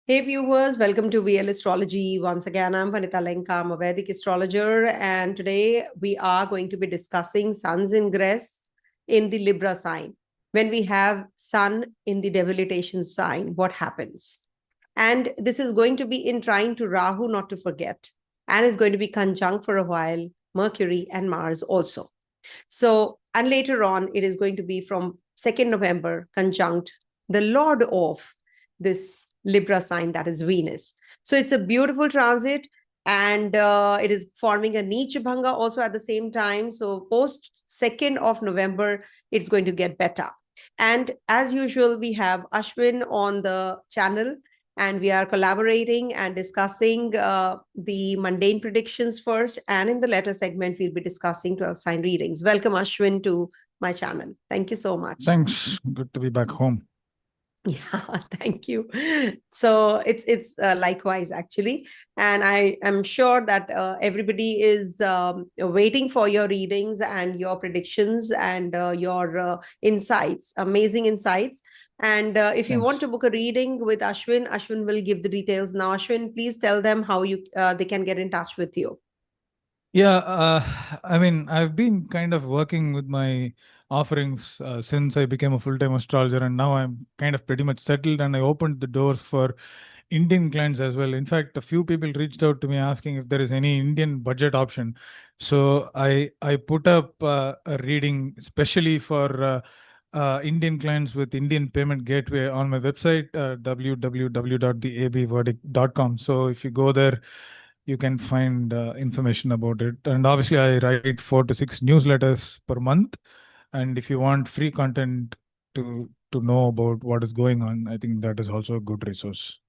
Hey viewers, welcome to VL Astrology. Once again, I'm Vanita Lenka. I'm a Vedic astrologer, and today we are going to be discussing Sun's ingress in the Libra sign. When we have Sun in the debilitation sign, what happens? And this is going to be in trine to Rahu, not to forget, and is going to be conjunct for a while, Mercury and Mars also. So, and later on, it is going to be from 2nd November, conjunct the Lord of this Libra sign, that is Venus. So it's a beautiful transit, and it is forming a Neecha Bhanga also at the same time. So post 2nd of November, it's going to get better. And as usual, we have Ashwin on the channel, and we are collaborating and discussing the mundane predictions first. And in the latter segment, we'll be discussing 12 sign readings. Welcome, Ashwin, to my channel. Thank you so much. Thanks. Good to be back home. Yeah, thank you. So it's likewise actually, and I am sure that everybody is waiting for your readings and your predictions and your insights, amazing insights. And if you want to book a reading with Ashwin, Ashwin will give the details now. Ashwin, please tell them how they can get in touch with you. Yeah, I mean, I've been kind of working with my offerings since I became a full-time astrologer, and now I'm kind of pretty much settled, and I opened the doors for Indian clients as well. In fact, a few people reached out to me asking if there is any Indian budget option. So I put up a reading specially for Indian clients with Indian payment gateway on my website, www.theabverdict.com. So if you go there, you can find information about it. And obviously, I write 4 to 6 newsletters per month. And if you want free content to know about what is going on, I think that is also a good resource.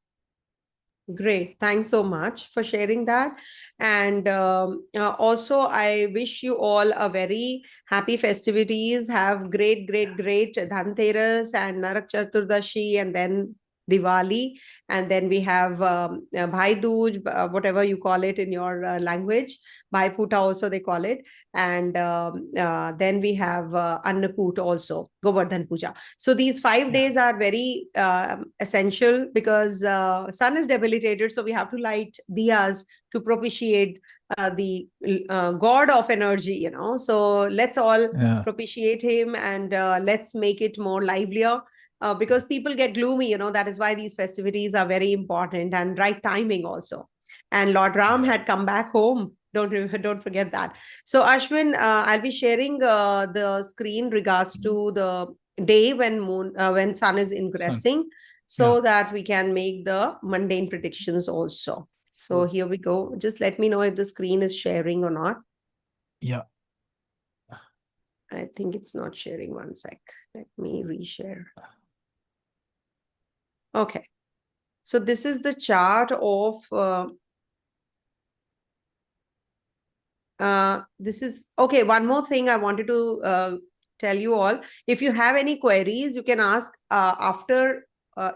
Great. Thanks so much for sharing that. And also, I wish you all a very happy festivities. Have great Dhanteras and Narak Chaturdashi, and then Diwali. And then we have Bhai Dooj, whatever you call it in your language. Bhai Puta also they call it. And then we have Annakut also, Govardhan Puja. So these 5 days are very essential because sun is debilitated. So we have to light diyas to propitiate the god of energy, you know. So let's all propitiate him, and let's make it more livelier. Because people get gloomy, you know. That is why these festivities are very important, and right timing also. And Lord Ram had come back home. Don't forget that. So Ashwin, I'll be sharing the screen regards to the day when sun is ingressing, so that we can make the mundane predictions also. So here we go. Just let me know if the screen is sharing or not. Yeah. I think it's not sharing. One sec. Let me reshare. Okay. So this is the chart of this is okay. One more thing I wanted to tell you all. If you have any queries, you can ask after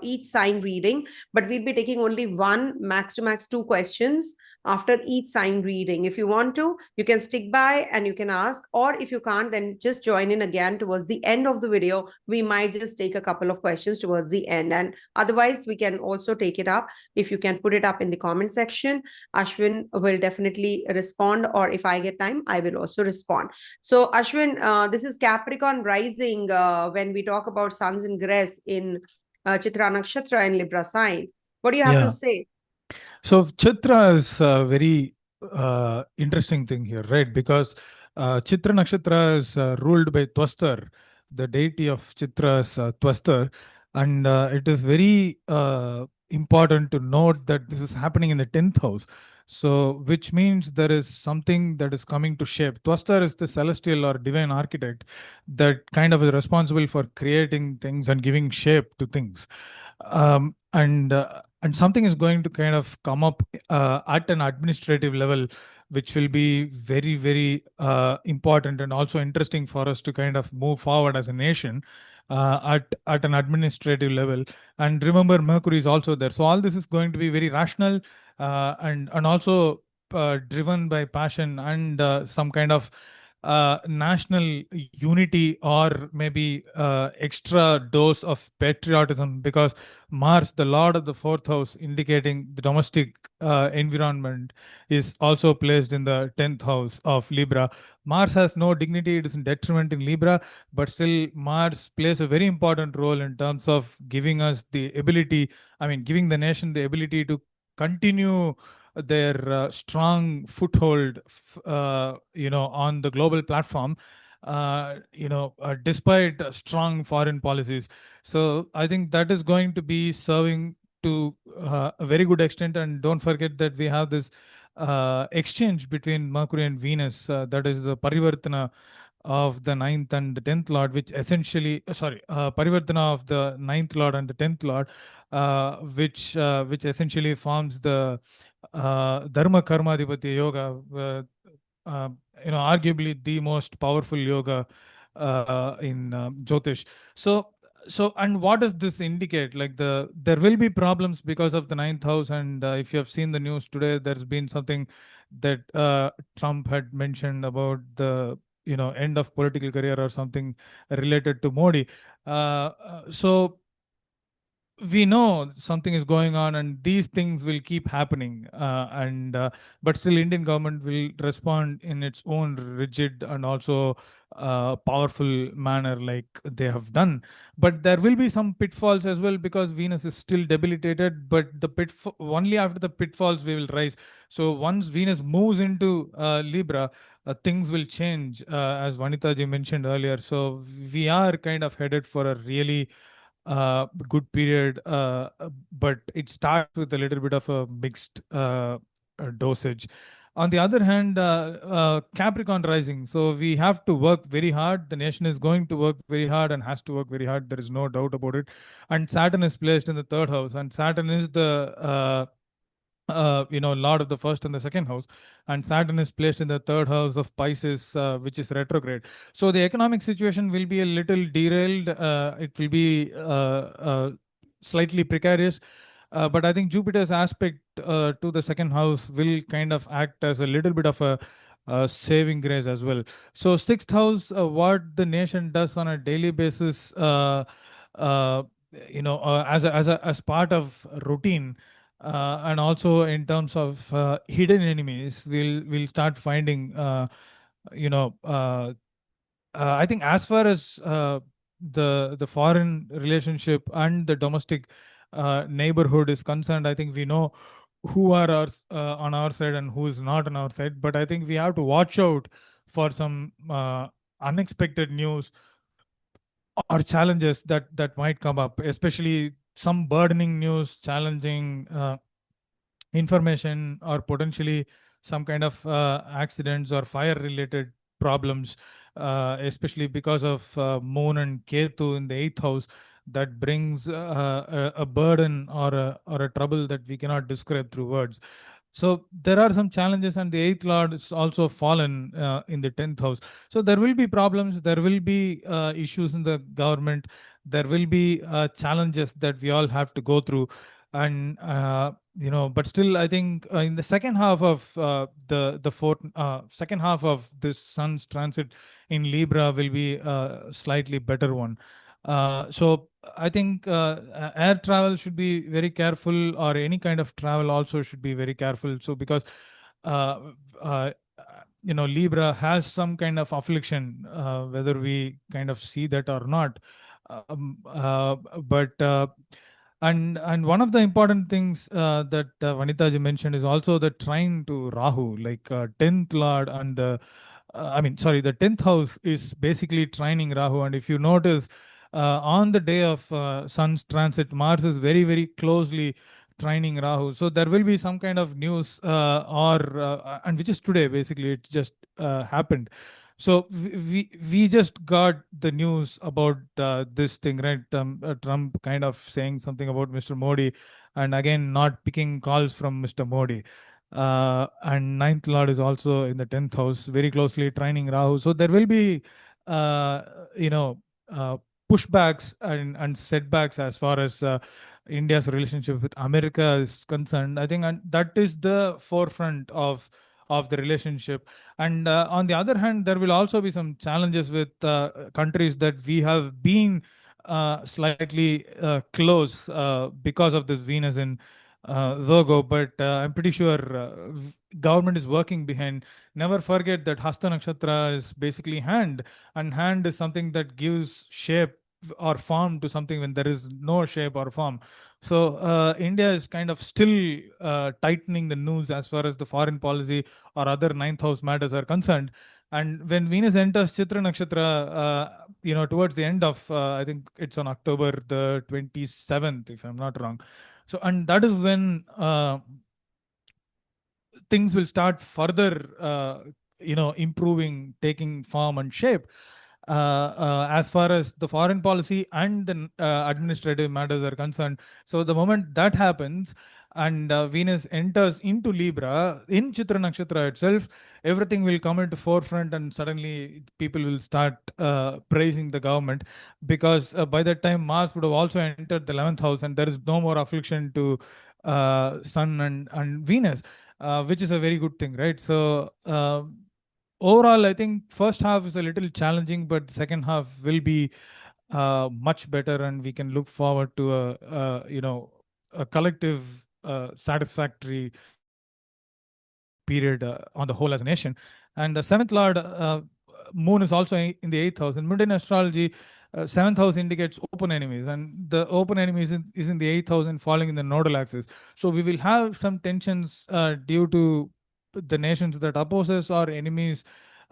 each sign reading, but we'll be taking only one, max to max 2 questions after each sign reading. If you want to, you can stick by and you can ask, or if you can't, then just join in again towards the end of the video. We might just take a couple of questions towards the end, and otherwise we can also take it up. If you can put it up in the comment section, Ashwin will definitely respond, or if I get time, I will also respond. So Ashwin, this is Capricorn rising when we talk about sun's ingress in Chitra Nakshatra and Libra sign. What do you have to say? So Chitra is a very interesting thing here, right? Because Chitra Nakshatra is ruled by Twastar. The deity of Chitra is Twastar. And it is very important to note that this is happening in the 10th house. So, which means there is something that is coming to shape. Twastar is the celestial or divine architect that kind of is responsible for creating things and giving shape to things. And something is going to kind of come up at an administrative level, which will be very important and also interesting for us to kind of move forward as a nation at an administrative level. And remember, Mercury is also there, so all this is going to be very rational and also driven by passion and some kind of national unity or maybe extra dose of patriotism, because Mars, the Lord of the fourth house, indicating the domestic environment, is also placed in the 10th house of Libra. Mars has no dignity, it is in detriment in Libra, but still Mars plays a very important role in terms of giving us the ability, I mean, giving the nation the ability to continue their strong foothold, on the global platform, despite strong foreign policies. So I think that is going to be serving to a very good extent. And don't forget that we have this exchange between Mercury and Venus, that is the Parivartana of the ninth and the 10th lord, which essentially, Parivartana of the ninth lord and the 10th lord, which essentially forms the Dharma Karma Adhipati Yoga, uh, arguably the most powerful yoga in Jyotish. So, and what does this indicate? Like there will be problems because of the ninth house, and if you have seen the news today, there's been something that Trump had mentioned about the end of political career or something related to Modi. So we know something is going on and these things will keep happening, and but still Indian government will respond in its own rigid and also powerful manner like they have done. But there will be some pitfalls as well, because Venus is still debilitated, but the only after the pitfalls we will rise. So once Venus moves into Libra, things will change, as Vanita ji mentioned earlier. So we are kind of headed for a really good period, but it starts with a little bit of a mixed dosage. On the other hand, Capricorn rising. So we have to work very hard. The nation is going to work very hard and has to work very hard. There is no doubt about it. And Saturn is placed in the third house, and Saturn is the lord of the first and the second house, and Saturn is placed in the third house of Pisces, which is retrograde. So the economic situation will be a little derailed. It will be slightly precarious, but I think Jupiter's aspect to the second house will kind of act as a little bit of a saving grace as well. So sixth house, what the nation does on a daily basis, uh, as part of routine, and also in terms of hidden enemies, we'll start finding, you know I think as far as the foreign relationship and the domestic neighborhood is concerned, I think we know who are on our side and who is not on our side. But I think we have to watch out for some unexpected news or challenges that might come up, especially some burdening news, challenging information, or potentially some kind of accidents or fire related problems, especially because of Moon and Ketu in the eighth house, that brings a burden or a trouble that we cannot describe through words. So there are some challenges, and the eighth lord is also fallen in the 10th house. So there will be problems, there will be issues in the government, there will be challenges that we all have to go through. And but still I think in the second half of the fourth second half of this sun's transit in Libra will be a slightly better one. So I think air travel should be very careful, or any kind of travel also should be very careful. So because uh, uh, Libra has some kind of affliction, whether we kind of see that or not. But and one of the important things that Vanita ji mentioned is also the trine to Rahu, like 10th lord and the 10th house is basically trining Rahu. And if you notice, on the day of Sun's transit, Mars is very, very closely trining Rahu. So there will be some kind of news, and which is today, basically, it just happened. So we just got the news about this thing, right? Trump kind of saying something about Mr. Modi, and again not picking calls from Mr. Modi. And ninth lord is also in the 10th house, very closely trining Rahu. So there will be, uh, you know, uh, pushbacks and setbacks as far as India's relationship with America is concerned. I think, and that is the forefront of the relationship. And on the other hand, there will also be some challenges with countries that we have been slightly close because of this Venus in Virgo, but I'm pretty sure government is working behind. Never forget that Hasta Nakshatra is basically hand, and hand is something that gives shape or form to something when there is no shape or form. So India is kind of still tightening the noose as far as the foreign policy or other ninth house matters are concerned. And when Venus enters Chitra Nakshatra, towards the end of, I think it's on October the 27th, if I'm not wrong. So, and that is when things will start further, improving, taking form and shape. As far as the foreign policy and the administrative matters are concerned. So the moment that happens and Venus enters into Libra in Chitra Nakshatra itself, everything will come into forefront, and suddenly people will start praising the government, because by that time Mars would have also entered the 11th house, and there is no more affliction to Sun and Venus, which is a very good thing, right? So overall, I think first half is a little challenging, but second half will be much better, and we can look forward to a collective satisfactory period on the whole as a nation. And the seventh lord moon is also in the eighth house. In mundane astrology, seventh house indicates open enemies, and the open enemy is in the eighth house and falling in the nodal axis. So we will have some tensions due to the nations that oppose us or enemies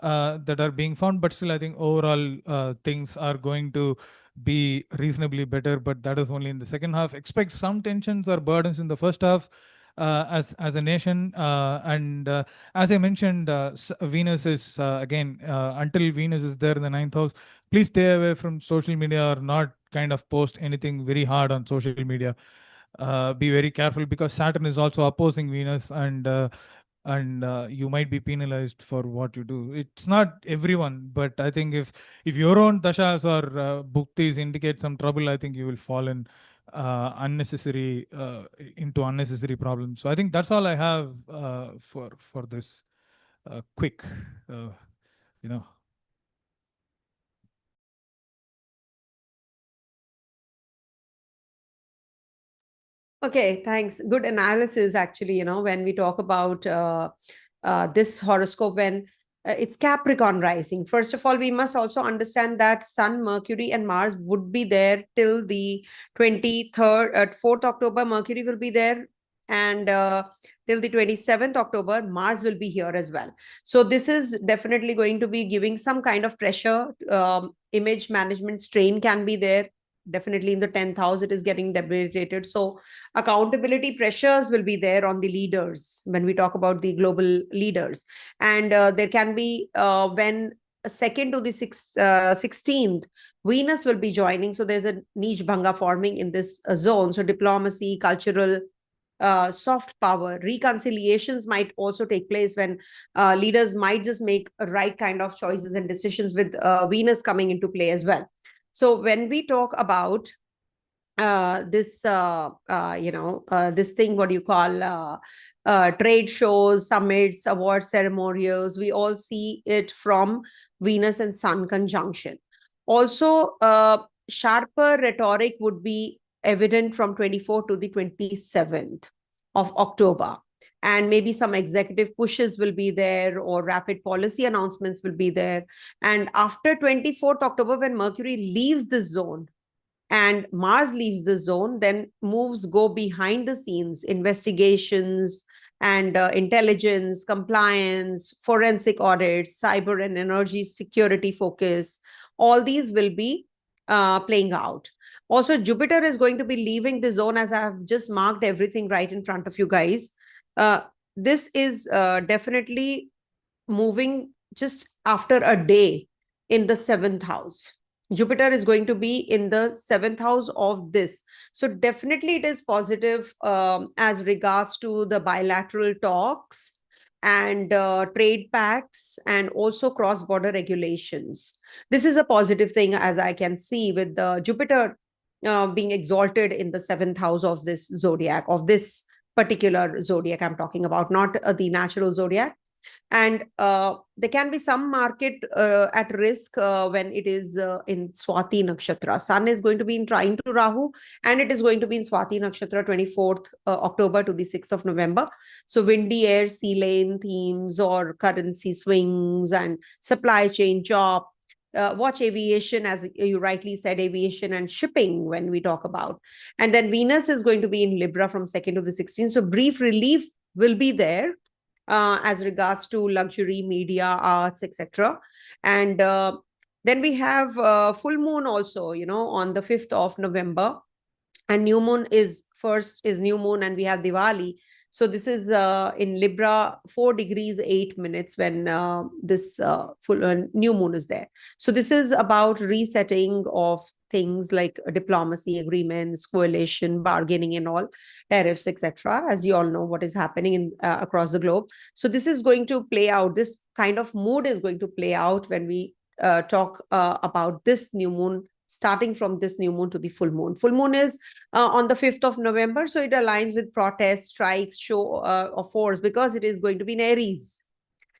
that are being found. But still, I think overall things are going to be reasonably better. But that is only in the second half. Expect some tensions or burdens in the first half. As a nation, and as I mentioned, Venus is again, until Venus is there in the ninth house, please stay away from social media or not kind of post anything very hard on social media. Be very careful, because Saturn is also opposing Venus, and you might be penalized for what you do. It's not everyone, but I think if your own dashas or bhuktis indicate some trouble, I think you will fall in unnecessary into unnecessary problems. So I think that's all I have for this quick, you know. Okay, thanks. Good analysis, actually, when we talk about this horoscope, when it's Capricorn rising. First of all, we must also understand that Sun, Mercury, and Mars would be there till the 23rd, 4th October, Mercury will be there. And till the 27th October, Mars will be here as well. So this is definitely going to be giving some kind of pressure. Image management strain can be there. Definitely in the 10th house, it is getting debilitated. So accountability pressures will be there on the leaders when we talk about the global leaders. And there can be, when 2nd to the 16th, Venus will be joining. So there's a niche bhanga forming in this zone. So diplomacy, cultural, soft power, reconciliations might also take place when leaders might just make right kind of choices and decisions with Venus coming into play as well. So when we talk about this this thing, what you call trade shows, summits, award ceremonials, we all see it from Venus and Sun conjunction. Also, sharper rhetoric would be evident from 24th to the 27th of October. And maybe some executive pushes will be there, or rapid policy announcements will be there. And after 24th October, when Mercury leaves this zone and Mars leaves the zone, then moves go behind the scenes, investigations and intelligence, compliance, forensic audits, cyber and energy security focus. All these will be playing out. Also, Jupiter is going to be leaving the zone, as I have just marked everything right in front of you guys. This is definitely moving just after a day in the 7th house. Jupiter is going to be in the 7th house of this. So definitely it is positive as regards to the bilateral talks and trade pacts and also cross-border regulations. This is a positive thing, as I can see, with the Jupiter being exalted in the 7th house of this zodiac, of this particular zodiac I'm talking about, not the natural zodiac. And there can be some market at risk when it is in Swati Nakshatra. Sun is going to be in trine to Rahu, and it is going to be in Swati Nakshatra 24th October to the 6th of November. So windy air, sea lane themes or currency swings and supply chain, job. Watch aviation, as you rightly said, aviation and shipping when we talk about. And then Venus is going to be in Libra from 2nd to the 16th. So brief relief will be there as regards to luxury, media, arts, etc. And then we have full moon also, on the 5th of November. And new moon is first is new moon, and we have Diwali. So this is in Libra, 4 degrees 8 minutes when this full new moon is there. So this is about resetting of things like diplomacy, agreements, coalition, bargaining, and all, tariffs, etc. As you all know, what is happening in across the globe. So this is going to play out. This kind of mood is going to play out when we talk about this new moon, starting from this new moon to the full moon. Full moon is on the 5th of November. So it aligns with protests, strikes, show of force, because it is going to be in Aries.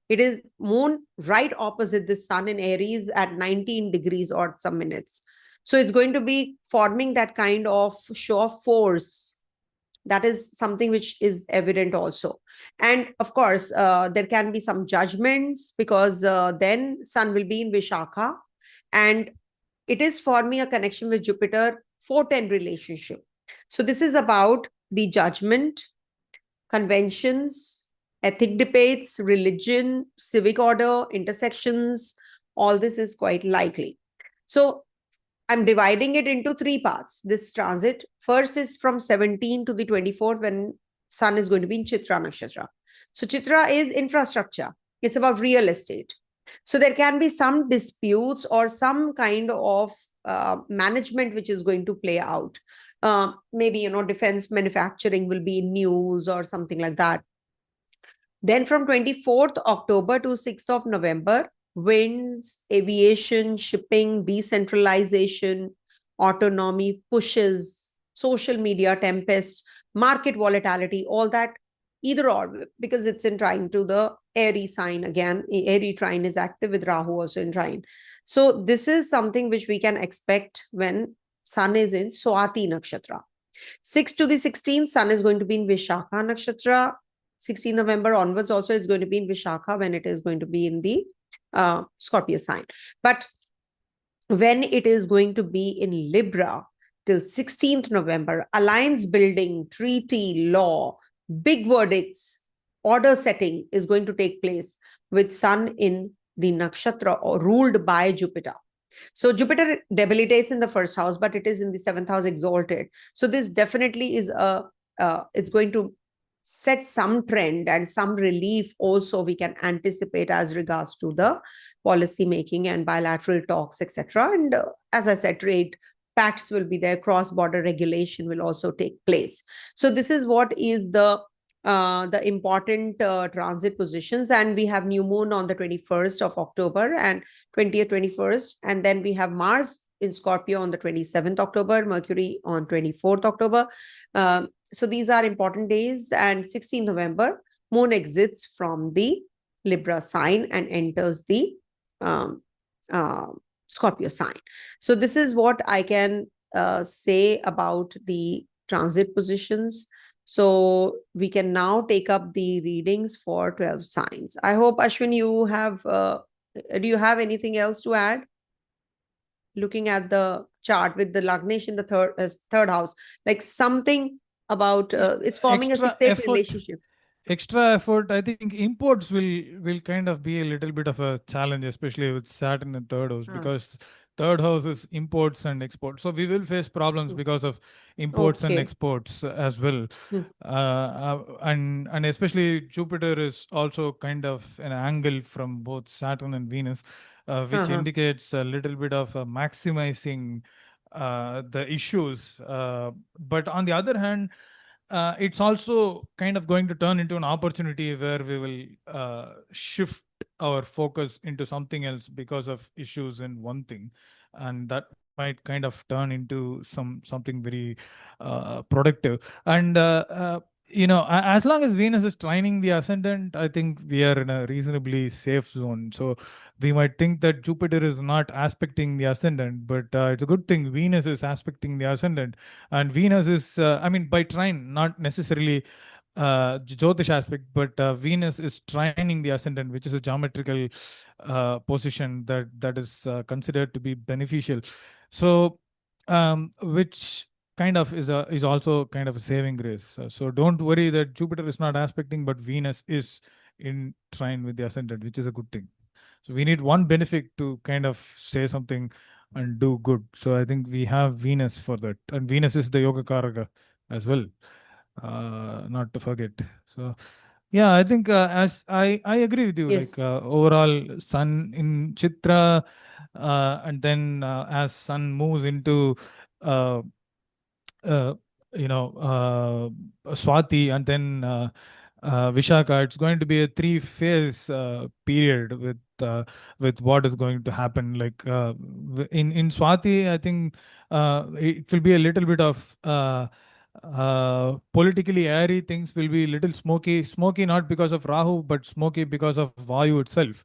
It is moon right opposite the sun in Aries at 19 degrees or some minutes. So it's going to be forming that kind of show of force. That is something which is evident also. And of course, there can be some judgments, because then sun will be in Vishakha, and it is forming a connection with Jupiter 410 relationship. So this is about the judgment, conventions, ethic debates, religion, civic order, intersections. All this is quite likely. So I'm dividing it into 3 parts, this transit. First is from 17 to the 24th, when sun is going to be in Chitra Nakshatra. So Chitra is infrastructure. It's about real estate. So there can be some disputes or some kind of management which is going to play out. Maybe, defense manufacturing will be in news or something like that. Then from 24th October to 6th of November, winds, aviation, shipping, decentralization, autonomy, pushes, social media, tempest, market volatility, all that, either or, because it's in trine to the Aries sign again. Aries trine is active with Rahu also in trine. So this is something which we can expect when sun is in Swati Nakshatra. 6th to the 16th, sun is going to be in Vishakha Nakshatra. 16th November onwards also is going to be in Vishakha, when it is going to be in the Scorpio sign. But when it is going to be in Libra till 16th November, alliance building, treaty, law, big verdicts, order setting is going to take place with sun in the nakshatra or ruled by Jupiter. So Jupiter debilitates in the first house, but it is in the 7th house exalted. So this definitely is it's going to set some trend and some relief also we can anticipate as regards to the policy making and bilateral talks, etc. And as I said, trade pacts will be there, cross-border regulation will also take place. So this is what is the important transit positions. And we have new moon on the 21st of October and 20th, 21st. And then we have Mars in Scorpio on the 27th October, Mercury on 24th October. So these are important days. And 16th November, moon exits from the Libra sign and enters the Scorpio sign. So this is what I can say about the transit positions. So we can now take up the readings for 12 signs. I hope, Ashwin, you have, do you have anything else to add? Looking at the chart with the Lagnesh in the third house, like something about it's forming Extra a 6-8 effort. relationship. Extra effort. I think imports will kind of be a little bit of a challenge, especially with Saturn in third house, because third house is imports and exports. So we will face problems because of imports and exports as well. And especially Jupiter is also kind of an angle from both Saturn and Venus, which indicates a little bit of maximizing the issues. But on the other hand, it's also kind of going to turn into an opportunity where we will shift our focus into something else because of issues in one thing, and that might kind of turn into something very productive. And as long as Venus is trining the ascendant, I think we are in a reasonably safe zone. So we might think that Jupiter is not aspecting the ascendant, but it's a good thing Venus is aspecting the ascendant. And Venus is, I mean, by trine, not necessarily Jyotish aspect, but Venus is trining the ascendant, which is a geometrical position that is considered to be beneficial. So, which kind of is also kind of a saving grace. So don't worry that Jupiter is not aspecting, but Venus is in trine with the ascendant, which is a good thing. So we need one benefit to kind of say something and do good. So I think we have Venus for that, and Venus is the Yoga Karaka as well. Not to forget. So yeah, I think as I agree with you. Like Yes. overall, Sun in Chitra, and then as Sun moves into uh, uh, Swati, and then Vishaka. It's going to be a three-phase period with what is going to happen. Like in Swati, I think it will be a little bit of politically airy things. Will be little smoky not because of Rahu, but smoky because of Vayu itself.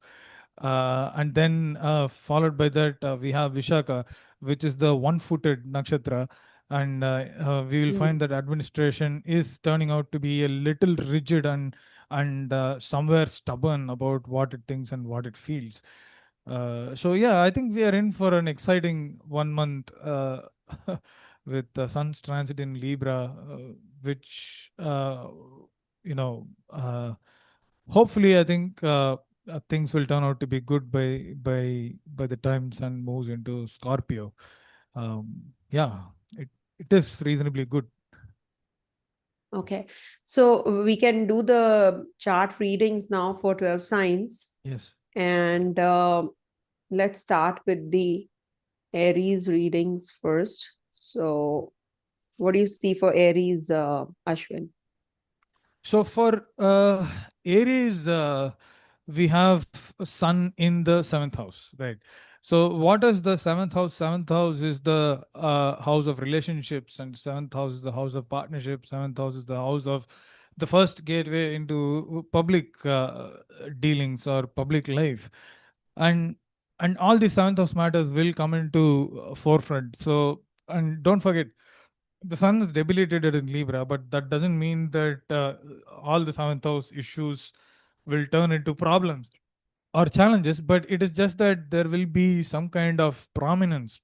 And then followed by that, we have Vishaka, which is the one-footed nakshatra, and we will Mm. find that administration is turning out to be a little rigid and somewhere stubborn about what it thinks and what it feels. So yeah, I think we are in for an exciting 1 month with the Sun's transit in Libra, which you know hopefully I think things will turn out to be good by the time Sun moves into Scorpio. Yeah, it is reasonably good. Okay. So we can do the chart readings now for 12 signs. Yes. And let's start with the Aries readings first. So, what do you see for Aries, Ashwin? So for Aries, we have Sun in the seventh house, right? So what is the seventh house? Seventh house is the house of relationships, and seventh house is the house of partnership. Seventh house is the house of the first gateway into public dealings or public life, and all the seventh house matters will come into forefront. So, and don't forget, the sun is debilitated in Libra, but that doesn't mean that all the seventh house issues will turn into problems or challenges, but it is just that there will be some kind of prominence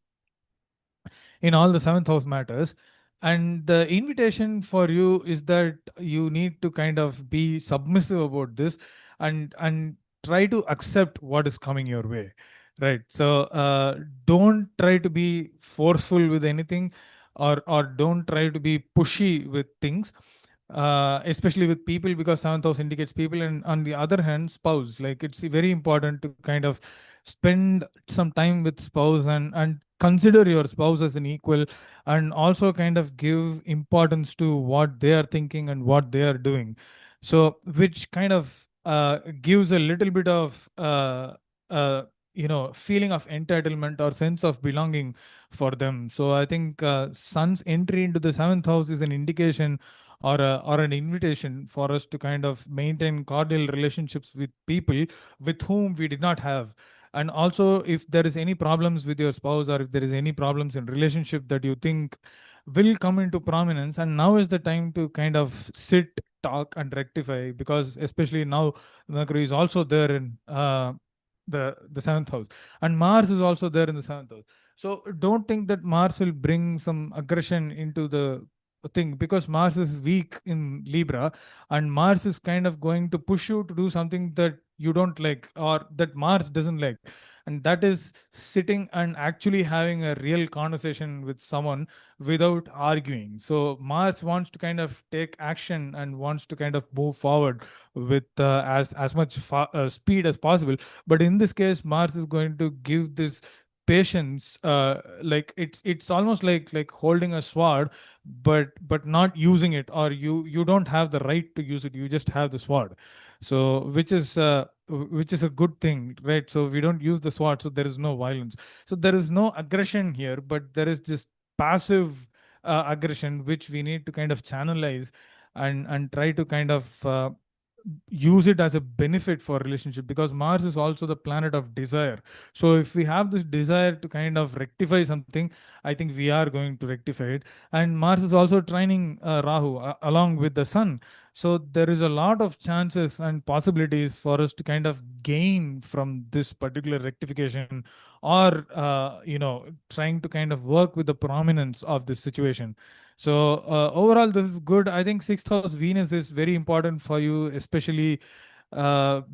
in all the seventh house matters. And the invitation for you is that you need to kind of be submissive about this, and try to accept what is coming your way, right? So don't try to be forceful with anything, or don't try to be pushy with things, especially with people, because seventh house indicates people. And on the other hand, spouse, like it's very important to kind of spend some time with spouse, and consider your spouse as an equal, and also kind of give importance to what they are thinking and what they are doing. So which kind of gives a little bit of uh, feeling of entitlement or sense of belonging for them. So I think sun's entry into the seventh house is an indication, or an invitation for us to kind of maintain cordial relationships with people with whom we did not have. And also, if there is any problems with your spouse, or if there is any problems in relationship that you think will come into prominence, and now is the time to kind of sit, talk, and rectify, because especially now Mercury is also there in the seventh house, and Mars is also there in the seventh house. So don't think that Mars will bring some aggression into the thing, because Mars is weak in Libra, and Mars is kind of going to push you to do something that you don't like, or that Mars doesn't like. And that is sitting and actually having a real conversation with someone without arguing. So Mars wants to kind of take action and wants to kind of move forward with as much speed as possible. But in this case, Mars is going to give this patience, like it's almost like holding a sword, but not using it, or you don't have the right to use it, you just have the sword. So which is a good thing, right? So we don't use the sword, so there is no violence, so there is no aggression here, but there is just passive aggression, which we need to kind of channelize, and try to kind of use it as a benefit for relationship, because Mars is also the planet of desire. So if we have this desire to kind of rectify something, I think we are going to rectify it. And Mars is also training Rahu along with the sun. So there is a lot of chances and possibilities for us to kind of gain from this particular rectification, or trying to kind of work with the prominence of this situation. So overall, this is good. I think sixth house Venus is very important for you, especially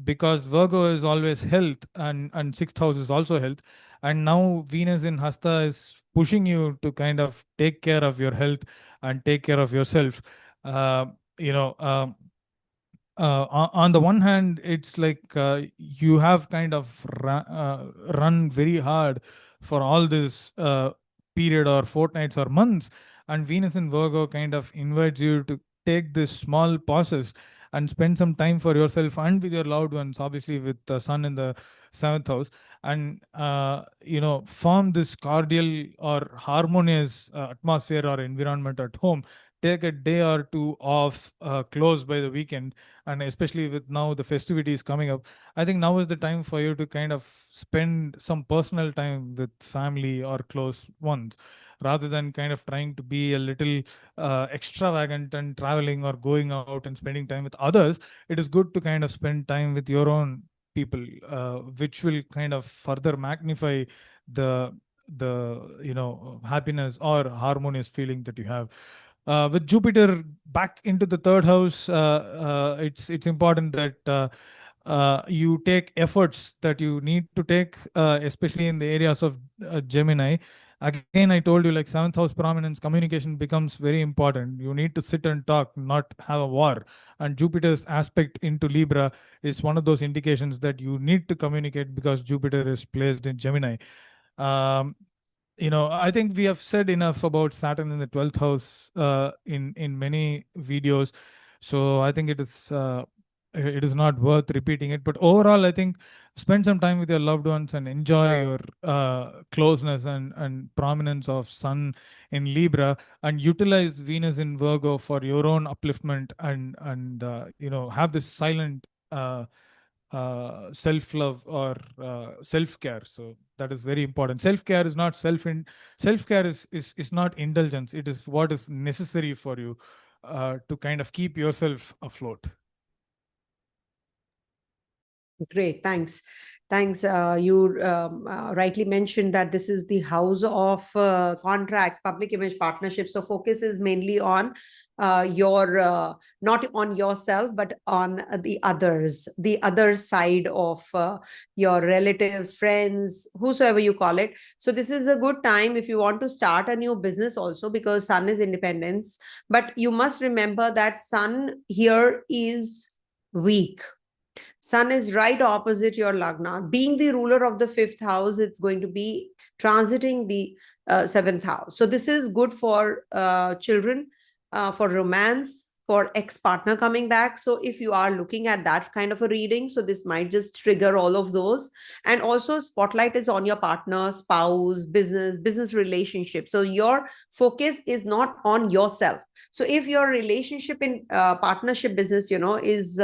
because Virgo is always health, and sixth house is also health. And now Venus in Hasta is pushing you to kind of take care of your health and take care of yourself. Uh, you know. On the one hand, it's like you have kind of run very hard for all this period or fortnights or months, and Venus in Virgo kind of invites you to take this small pauses and spend some time for yourself and with your loved ones, obviously with the sun in the seventh house, and form this cordial or harmonious atmosphere or environment at home. Take a day or two off, close by the weekend, and especially with now the festivities coming up, I think now is the time for you to kind of spend some personal time with family or close ones, rather than kind of trying to be a little extravagant and traveling or going out and spending time with others. It is good to kind of spend time with your own people, which will kind of further magnify the happiness or harmonious feeling that you have. With Jupiter back into the third house, it's important that you take efforts that you need to take, especially in the areas of Gemini. Again, I told you, like, seventh house prominence, communication becomes very important. You need to sit and talk, not have a war. And Jupiter's aspect into Libra is one of those indications that you need to communicate, because Jupiter is placed in Gemini. Um, I think we have said enough about Saturn in the 12th house in many videos, so I think it is not worth repeating it. But overall, I think spend some time with your loved ones and enjoy your closeness and prominence of Sun in Libra, and utilize Venus in Virgo for your own upliftment, and have this silent self-love or self-care. So that is very important. Self-care is not self-care is not indulgence. It is what is necessary for you to kind of keep yourself afloat. Great, thanks. Thanks. You rightly mentioned that this is the house of contracts, public image, partnerships. So focus is mainly on your not on yourself, but on the others, the other side of your relatives, friends, whosoever you call it. So this is a good time if you want to start a new business also, because Sun is independence. But you must remember that Sun here is weak. Sun is right opposite your Lagna. Being the ruler of the fifth house, it's going to be transiting the seventh house. So this is good for children, for romance, for ex-partner coming back. So if you are looking at that kind of a reading, so this might just trigger all of those. And also spotlight is on your partner, spouse, business relationship. So your focus is not on yourself. So if your relationship in partnership business, is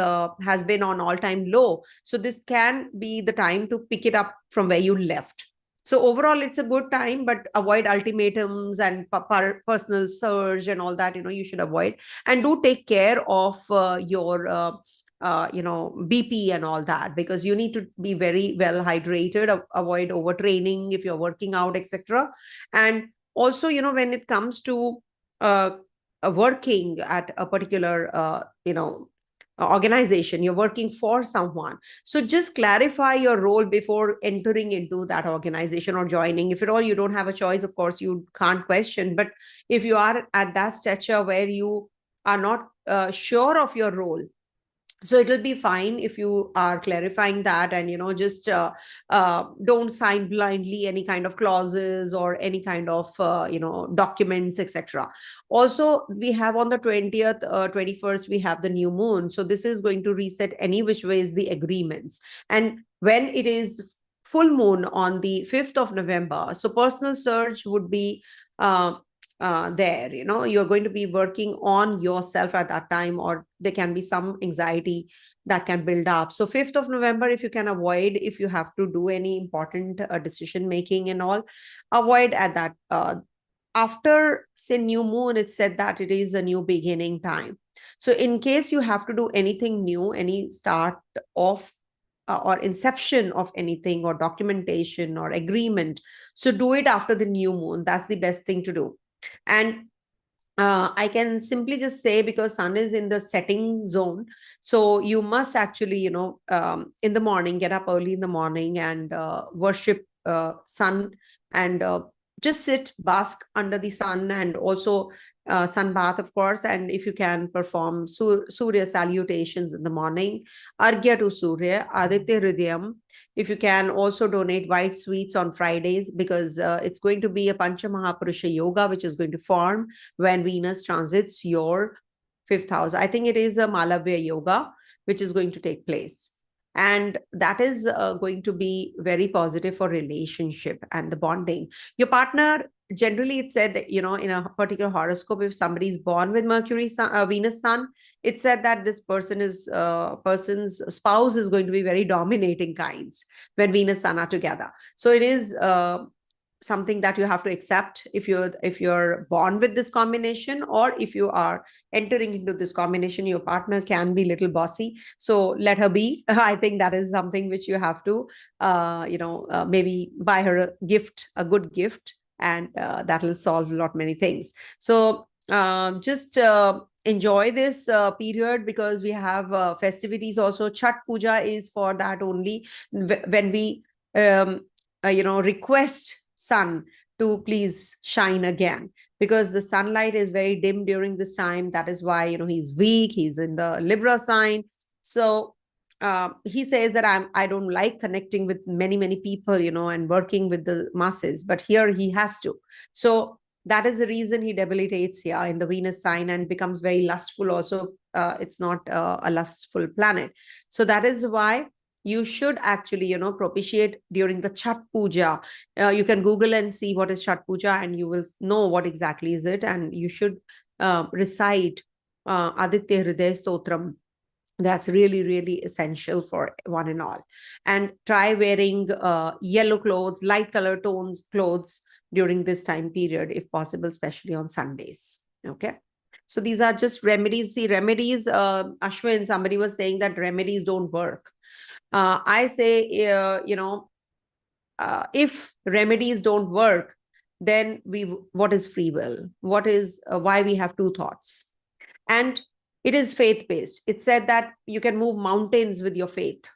has been on all-time low, so this can be the time to pick it up from where you left. So overall, it's a good time, but avoid ultimatums and personal surge and all that. You should avoid, and do take care of your BP and all that, because you need to be very well hydrated. Avoid overtraining if you're working out, etc. And also, when it comes to working at a particular organization, you're working for someone, so just clarify your role before entering into that organization or joining. If at all you don't have a choice, of course you can't question, but if you are at that stature where you are not sure of your role, so it'll be fine if you are clarifying that, and just don't sign blindly any kind of clauses or any kind of documents, etc. Also, we have on the 20th 21st, we have the new moon, so this is going to reset any which ways the agreements. And when it is full moon on the 5th of November, so personal surge would be there. You're going to be working on yourself at that time, or there can be some anxiety that can build up. So 5th of November, if you can avoid, if you have to do any important decision making and all, avoid at that. After, say, new moon, it's said that it is a new beginning time. So in case you have to do anything new, any start of or inception of anything, or documentation or agreement, so do it after the new moon. That's the best thing to do. And I can simply just say, because sun is in the setting zone, so you must actually, in the morning, get up early in the morning and worship sun, and just sit, bask under the sun, and also sun bath, of course. And if you can perform Surya salutations in the morning, Argya to Surya, Aditya Hridayam. If you can also donate white sweets on Fridays, because it's going to be a Pancha Mahapurusha Yoga, which is going to form when Venus transits your 5th house. I think it is a Malavya Yoga, which is going to take place. And that is going to be very positive for relationship and the bonding. Your partner, generally it's said, in a particular horoscope, if somebody is born with Mercury, Venus, Sun, it's said that this person's spouse is going to be very dominating kinds when Venus, Sun are together. So it is something that you have to accept if you're born with this combination, or if you are entering into this combination, your partner can be little bossy, so let her be. I think that is something which you have to maybe buy her a good gift, and that will solve a lot many things. So just enjoy this period, because we have festivities also. Chhat Puja is for that only, when we request sun to please shine again, because the sunlight is very dim during this time. That is why he's weak, he's in the Libra sign. So he says that I don't like connecting with many people, and working with the masses, but here he has to. So that is the reason he debilitates here in the Venus sign and becomes very lustful also. It's not a lustful planet. So that is why you should actually, propitiate during the Chhat Puja. You can Google and see what is Chhat Puja, and you will know what exactly is it. And you should recite Aditya Hriday Stotram. That's really, really essential for one and all. And try wearing yellow clothes, light color tones clothes during this time period, if possible, especially on Sundays. Okay. So these are just remedies. See, remedies, Ashwin, somebody was saying that remedies don't work. I say, if remedies don't work, then what is free will? What is why we have two thoughts? And it is faith-based. It said that you can move mountains with your faith.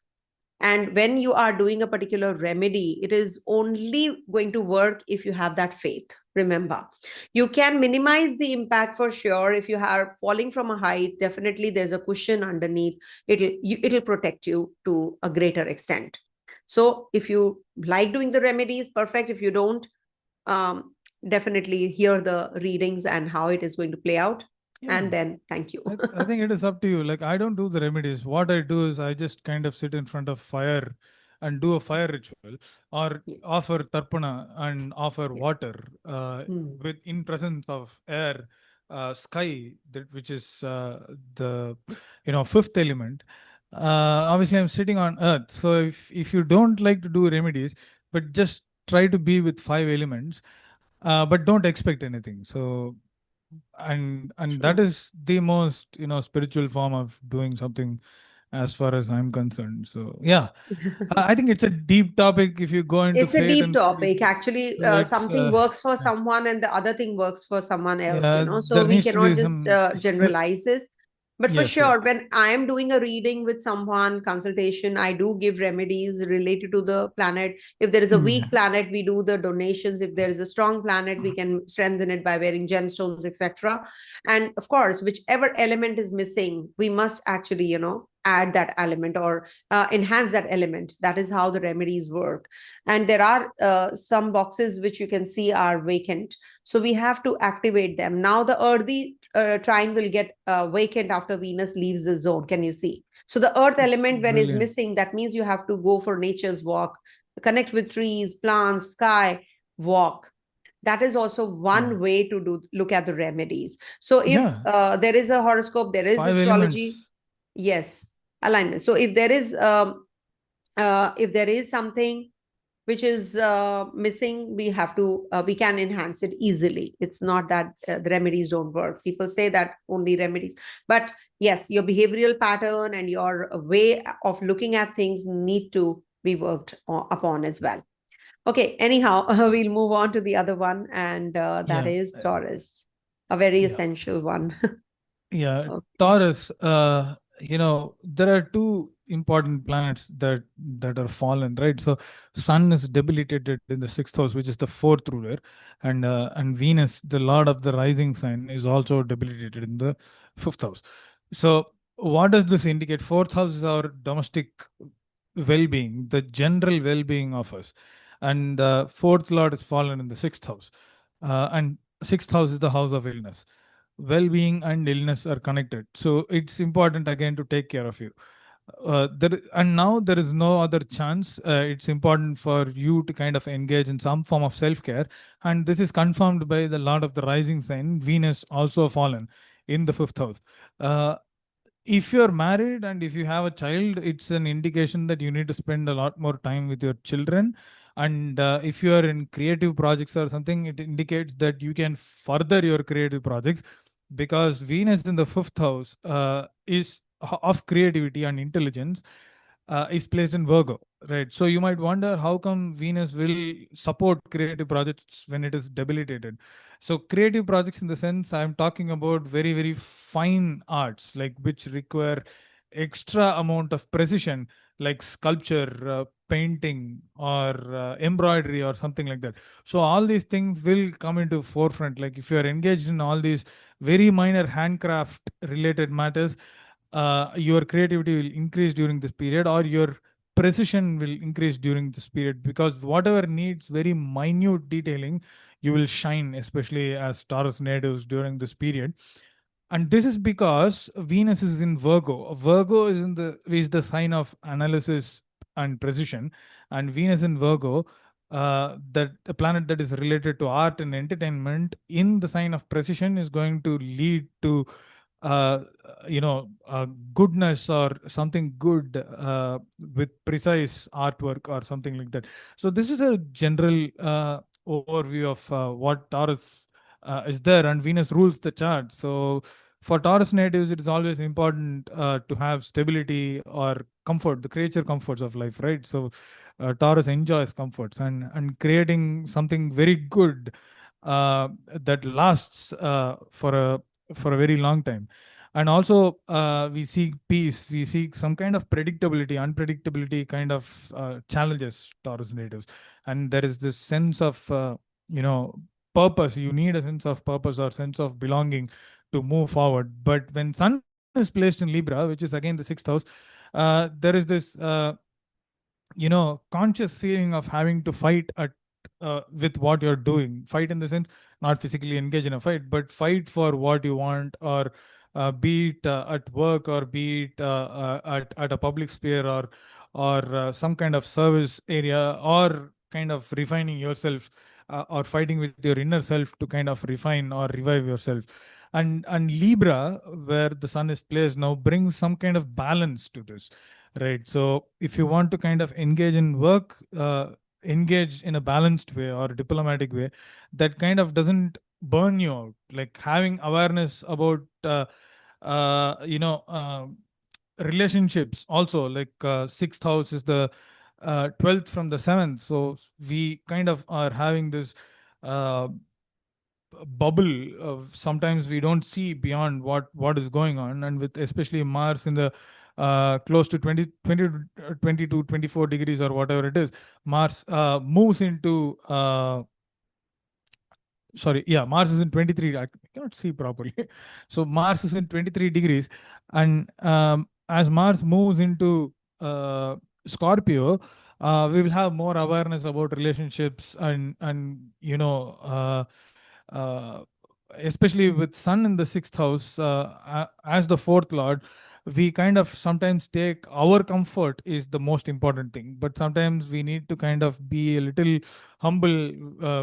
And when you are doing a particular remedy, it is only going to work if you have that faith. Remember, you can minimize the impact for sure. If you are falling from a height, definitely there's a cushion underneath. It'll protect you to a greater extent. So if you like doing the remedies, perfect. If you don't, definitely hear the readings and how it is going to play out. Yeah. And then thank you. I think it is up to you. Like, I don't do the remedies. What I do is I just kind of sit in front of fire and do a fire ritual, or offer tarpana and offer water with in presence of air, sky, which is the 5th element. Obviously, I'm sitting on earth. So if you don't like to do remedies, but just try to be with 5 elements, but don't expect anything. So and that is the most spiritual form of doing something, as far as I'm concerned. So yeah, I think it's a deep topic if you go into It's a fate deep and topic. Actually, so something works for someone and the other thing works for someone else, So there we needs to be cannot just some generalize this. But for yes, sure, when I am doing a reading with someone, consultation, I do give remedies related to the planet. If there is a weak planet, we do the donations. If there is a strong planet, we can strengthen it by wearing gemstones, etc. And of course, whichever element is missing, we must actually, add that element or enhance that element. That is how the remedies work. And there are some boxes which you can see are vacant. So we have to activate them. Now the earthy trine will get vacant after Venus leaves the zone. Can you see? So the earth element, when is missing, that means you have to go for nature's walk, connect with trees, plants, sky, walk. That is also one Yeah. way to look at the remedies. So if Yeah. there is a horoscope, there is Five astrology. elements. Yes, alignment. So if there is something which is missing, we can enhance it easily. It's not that the remedies don't work. People say that only remedies, but yes, your behavioral pattern and your way of looking at things need to be worked upon as well. Okay, anyhow, we'll move on to the other one, and that Yeah. is Taurus, a very Yeah. essential one. Yeah, Okay. Taurus. There are two important planets that are fallen, right? So, Sun is debilitated in the sixth house, which is the fourth ruler, and Venus, the lord of the rising sign, is also debilitated in the fifth house. So, what does this indicate? Fourth house is our domestic well-being, the general well-being of us, and the fourth lord is fallen in the sixth house, and sixth house is the house of illness. Well-being and illness are connected, so it's important again to take care of you. And now there is no other chance. It's important for you to kind of engage in some form of self-care, and this is confirmed by the lord of the rising sign, Venus, also fallen in the fifth house. Uh, if you're married and if you have a child, it's an indication that you need to spend a lot more time with your children. And if you are in creative projects or something, it indicates that you can further your creative projects, because Venus in the fifth house of creativity and intelligence, is placed in Virgo, right? So you might wonder how come Venus will support creative projects when it is debilitated. So creative projects, in the sense I'm talking about, very very fine arts, like which require extra amount of precision, like sculpture, painting, or embroidery or something like that. So all these things will come into forefront. Like if you are engaged in all these very minor handcraft related matters, your creativity will increase during this period, or your precision will increase during this period, because whatever needs very minute detailing, you will shine, especially as Taurus natives during this period. And this is because Venus is in Virgo. Virgo is the sign of analysis and precision, and Venus in Virgo, that a planet that is related to art and entertainment in the sign of precision, is going to lead to uh, goodness or something good, with precise artwork or something like that. So this is a general overview of what Taurus is there, and Venus rules the chart. So for Taurus natives, it is always important to have stability or comfort, the creature comforts of life, right? So Taurus enjoys comforts, and creating something very good that lasts for a very long time. And also, we seek peace, we seek some kind of predictability. Unpredictability kind of challenges Taurus natives, and there is this sense of you know purpose. You need a sense of purpose or sense of belonging to move forward. But when Sun is placed in Libra, which is again the sixth house, there is this conscious feeling of having to fight with what you're doing. Fight in the sense, not physically engage in a fight, but fight for what you want, or be it at work, or be it at a public sphere, or some kind of service area, or kind of refining yourself, or fighting with your inner self to kind of refine or revive yourself. And Libra, where the Sun is placed now, brings some kind of balance to this, right? So if you want to kind of engage in work, engage in a balanced way or diplomatic way, that kind of doesn't burn you out. Like having awareness about uh, you know uh, relationships also, like sixth house is the 12th from the seventh. So we kind of are having this uh, bubble of, sometimes we don't see beyond what is going on. And with especially Mars in the close to 20 to 24 degrees or whatever it is, Mars moves into sorry, yeah, Mars is in 23. I cannot see properly. So Mars is in 23 degrees, and as Mars moves into Scorpio, we will have more awareness about relationships, and uh, especially with Sun in the sixth house, as the fourth lord. we kind of sometimes take our comfort is the most important thing, but sometimes we need to kind of be a little humble,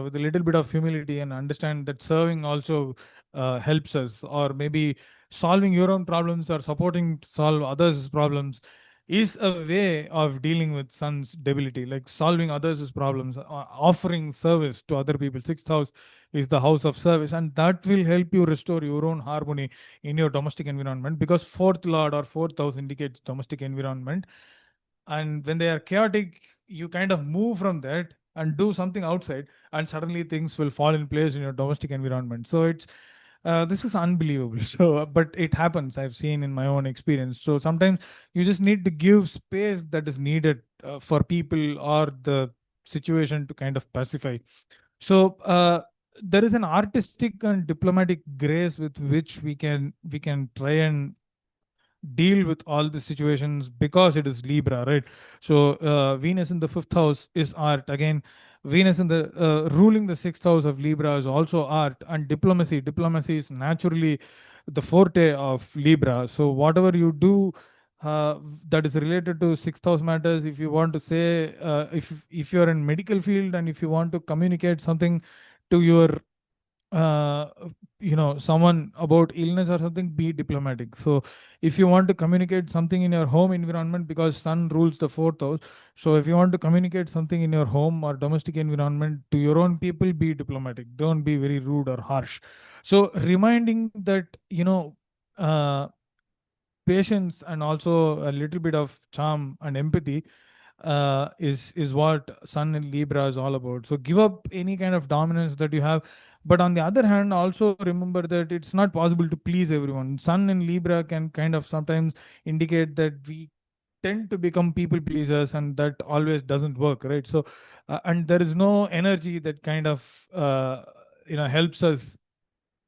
with a little bit of humility, and understand that serving also helps us, or maybe solving your own problems or supporting to solve others' problems is a way of dealing with sun's debility, like solving others' problems, offering service to other people. Sixth house is the house of service, and that will help you restore your own harmony in your domestic environment, because fourth lord or fourth house indicates domestic environment. And when they are chaotic, you kind of move from that and do something outside, and suddenly things will fall in place in your domestic environment. So it's this is unbelievable. So but it happens, I've seen in my own experience. So sometimes you just need to give space that is needed for people or the situation to kind of pacify. So there is an artistic and diplomatic grace with which we can try and deal with all the situations, because it is Libra, right? So Venus in the fifth house is art. Again, Venus in the ruling the sixth house of Libra is also art and diplomacy. Diplomacy is naturally the forte of Libra. So whatever you do that is related to sixth house matters, if you want to say, if you're in medical field and if you want to communicate something to your uh, someone about illness or something, be diplomatic. So if you want to communicate something in your home environment, because sun rules the fourth house, so if you want to communicate something in your home or domestic environment to your own people, be diplomatic, don't be very rude or harsh. So reminding that, uh, patience and also a little bit of charm and empathy is what Sun in Libra is all about. So give up any kind of dominance that you have, but on the other hand, also remember that it's not possible to please everyone. Sun in Libra can kind of sometimes indicate that we tend to become people pleasers, and that always doesn't work, right? So and there is no energy that kind of helps us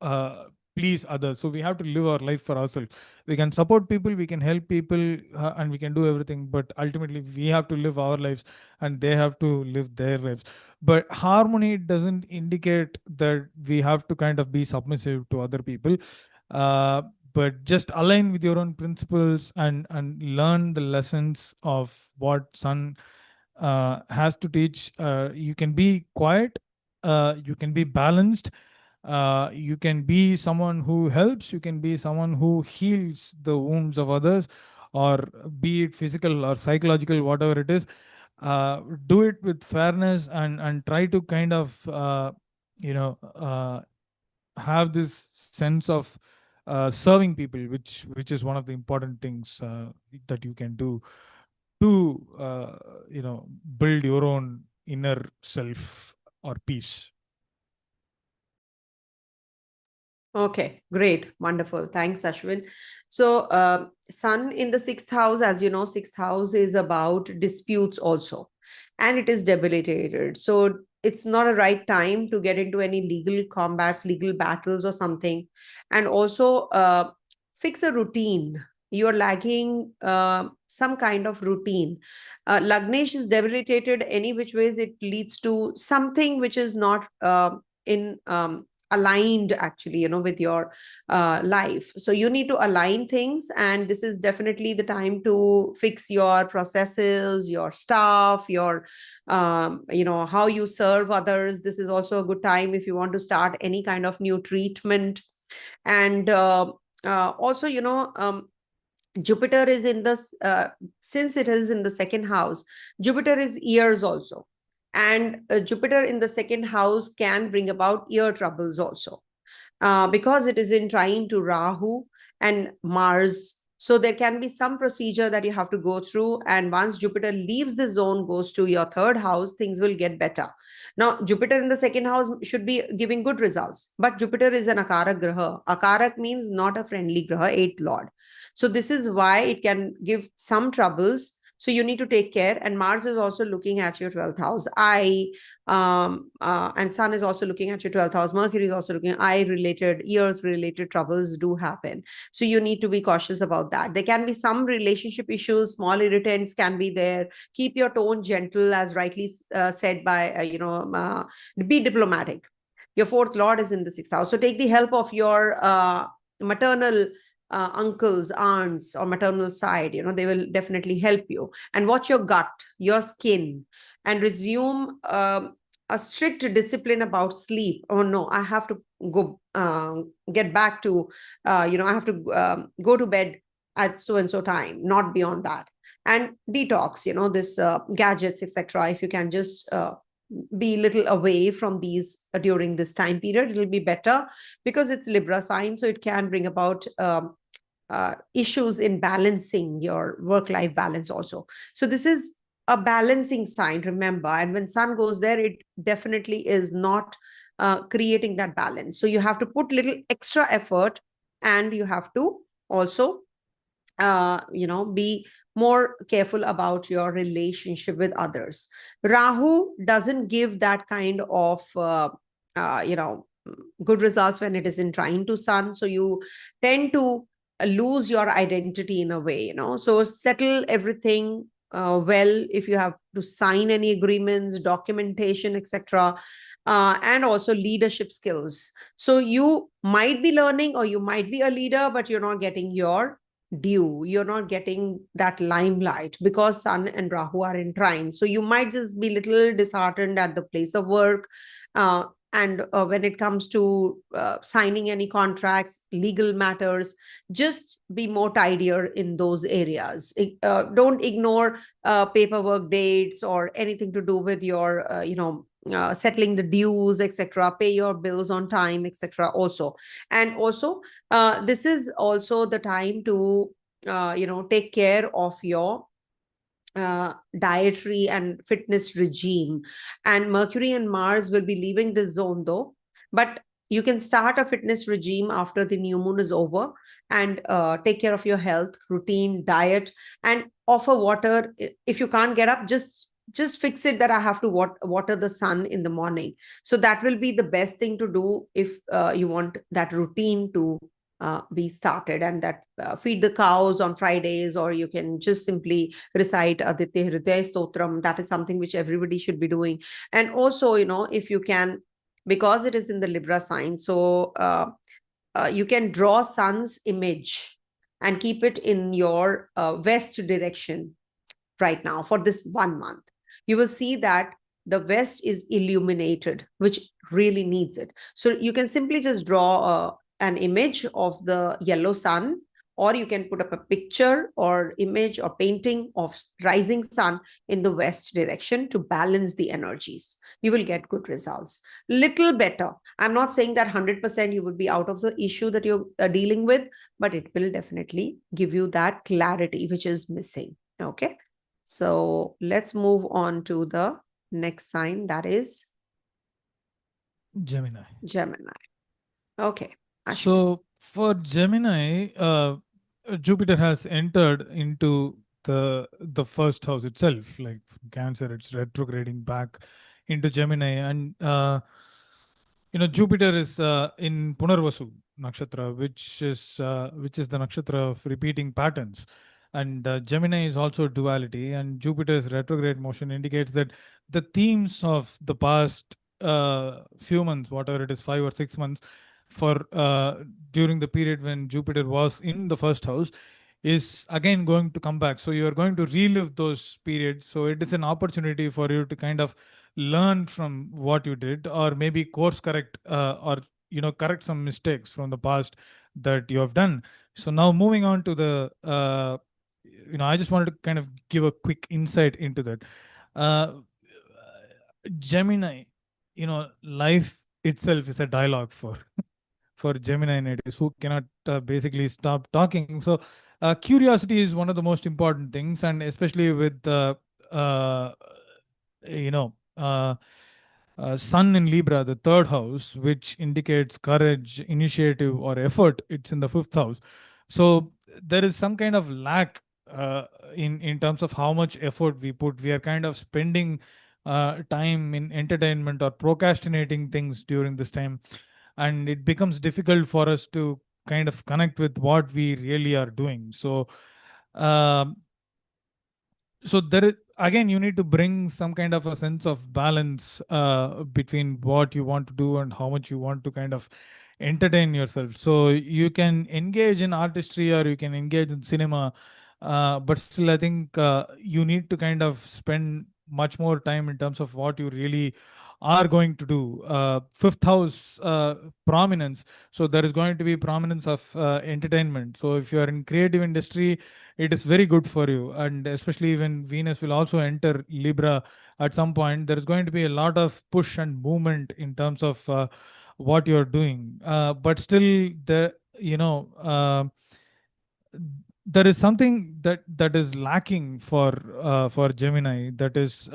uh, please others. So we have to live our life for ourselves. We can support people, we can help people, and we can do everything, but ultimately we have to live our lives and they have to live their lives. But harmony doesn't indicate that we have to kind of be submissive to other people. uh, but just align with your own principles and learn the lessons of what sun has to teach. You can be quiet, you can be balanced, you can be someone who helps, you can be someone who heals the wounds of others, or be it physical or psychological, whatever it is. Do it with fairness, and try to kind of have this sense of serving people, which is one of the important things that you can do to build your own inner self or peace. Okay, great, wonderful. Thanks, Ashwin. So, Sun in the sixth house, as you know, sixth house is about disputes also, and it is debilitated. So, it's not a right time to get into any legal combats, legal battles, or something. And also, fix a routine. You're lacking some kind of routine. Lagnesh is debilitated any which ways. It leads to something which is not in aligned actually, with your life. So you need to align things, and this is definitely the time to fix your processes, your staff, your how you serve others. This is also a good time if you want to start any kind of new treatment. And also, Jupiter is in this, since it is in the second house, Jupiter is ears also. And Jupiter in the second house can bring about ear troubles also, because it is in trine to Rahu and Mars. So there can be some procedure that you have to go through. And once Jupiter leaves the zone, goes to your third house, things will get better. Now, Jupiter in the second house should be giving good results, but Jupiter is an Akarak Graha. Akarak means not a friendly Graha, eighth Lord. So this is why it can give some troubles. So you need to take care. And Mars is also looking at your 12th house. And Sun is also looking at your 12th house. Mercury is also looking. Eye related, ears related troubles do happen. So you need to be cautious about that. There can be some relationship issues, small irritants can be there. Keep your tone gentle, as rightly said by, be diplomatic. Your fourth lord is in the sixth house. So take the help of your maternal uncles, aunts, or maternal side, they will definitely help you. And watch your gut, your skin, and resume a strict discipline about sleep. Oh no, I have to go get back to, I have to go to bed at so and so time, not beyond that. And detox, this gadgets, etc. If you can just be little away from these during this time period, it'll be better, because it's Libra sign, so it can bring about issues in balancing your work life balance also. So this is a balancing sign, remember, and when sun goes there, it definitely is not creating that balance. So you have to put little extra effort, and you have to also be more careful about your relationship with others. Rahu doesn't give that kind of good results when it is in trine to sun, so you tend to lose your identity in a way. So settle everything well. If you have to sign any agreements, documentation, etc., and also leadership skills. So you might be learning, or you might be a leader, but you're not getting your due, you're not getting that limelight, because sun and Rahu are in trine. So you might just be little disheartened at the place of work, and when it comes to signing any contracts, legal matters, just be more tidier in those areas. Don't ignore paperwork dates or anything to do with your settling the dues, etc. Pay your bills on time, etc. also. And also this is also the time to take care of your dietary and fitness regime. And Mercury and Mars will be leaving this zone though, but you can start a fitness regime after the new moon is over, and take care of your health, routine, diet, and offer water. If you can't get up, just fix it that I have to water the sun in the morning. So that will be the best thing to do if you want that routine to be started. And that feed the cows on Fridays, or you can just simply recite Aditya Hridaya Stotram. That is something which everybody should be doing. And also, if you can, because it is in the Libra sign, so you can draw sun's image and keep it in your west direction right now for this 1 month. You will see that the west is illuminated, which really needs it. So you can simply just draw an image of the yellow sun, or you can put up a picture or image or painting of rising sun in the west direction to balance the energies. You will get good results. Little better. I'm not saying that 100% you will be out of the issue that you're dealing with, but it will definitely give you that clarity which is missing. Okay. So let's move on to the next sign, that is Gemini. Gemini. Okay. Ashwin. So for Gemini, Jupiter has entered into the first house itself, like Cancer. It's retrograding back into Gemini, and Jupiter is in Punarvasu nakshatra, which is the nakshatra of repeating patterns. And Gemini is also duality, and Jupiter's retrograde motion indicates that the themes of the past few months, whatever it is, 5 or 6 months, for during the period when Jupiter was in the first house, is again going to come back. So you are going to relive those periods. So it is an opportunity for you to kind of learn from what you did, or maybe course correct, or correct some mistakes from the past that you have done. So now moving on to the I just wanted to kind of give a quick insight into that. uh, Gemini, life itself is a dialogue for for Gemini natives who cannot basically stop talking. So, curiosity is one of the most important things, and especially with uh, you know, Sun in Libra, the third house, which indicates courage, initiative, or effort. It's in the fifth house. So there is some kind of lack in terms of how much effort we put. We are kind of spending time in entertainment or procrastinating things during this time, and it becomes difficult for us to kind of connect with what we really are doing. So um, there is, again, you need to bring some kind of a sense of balance between what you want to do and how much you want to kind of entertain yourself. So you can engage in artistry or you can engage in cinema, but still, I think you need to kind of spend much more time in terms of what you really are going to do. Fifth house prominence. So there is going to be prominence of entertainment. So if you are in creative industry, it is very good for you. And especially when Venus will also enter Libra at some point, there is going to be a lot of push and movement in terms of what you're doing. But still, the you know. There is something that is lacking for Gemini. That is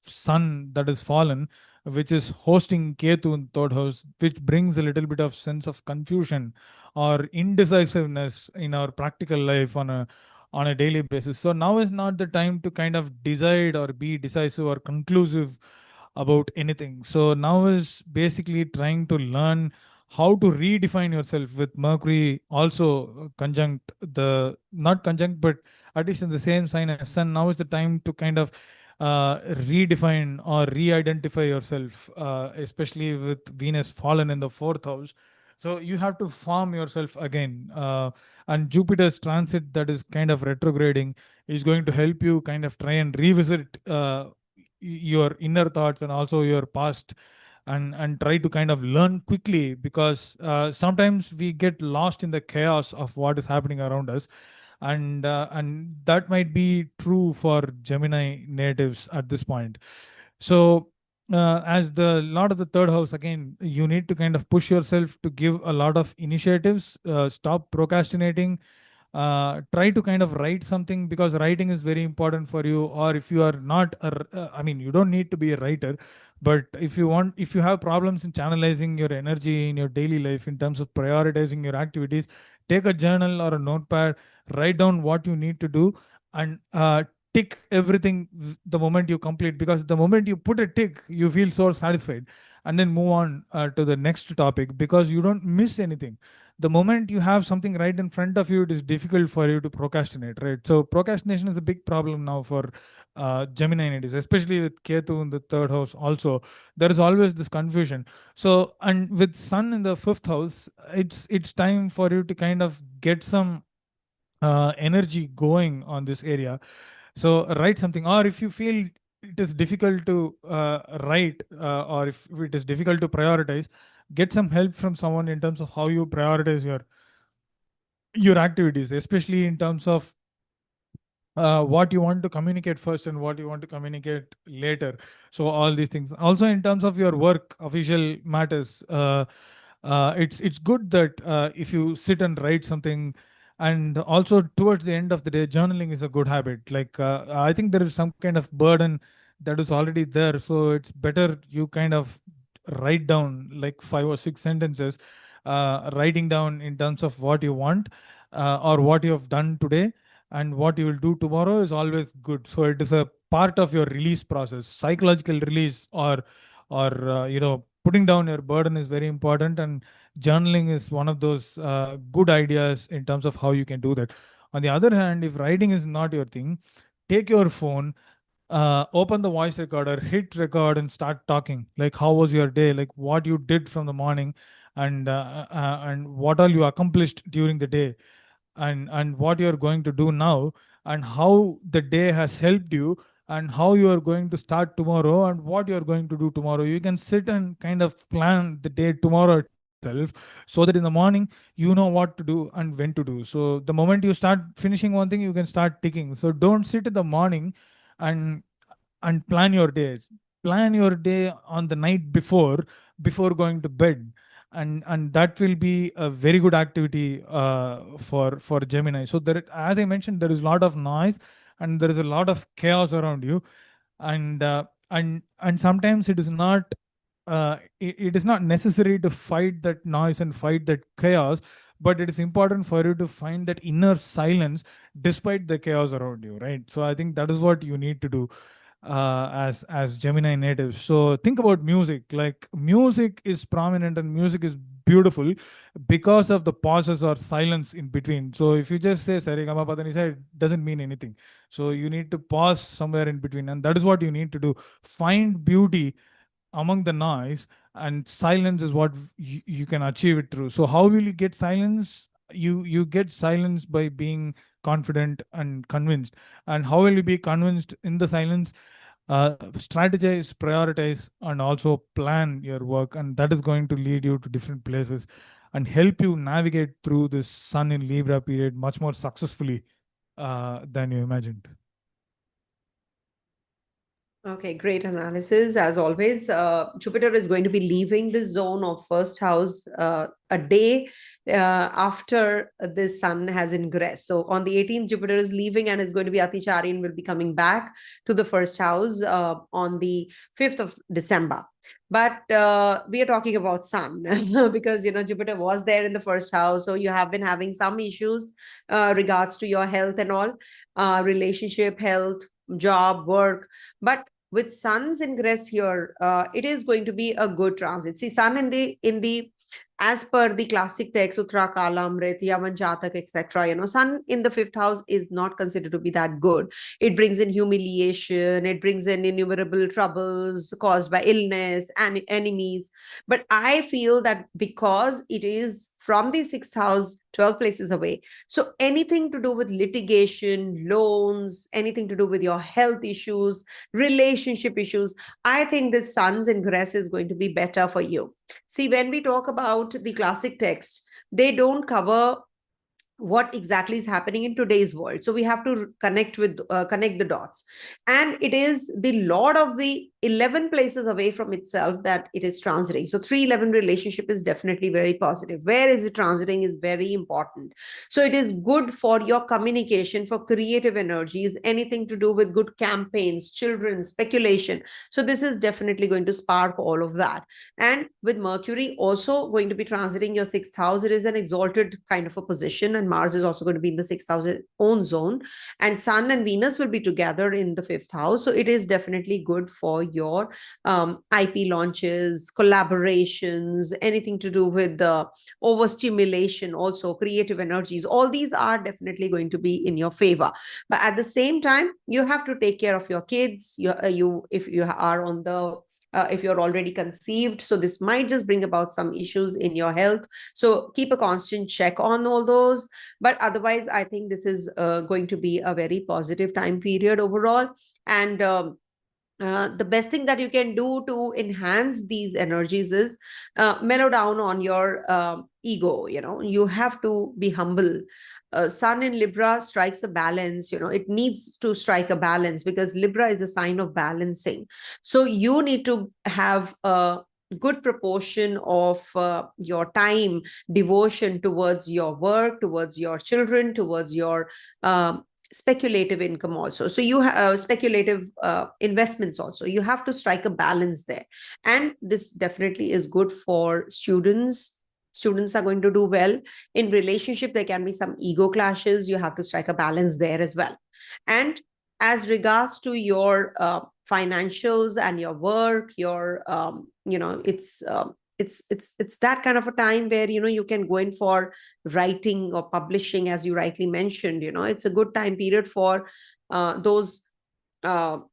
Sun that is fallen, which is hosting Ketu in third house, which brings a little bit of sense of confusion or indecisiveness in our practical life on a daily basis. So now is not the time to kind of decide or be decisive or conclusive about anything. So now is basically trying to learn how to redefine yourself, with Mercury also conjunct the, not conjunct, but at least in the same sign as Sun. Now is the time to kind of redefine or re-identify yourself, especially with Venus fallen in the fourth house. So you have to form yourself again. And Jupiter's transit that is kind of retrograding is going to help you kind of try and revisit your inner thoughts and also your past, and try to kind of learn quickly, because sometimes we get lost in the chaos of what is happening around us. And that might be true for Gemini natives at this point. So as the lord of the third house, again, you need to kind of push yourself to give a lot of initiatives, stop procrastinating, try to kind of write something, because writing is very important for you. Or if you are not I mean, you don't need to be a writer, but if you have problems in channelizing your energy in your daily life in terms of prioritizing your activities, take a journal or a notepad, write down what you need to do, and tick everything the moment you complete, because the moment you put a tick, you feel so satisfied, and then move on to the next topic, because you don't miss anything. The moment you have something right in front of you, it is difficult for you to procrastinate, right? So procrastination is a big problem now for Gemini natives, especially with Ketu in the third house. Also, there is always this confusion. So, and with Sun in the fifth house, it's time for you to kind of get some energy going on this area. So write something, or if you feel it is difficult to write, or if it is difficult to prioritize, get some help from someone in terms of how you prioritize your activities, especially in terms of what you want to communicate first and what you want to communicate later. So all these things, also in terms of your work official matters, it's good that if you sit and write something. And also towards the end of the day, journaling is a good habit. Like I think there is some kind of burden that is already there, so it's better you kind of write down like 5 or 6 sentences, writing down in terms of what you want, or what you have done today, and what you will do tomorrow is always good. So it is a part of your release process, psychological release, or putting down your burden is very important. And journaling is one of those good ideas in terms of how you can do that. On the other hand, if writing is not your thing, take your phone, open the voice recorder, hit record, and start talking. Like, how was your day? Like, what you did from the morning, and what all you accomplished during the day, and what you're going to do now, and how the day has helped you, and how you are going to start tomorrow, and what you're going to do tomorrow. You can sit and kind of plan the day tomorrow itself, so that in the morning you know what to do and when to do. So the moment you start finishing one thing, you can start ticking. So don't sit in the morning and plan your days. Plan your day on the night before going to bed, and that will be a very good activity for Gemini. So there, as I mentioned, there is a lot of noise and there is a lot of chaos around you, and sometimes it is not it is not necessary to fight that noise and fight that chaos, but it is important for you to find that inner silence despite the chaos around you, right? So I think that is what you need to do as Gemini natives. So think about music. Like, music is prominent and music is beautiful because of the pauses or silence in between. So if you just say Sarigama Padanisa, it doesn't mean anything. So you need to pause somewhere in between, and that is what you need to do. Find beauty among the noise, and silence is what you can achieve it through. So how will you get silence? You get silence by being confident and convinced. And how will you be convinced in the silence? Strategize, prioritize, and also plan your work, and that is going to lead you to different places and help you navigate through this Sun in Libra period much more successfully than you imagined. Okay, great analysis. As always, Jupiter is going to be leaving the zone of first house a day after the sun has ingress. So on the 18th, Jupiter is leaving and is going to be Atichari and will be coming back to the first house on the 5th of December. But we are talking about sun because, Jupiter was there in the first house. So you have been having some issues regards to your health and all, relationship, health, job, work. But with sun's ingress here, it is going to be a good transit. See, sun in the as per the classic text, Uttara Kala, Amrit, Yavan Jatak, etc., sun in the fifth house is not considered to be that good. It brings in humiliation, it brings in innumerable troubles caused by illness and enemies. But I feel that because it is from the sixth house, 12 places away, so anything to do with litigation, loans, anything to do with your health issues, relationship issues, I think this sun's ingress is going to be better for you. See, when we talk about the classic text, they don't cover what exactly is happening in today's world. So we have to connect the dots. And it is the lord of the 11 places away from itself that it is transiting. So 311 relationship is definitely very positive. Where is it transiting is very important. So it is good for your communication, for creative energies, anything to do with good campaigns, children, speculation. So this is definitely going to spark all of that. And with Mercury also going to be transiting your sixth house, it is an exalted kind of a position, and Mars is also going to be in the sixth house own zone, and Sun and Venus will be together in the fifth house. So it is definitely good for your IP launches, collaborations, anything to do with the overstimulation, also creative energies. All these are definitely going to be in your favor. But at the same time, you have to take care of your kids. You if you are on the if you're already conceived. So this might just bring about some issues in your health. So keep a constant check on all those. But otherwise, I think this is going to be a very positive time period overall. And the best thing that you can do to enhance these energies is mellow down on your ego. You have to be humble. Sun in Libra strikes a balance. It needs to strike a balance because Libra is a sign of balancing. So you need to have a good proportion of your time devotion towards your work, towards your children, towards your speculative income also. So you have speculative investments also. You have to strike a balance there. And this definitely is good for students. Students are going to do well. In relationship, there can be some ego clashes. You have to strike a balance there as well. And as regards to your financials and your work, your it's that kind of a time where you can go in for writing or publishing, as you rightly mentioned. It's a good time period for those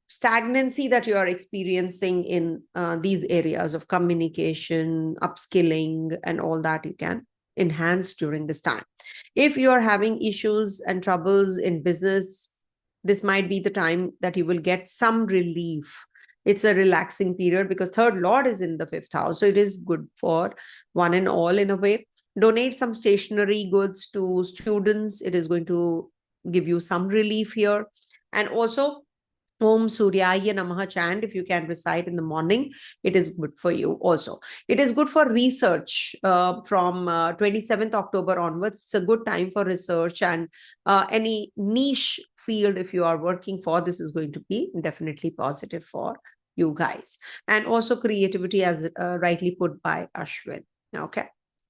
stagnancy that you are experiencing in these areas of communication, upskilling, and all that you can enhance during this time. If you are having issues and troubles in business, this might be the time that you will get some relief. It's a relaxing period because third lord is in the fifth house. So it is good for one and all in a way. Donate some stationery goods to students. It is going to give you some relief here. And also Om Suryaya Namaha chant, if you can recite in the morning, it is good for you also. It is good for research from 27th October onwards. It's a good time for research and any niche field if you are working for, this is going to be definitely positive for you guys. And also creativity, as rightly put by Ashwin. Okay.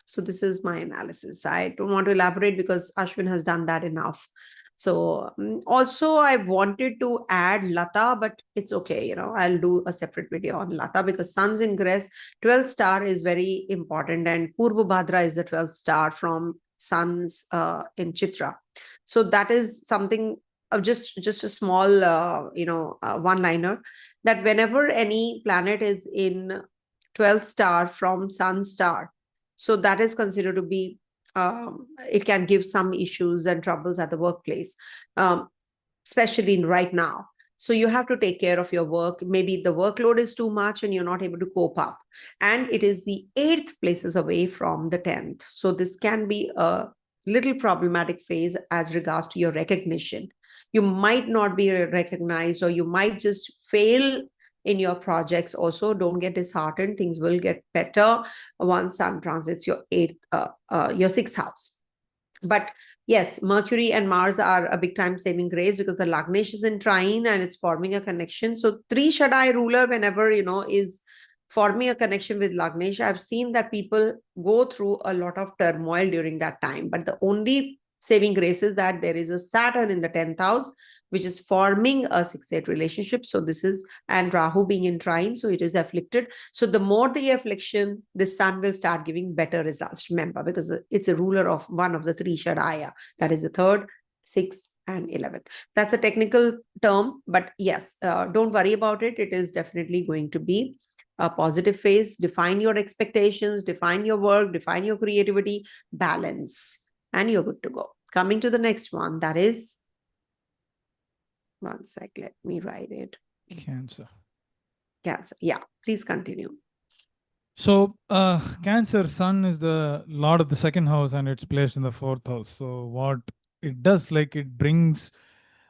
So this is my analysis. I don't want to elaborate because Ashwin has done that enough. So also I wanted to add Lata, but it's okay. I'll do a separate video on Lata because Sun's ingress, 12th star is very important. And Purva Bhadra is the 12th star from Sun's in Chitra. So that is something of just a small, one-liner, that whenever any planet is in 12th star from sun star. So that is considered to be, it can give some issues and troubles at the workplace, especially in right now. So you have to take care of your work. Maybe the workload is too much and you're not able to cope up. And it is the 8th places away from the 10th. So this can be a little problematic phase as regards to your recognition. You might not be recognized, or you might just fail in your projects. Also, don't get disheartened. Things will get better once sun transits your your 6th house. But yes, Mercury and Mars are a big time saving grace because the Lagnesh is in trine and it's forming a connection. So three Shaddai ruler, whenever is forming a connection with Lagnesh, I've seen that people go through a lot of turmoil during that time. But the only saving grace is that there is a Saturn in the 10th house, which is forming a 6-8 relationship. So this is, and Rahu being in trine, so it is afflicted. So the more the affliction, the sun will start giving better results. Remember, because it's a ruler of one of the three Shadaya, that is the 3rd, 6th, and 11th. That's a technical term, but yes, don't worry about it. It is definitely going to be a positive phase. Define your expectations, define your work, define your creativity, balance, and you're good to go. Coming to the next one, that is, one sec, let me write it. Cancer. Cancer. Yeah, please continue. So, Cancer, Sun is the lord of the second house and it's placed in the fourth house. So, what it does, like, it brings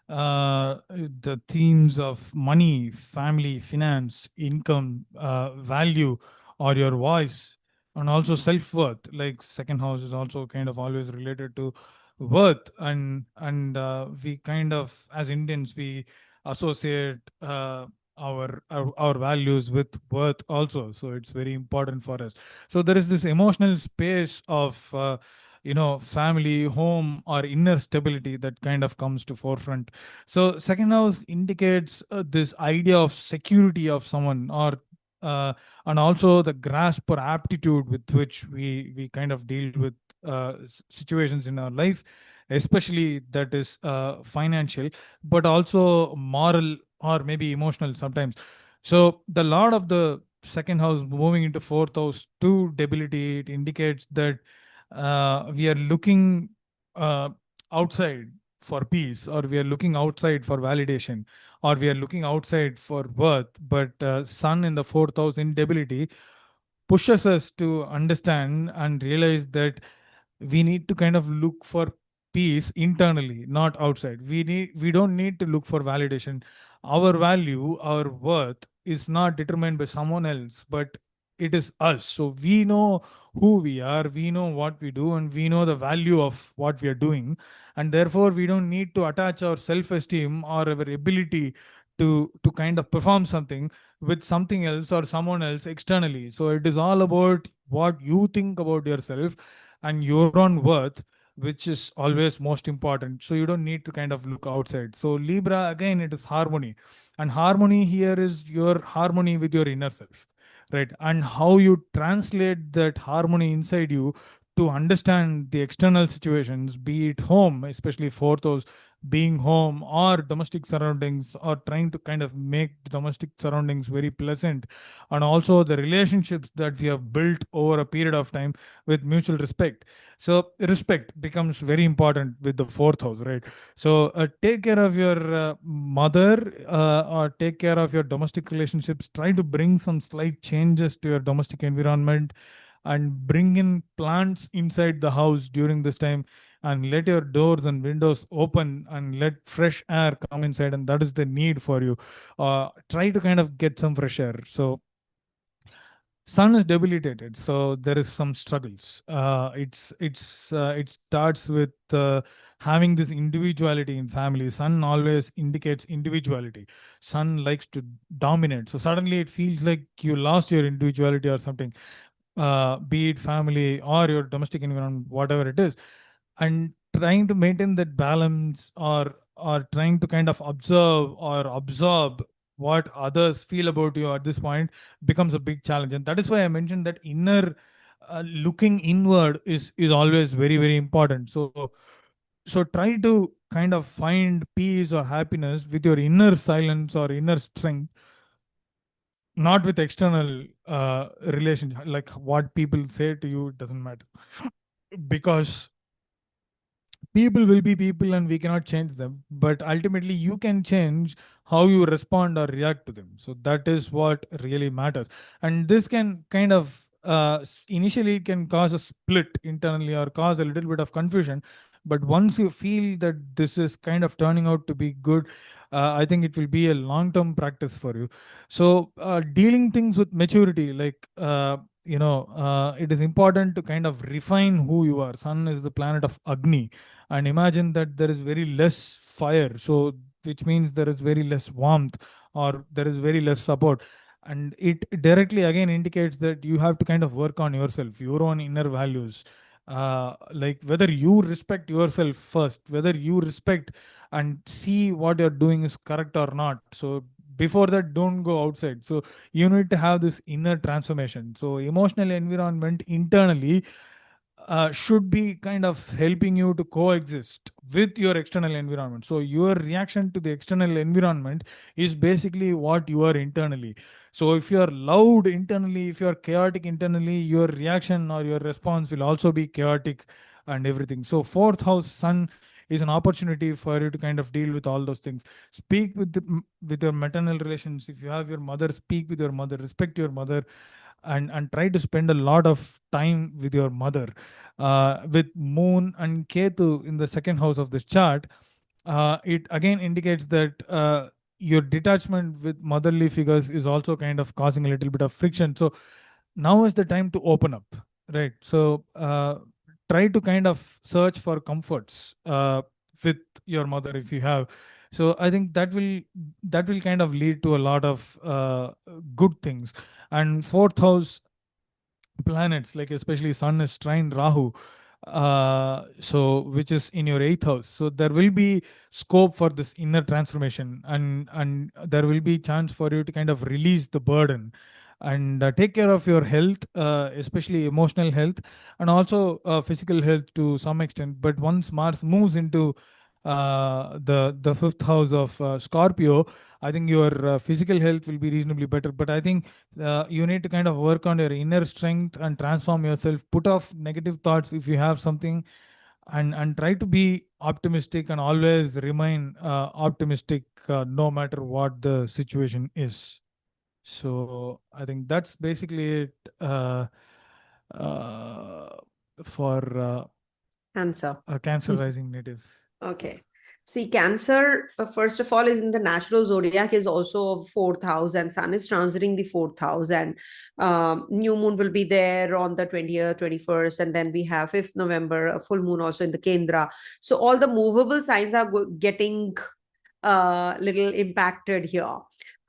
the themes of money, family, finance, income, value, or your voice, and also self-worth. Like, second house is also kind of always related to worth, and we kind of, as Indians, we associate our values with worth also. So it's very important for us. So there is this emotional space of family, home, or inner stability that kind of comes to forefront. So second house indicates this idea of security of someone, or and also the grasp or aptitude with which we kind of deal with situations in our life, especially that is financial, but also moral or maybe emotional sometimes. So the lord of the second house moving into fourth house to debility, it indicates that we are looking uh, outside for peace, or we are looking outside for validation, or we are looking outside for worth. But sun in the fourth house in debility pushes us to understand and realize that we need to kind of look for peace internally, not outside. We don't need to look for validation. Our value, our worth is not determined by someone else, but it is us. So we know who we are, we know what we do, and we know the value of what we are doing, and therefore we don't need to attach our self-esteem or our ability to kind of perform something with something else or someone else externally. So it is all about what you think about yourself and your own worth, which is always most important. So you don't need to kind of look outside. So Libra, again, it is harmony, and harmony here is your harmony with your inner self, right? And how you translate that harmony inside you to understand the external situations, be it home, especially for those being home, or domestic surroundings, or trying to kind of make the domestic surroundings very pleasant, and also the relationships that we have built over a period of time with mutual respect. So respect becomes very important with the fourth house, right? So take care of your mother, or take care of your domestic relationships. Try to bring some slight changes to your domestic environment, and bring in plants inside the house during this time, and let your doors and windows open and let fresh air come inside, and that is the need for you. Try to kind of get some fresh air. So sun is debilitated, so there is some struggles. It starts with having this individuality in family. Sun always indicates individuality. Sun likes to dominate, so suddenly it feels like you lost your individuality or something, be it family or your domestic environment, whatever it is. And trying to maintain that balance, or trying to kind of observe or absorb what others feel about you at this point, becomes a big challenge. And that is why I mentioned that inner looking inward is always very, very important. So try to kind of find peace or happiness with your inner silence or inner strength, not with external relation, like what people say to you, it doesn't matter, because people will be people and we cannot change them, but ultimately you can change how you respond or react to them. So that is what really matters. And this can kind of initially it can cause a split internally or cause a little bit of confusion, but once you feel that this is kind of turning out to be good, I think it will be a long term practice for you. So dealing things with maturity, like it is important to kind of refine who you are. Sun is the planet of Agni, and imagine that there is very less fire, so which means there is very less warmth, or there is very less support. And it directly again indicates that you have to kind of work on yourself, your own inner values, like whether you respect yourself first, whether you respect and see what you're doing is correct or not. So before that, don't go outside. So you need to have this inner transformation. So emotional environment internally should be kind of helping you to coexist with your external environment. So your reaction to the external environment is basically what you are internally. So if you are loud internally, if you are chaotic internally, your reaction or your response will also be chaotic and everything. So fourth house sun is an opportunity for you to kind of deal with all those things. Speak with with your maternal relations. If you have your mother, speak with your mother, respect your mother, and try to spend a lot of time with your mother. With moon and ketu in the second house of this chart, it again indicates that your detachment with motherly figures is also kind of causing a little bit of friction. So now is the time to open up, right? So try to kind of search for comforts with your mother if you have. So I think that will kind of lead to a lot of good things. And fourth house planets, like especially sun is trine Rahu, so which is in your eighth house. So there will be scope for this inner transformation, and there will be chance for you to kind of release the burden and take care of your health, especially emotional health, and also physical health to some extent. But once Mars moves into the fifth house of Scorpio, I think your physical health will be reasonably better. But I think you need to kind of work on your inner strength and transform yourself, put off negative thoughts if you have something, and try to be optimistic and always remain optimistic no matter what the situation is. So I think that's basically it uh, for Cancer. a Cancer rising native. Okay. See, Cancer, first of all, is in the natural zodiac, is also of fourth house, and Sun is transiting the fourth house. And new moon will be there on the 20th, 21st. And then we have 5th November, a full moon also in the Kendra. So all the movable signs are getting little impacted here.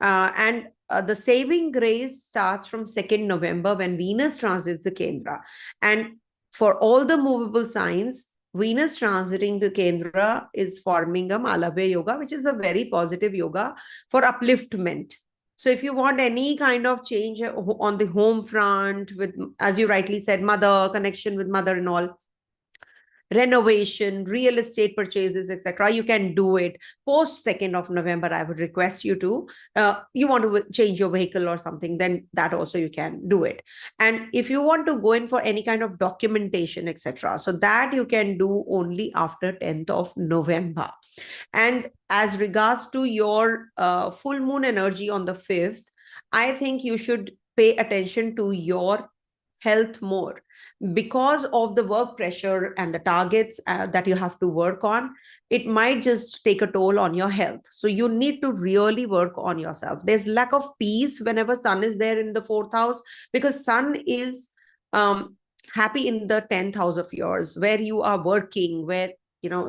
And the saving grace starts from 2nd November when Venus transits the Kendra. And for all the movable signs, Venus transiting the Kendra is forming a Malavya yoga, which is a very positive yoga for upliftment. So if you want any kind of change on the home front with, as you rightly said, mother, connection with mother and all, renovation, real estate purchases, etc., you can do it post 2nd of November. I would request you to, you want to change your vehicle or something, then that also you can do it. And if you want to go in for any kind of documentation, etc., so that you can do only after 10th of November. And as regards to your full moon energy on the 5th, I think you should pay attention to your health more, because of the work pressure and the targets that you have to work on. It might just take a toll on your health, so you need to really work on yourself. There's lack of peace whenever sun is there in the fourth house, because sun is happy in the 10th house of yours, where you are working, where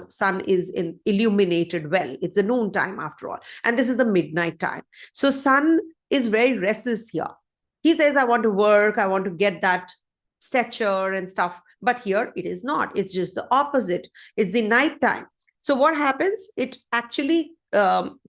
sun is illuminated well. It's a noon time after all, and this is the midnight time. So sun is very restless here. He says, I want to work, I want to get that stature and stuff. But here it is not. It's just the opposite. It's the night time. So what happens? It actually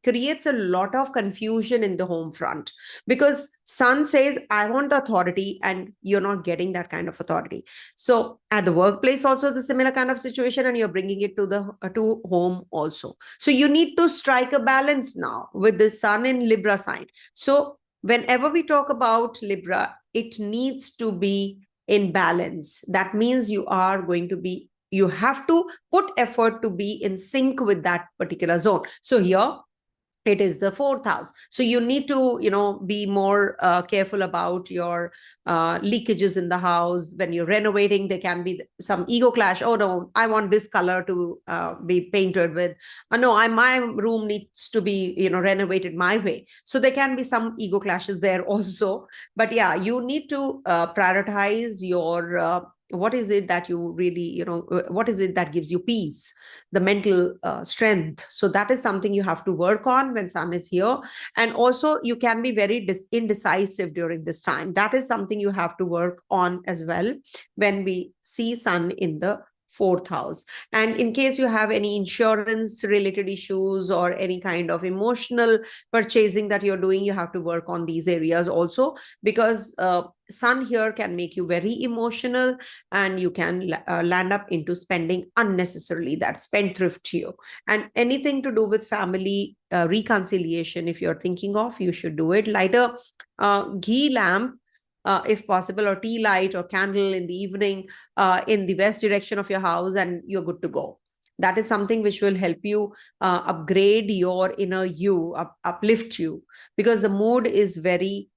creates a lot of confusion in the home front, because sun says, I want authority, and you're not getting that kind of authority. So at the workplace also the similar kind of situation, and you're bringing it to the to home also. So you need to strike a balance now with the sun in Libra sign. So whenever we talk about Libra, it needs to be in balance. That means you have to put effort to be in sync with that particular zone. So here, it is the fourth house, so you need to be more careful about your leakages in the house. When you're renovating, there can be some ego clash. Oh no, I want this color to be painted with. No, my room needs to be renovated my way. So there can be some ego clashes there also. But yeah, you need to prioritize your what is it that you really what is it that gives you peace, the mental strength. So that is something you have to work on when sun is here. And also you can be very indecisive during this time. That is something you have to work on as well when we see sun in the fourth house. And in case you have any insurance related issues or any kind of emotional purchasing that you're doing, you have to work on these areas also, because sun here can make you very emotional, and you can land up into spending unnecessarily. That spendthrift you. And anything to do with family reconciliation, if you're thinking of, you should do it. Light a ghee lamp, if possible, or tea light or candle in the evening in the west direction of your house, and you're good to go. That is something which will help you upgrade your inner you, uplift you, because the mood is very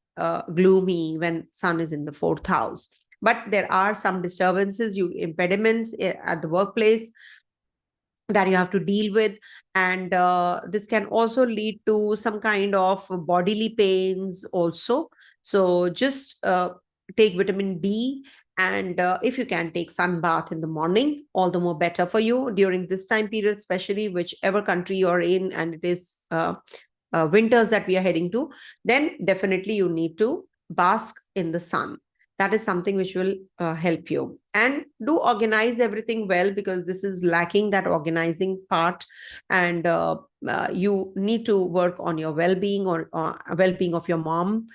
gloomy when sun is in the fourth house. But there are some disturbances, impediments at the workplace that you have to deal with. And this can also lead to some kind of bodily pains also. So just take vitamin D, and if you can, take sun bath in the morning, all the more better for you during this time period, especially whichever country you're in and it is winters that we are heading to. Then definitely you need to bask in the sun. That is something which will help you. And do organize everything well, because this is lacking that organizing part. And you need to work on your well-being, or well-being of your mom.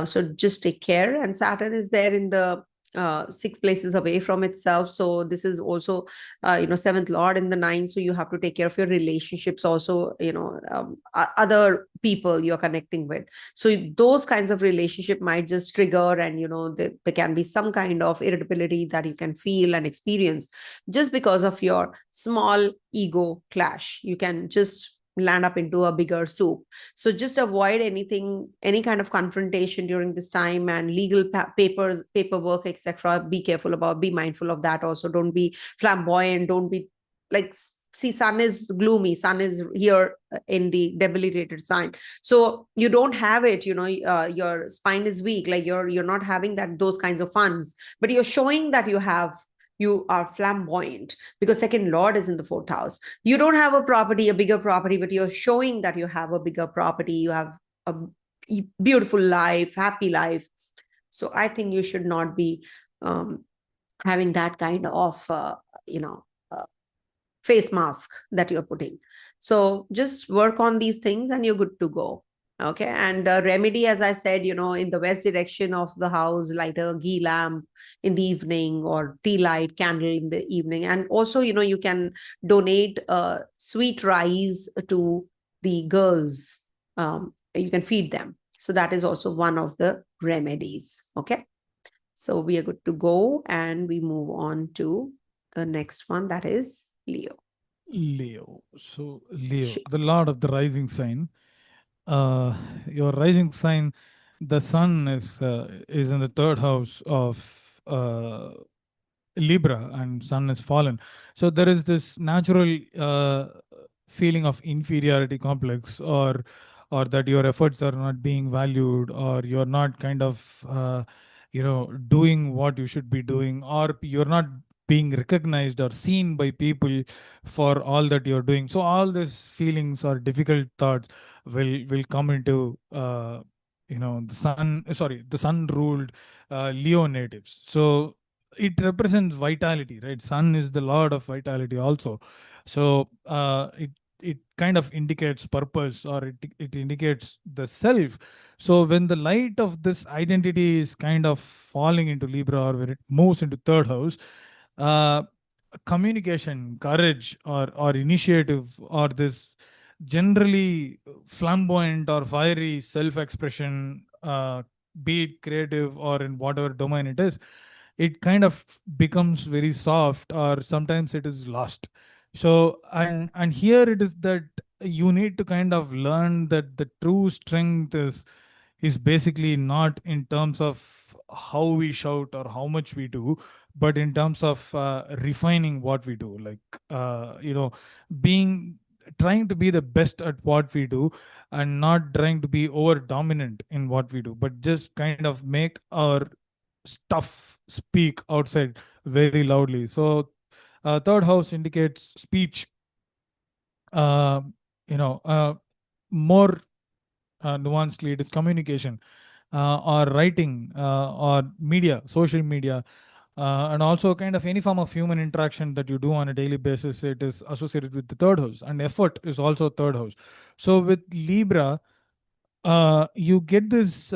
So just take care. And Saturn is there in the 6 places away from itself. So this is also seventh lord in the ninth. So you have to take care of your relationships also, other people you're connecting with. So those kinds of relationship might just trigger, and there can be some kind of irritability that you can feel and experience just because of your small ego clash. You can just land up into a bigger soup. So just avoid any kind of confrontation during this time. And legal paperwork, etc., be careful about, be mindful of that also. Don't be flamboyant, don't be like, see, sun is gloomy, sun is here in the debilitated sign. So you don't have it, your spine is weak, like you're not having those kinds of funds, but you're showing that you are flamboyant, because second lord is in the fourth house. You don't have a bigger property, but you're showing that you have a bigger property. You have a beautiful life, happy life. So I think you should not be having that kind of face mask that you're putting. So just work on these things and you're good to go. Okay. And the remedy, as I said, in the west direction of the house, light a ghee lamp in the evening, or tea light candle in the evening. And also, you can donate sweet rice to the girls. You can feed them. So that is also one of the remedies. Okay. So we are good to go, and we move on to the next one, that is Leo. Leo. So Leo, the lord of the rising sign. Your rising sign, the sun is in the third house of Libra, and sun is fallen. So there is this natural feeling of inferiority complex, or that your efforts are not being valued, or you're not kind of doing what you should be doing, or you're not being recognized or seen by people for all that you're doing. So all these feelings or difficult thoughts will come into the sun ruled Leo natives. So it represents vitality, right? Sun is the lord of vitality also. So it kind of indicates purpose, or it indicates the self. So when the light of this identity is kind of falling into Libra, or when it moves into third house, uh, communication, courage, or initiative, or this generally flamboyant or fiery self-expression be it creative or in whatever domain it is, it kind of becomes very soft, or sometimes it is lost. So and here it is that you need to kind of learn that the true strength is basically not in terms of how we shout or how much we do, but in terms of refining what we do, like being trying to be the best at what we do, and not trying to be over dominant in what we do, but just kind of make our stuff speak outside very loudly. So third house indicates speech, uh, more nuancedly, it is communication, or writing, or media, social media, and also kind of any form of human interaction that you do on a daily basis. It is associated with the third house, and effort is also third house. So with Libra, you get this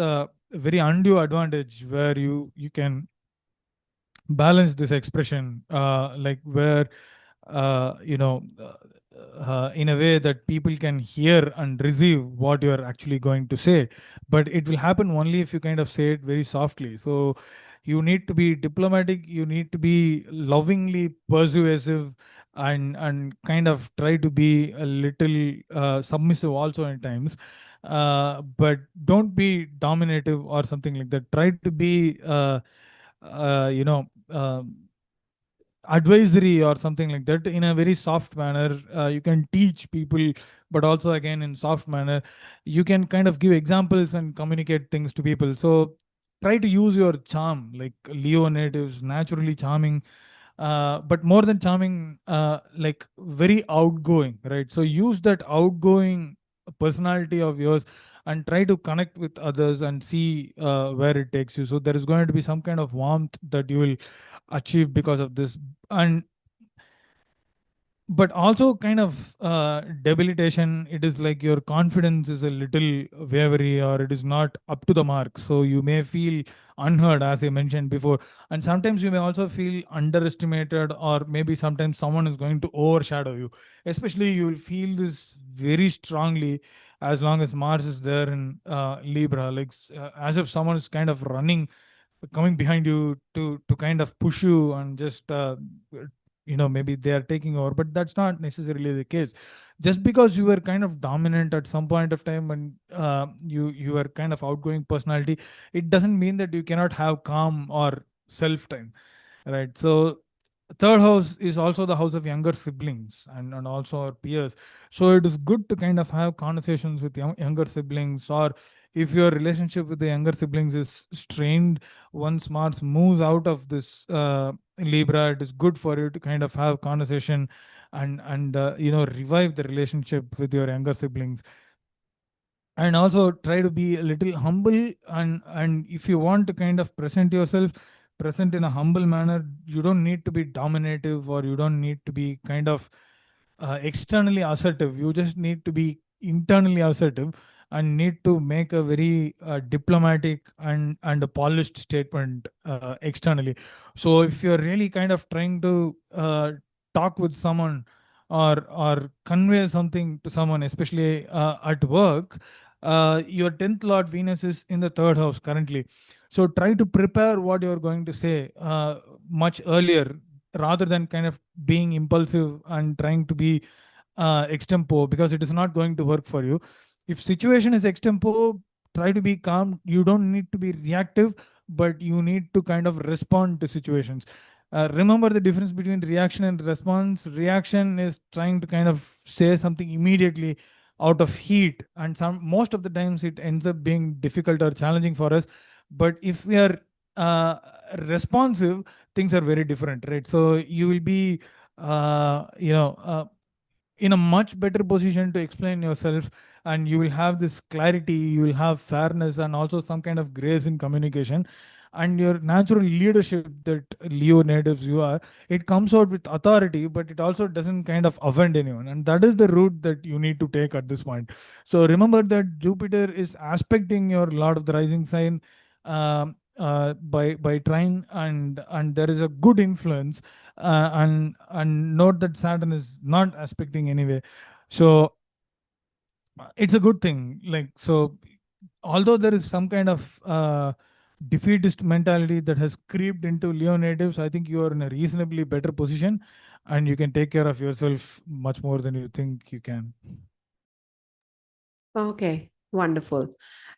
very undue advantage where you can balance this expression, like where in a way that people can hear and receive what you are actually going to say, but it will happen only if you kind of say it very softly. So you need to be diplomatic, you need to be lovingly persuasive, and kind of try to be a little submissive also at times, but don't be dominative or something like that. Try to be uh, you know advisory or something like that in a very soft manner. You can teach people, but also again in soft manner. You can kind of give examples and communicate things to people. So try to use your charm, like Leo natives naturally charming, but more than charming, like very outgoing, right? So use that outgoing personality of yours and try to connect with others and see where it takes you. So there is going to be some kind of warmth that you will achieve because of this, and but also kind of debilitation. It is like your confidence is a little wavery, or it is not up to the mark, so you may feel unheard, as I mentioned before. And sometimes you may also feel underestimated, or maybe sometimes someone is going to overshadow you. Especially you will feel this very strongly as long as Mars is there in Libra, like as if someone is kind of running, coming behind you to kind of push you, and just maybe they are taking over, but that's not necessarily the case. Just because you were kind of dominant at some point of time, and you are kind of outgoing personality, it doesn't mean that you cannot have calm or self time, right? So third house is also the house of younger siblings, and also our peers. So it is good to kind of have conversations with younger siblings, or if your relationship with the younger siblings is strained, once Mars moves out of this Libra, it is good for you to kind of have conversation, and revive the relationship with your younger siblings. And also try to be a little humble, and if you want to kind of present yourself, present in a humble manner. You don't need to be dominative, or you don't need to be kind of externally assertive. You just need to be internally assertive, and need to make a very diplomatic and a polished statement externally. So if you're really kind of trying to talk with someone, or convey something to someone, especially at work, your 10th lord Venus is in the third house currently. So try to prepare what you're going to say much earlier, rather than kind of being impulsive and trying to be extempo, because it is not going to work for you. If situation is extempo, try to be calm. You don't need to be reactive, but you need to kind of respond to situations. Remember the difference between reaction and response. Reaction is trying to kind of say something immediately out of heat, and some most of the times it ends up being difficult or challenging for us. But if we are uh, responsive, things are very different, right? So you will be in a much better position to explain yourself, and you will have this clarity, you will have fairness, and also some kind of grace in communication. And your natural leadership that Leo natives you are, it comes out with authority, but it also doesn't kind of offend anyone, and that is the route that you need to take at this point. So remember that Jupiter is aspecting your Lord of the rising sign by trine, and there is a good influence, and note that Saturn is not aspecting anyway. So it's a good thing, like, so although there is some kind of defeatist mentality that has creeped into Leo natives, I think you are in a reasonably better position and you can take care of yourself much more than you think you can. Okay, wonderful.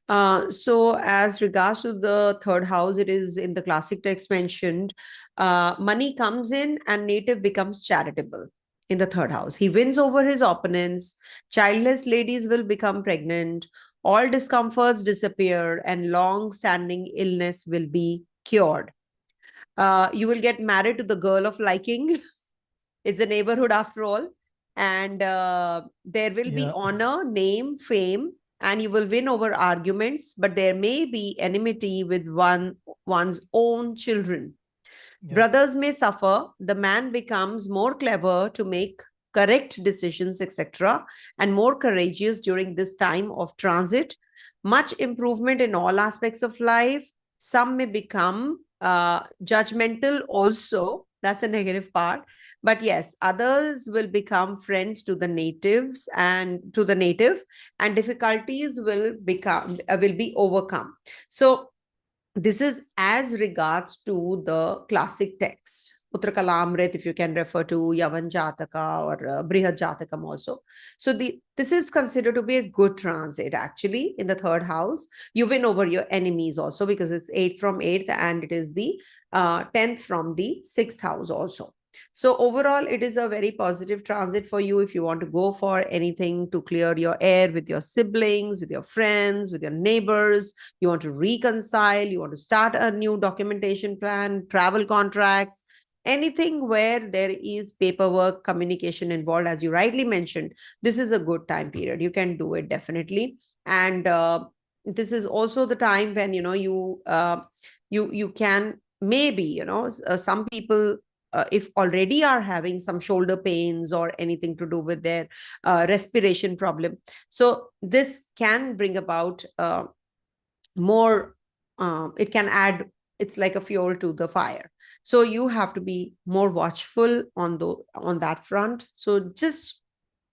So as regards to the third house, it is in the classic text mentioned, money comes in and native becomes charitable in the third house. He wins over his opponents, childless ladies will become pregnant, all discomforts disappear, and long-standing illness will be cured. You will get married to the girl of liking. It's a neighborhood after all. And there will be Yeah. honor, name, fame, and you will win over arguments, but there may be enmity with one's own children. Yeah. Brothers may suffer. The man becomes more clever to make correct decisions, etc., and more courageous during this time of transit. Much improvement in all aspects of life. Some may become judgmental also. That's a negative part. But yes, others will become friends to the natives and to the native, and difficulties will be overcome. So this is as regards to the classic text. Putra Kalamrit, if you can refer to Yavan Jataka or Brihad Jatakam also. So this is considered to be a good transit actually in the third house. You win over your enemies also because it's 8th from 8th and it is the 10th from the 6th house also. So overall, it is a very positive transit for you if you want to go for anything to clear your air with your siblings, with your friends, with your neighbors. You want to reconcile, you want to start a new documentation plan, travel contracts, anything where there is paperwork, communication involved, as you rightly mentioned. This is a good time period. You can do it definitely. And this is also the time when, you can maybe, some people if already are having some shoulder pains or anything to do with their respiration problem. So this can bring about more, it can add, it's like a fuel to the fire. So you have to be more watchful on that front. So just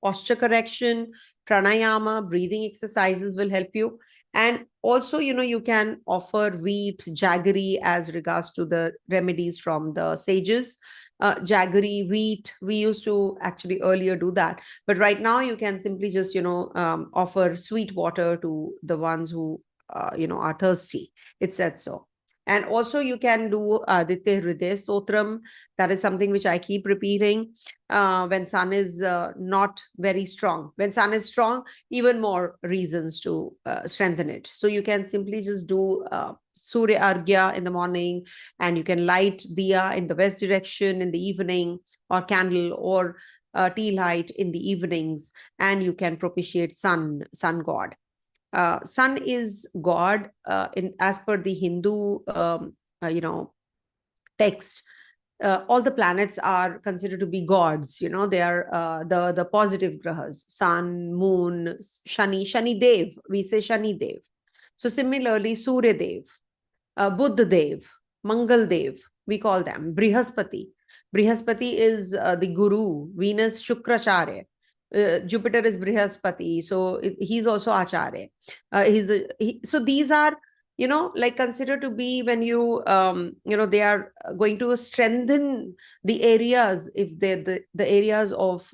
posture correction, pranayama, breathing exercises will help you. And also, you can offer wheat, jaggery as regards to the remedies from the sages. Jaggery, wheat, we used to actually earlier do that. But right now you can simply just, offer sweet water to the ones who, are thirsty. It said so. And also you can do Aditya Hriday Stotram. That is something which I keep repeating when sun is not very strong. When sun is strong, even more reasons to strengthen it. So you can simply just do Surya Argya in the morning, and you can light diya in the west direction in the evening, or candle, or tea light in the evenings, and you can propitiate sun god. Sun is God in as per the Hindu, text. All the planets are considered to be gods. They are the positive grahas: Sun, Moon, Shani Dev. We say Shani Dev. So similarly, Surya Dev, Buddha Dev, Mangal Dev. We call them Brihaspati. Brihaspati is the Guru. Venus Shukracharya. Jupiter is Brihaspati, so he's also Acharya. So these are, like considered to be when they are going to strengthen the areas if the areas of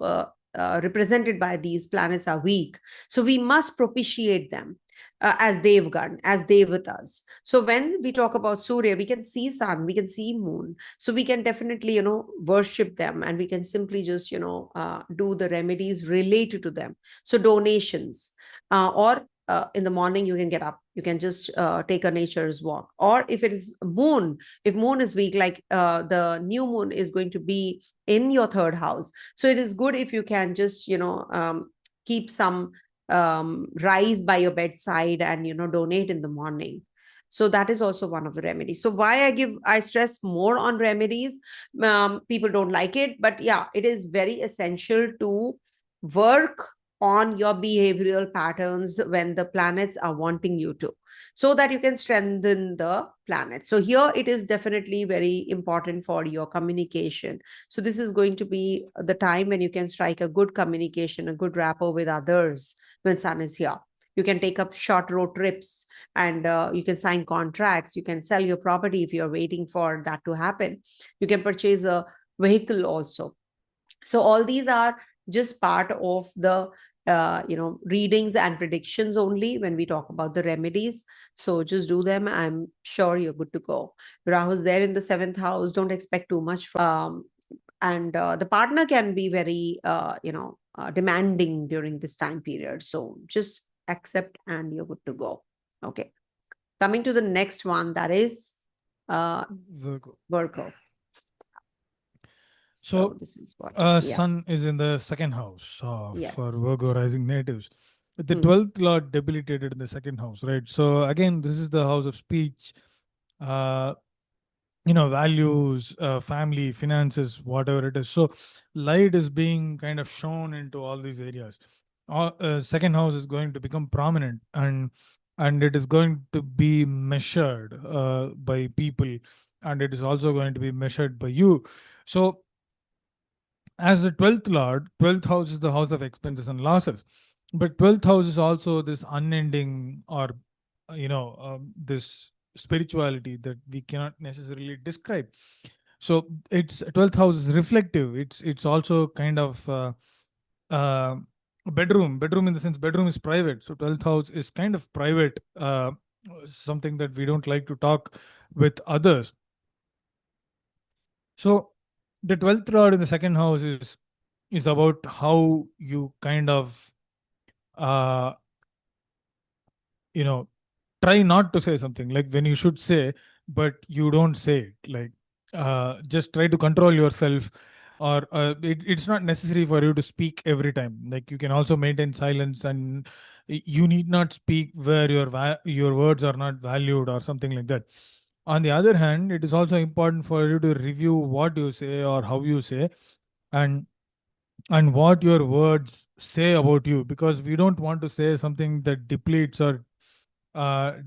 represented by these planets are weak. So we must propitiate them as Devgan, as Devatas. So when we talk about Surya, we can see sun, we can see moon. So we can definitely, worship them, and we can simply just, do the remedies related to them. So donations, or in the morning you can get up, you can just take a nature's walk. Or if it is moon, if moon is weak, like the new moon is going to be in your third house, so it is good if you can just, keep some rice by your bedside and, donate in the morning. So that is also one of the remedies. So why I stress more on remedies, people don't like it, but yeah, it is very essential to work on your behavioral patterns when the planets are wanting you to, so that you can strengthen the planet. So here it is definitely very important for your communication. So this is going to be the time when you can strike a good communication, a good rapport with others when sun is here. You can take up short road trips, and you can sign contracts. You can sell your property if you're waiting for that to happen. You can purchase a vehicle also. So all these are just part of the readings and predictions only when we talk about the remedies. So just do them. I'm sure you're good to go. Rahu's there in the seventh house. Don't expect too much and the partner can be very demanding during this time period. So just accept and you're good to go. Okay, coming to the next one, that is Virgo. So this is what Sun is in the second house Yes. for Virgo rising natives. The 12th lord debilitated in the second house, right? So again, this is the house of speech, values, family, finances, whatever it is. So light is being kind of shown into all these areas. Second house is going to become prominent, and it is going to be measured by people, and it is also going to be measured by you. So as the 12th lord, 12th house is the house of expenses and losses, but 12th house is also this unending, or this spirituality that we cannot necessarily describe. So it's 12th house is reflective. It's also kind of uh, bedroom in the sense bedroom is private. So 12th house is kind of private, something that we don't like to talk with others. So the 12th lord in the second house is about how you kind of uh you know try not to say something, like when you should say but you don't say it, like just try to control yourself, or it's not necessary for you to speak every time. Like you can also maintain silence, and you need not speak where your words are not valued or something like that. On the other hand, it is also important for you to review what you say or how you say, and what your words say about you, because we don't want to say something that depletes or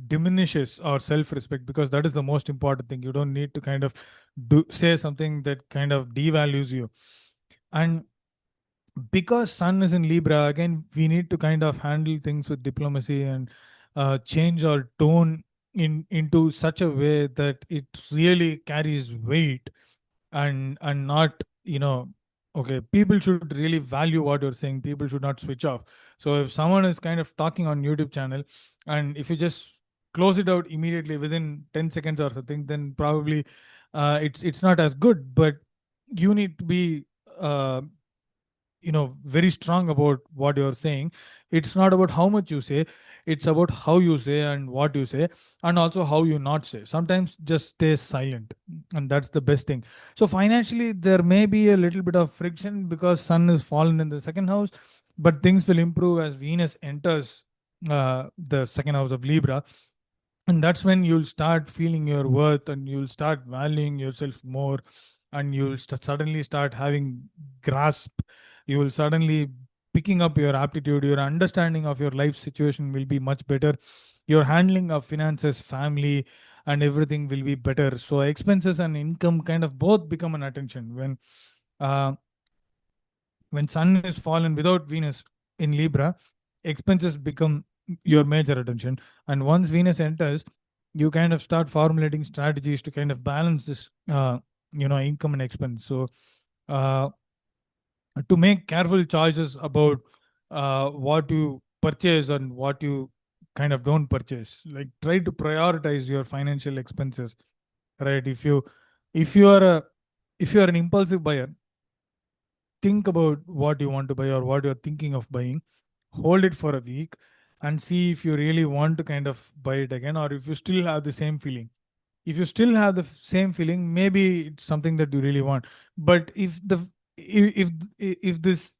diminishes our self-respect, because that is the most important thing. You don't need to kind of say something that kind of devalues you. And because sun is in Libra, again we need to kind of handle things with diplomacy, and change our tone into such a way that it really carries weight, and not, okay, people should really value what you're saying. People should not switch off. So if someone is kind of talking on YouTube channel, and if you just close it out immediately within 10 seconds or something, then probably it's not as good. But you need to be very strong about what you're saying. It's not about how much you say, it's about how you say and what you say, and also how you not say. Sometimes just stay silent, and that's the best thing. So financially there may be a little bit of friction because sun is fallen in the second house, but things will improve as Venus enters the second house of Libra. And that's when you'll start feeling your worth, and you'll start valuing yourself more, and you'll suddenly start having grasp. You will suddenly picking up your aptitude. Your understanding of your life situation will be much better. Your handling of finances, family, and everything will be better. So expenses and income kind of both become an attention uh, when sun is fallen without Venus in Libra. Expenses become your major attention. And once Venus enters, you kind of start formulating strategies to kind of balance this, income and expense. So, uh, to make careful choices about what you purchase and what you kind of don't purchase. Like try to prioritize your financial expenses, right? If you are an impulsive buyer, think about what you want to buy or what you're thinking of buying, hold it for a week, and see if you really want to kind of buy it again, or if you still have the same feeling. If you still have the same feeling, maybe it's something that you really want. But if this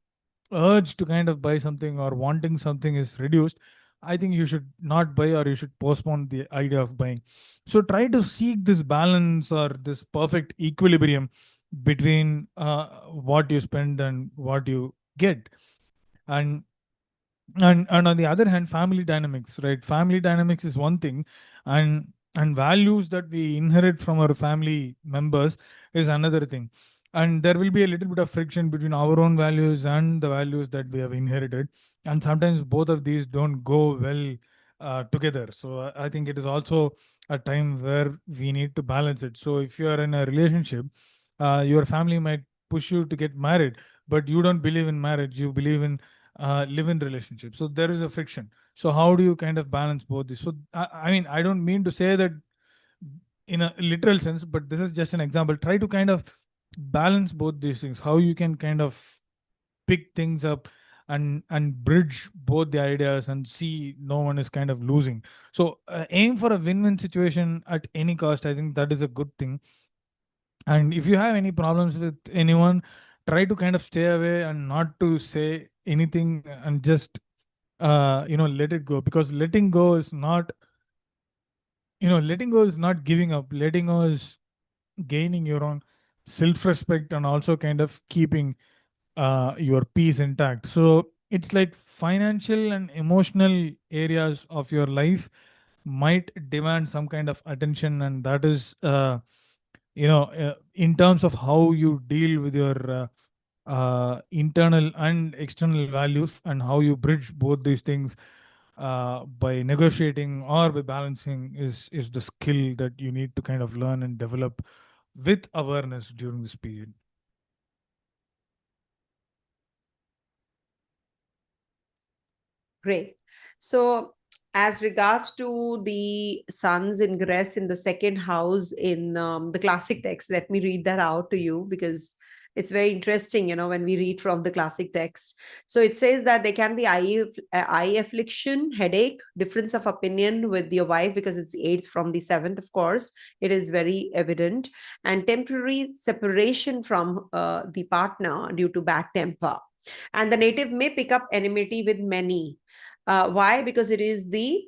urge to kind of buy something or wanting something is reduced, I think you should not buy, or you should postpone the idea of buying. So try to seek this balance or this perfect equilibrium between what you spend and what you get. And and on the other hand, family dynamics, right? Family dynamics is one thing, and values that we inherit from our family members is another thing. and there will be a little bit of friction between our own values and the values that we have inherited, and sometimes both of these don't go well together. So I think it is also a time where we need to balance it. So if you are in a relationship, your family might push you to get married, but you don't believe in marriage, you believe in live-in relationships. So there is a friction. So how do you kind of balance both this? So I mean, I don't mean to say that in a literal sense, but this is just an example. Try to kind of balance both these things, how you can kind of pick things up and bridge both the ideas and see no one is kind of losing. So aim for a win-win situation at any cost. I think that is a good thing. And if you have any problems with anyone, try to kind of stay away and not to say anything, and just let it go, because letting go is not giving up. Letting go is gaining your own self-respect and also kind of keeping your peace intact. So it's like financial and emotional areas of your life might demand some kind of attention, and that is in terms of how you deal with your internal and external values, and how you bridge both these things by negotiating or by balancing is the skill that you need to kind of learn and develop with awareness during this period. Great. So, as regards to the sun's ingress in the second house in the classic text, let me read that out to you because it's very interesting, when we read from the classic text. So it says that there can be eye affliction, headache, difference of opinion with your wife, because it's 8th from the 7th, of course. It is very evident. And temporary separation from the partner due to bad temper. And the native may pick up enmity with many. Why? Because it is the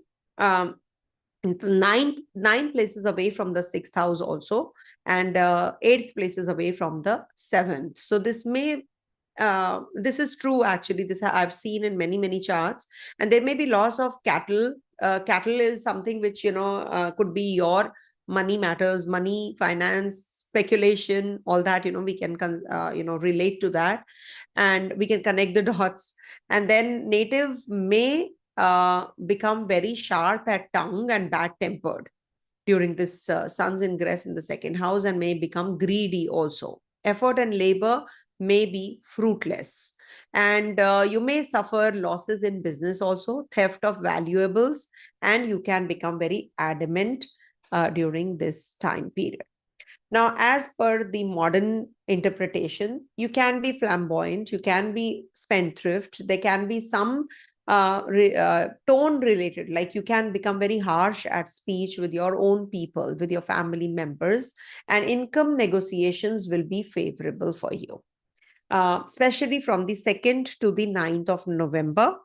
nine places away from the 6th house also, and 8th places away from the 7th. So this is true actually. This I've seen in many charts, and there may be loss of cattle. Cattle is something which could be your money matters, money, finance, speculation, all that. We can relate to that, and we can connect the dots. And then native may become very sharp at tongue and bad tempered during this sun's ingress in the second house, and may become greedy also. Effort and labor may be fruitless, and you may suffer losses in business also, theft of valuables, and you can become very adamant during this time period. Now, as per the modern interpretation, you can be flamboyant, you can be spendthrift, there can be some tone related, like you can become very harsh at speech with your own people, with your family members, and income negotiations will be favorable for you, especially from the 2nd to the 9th of November.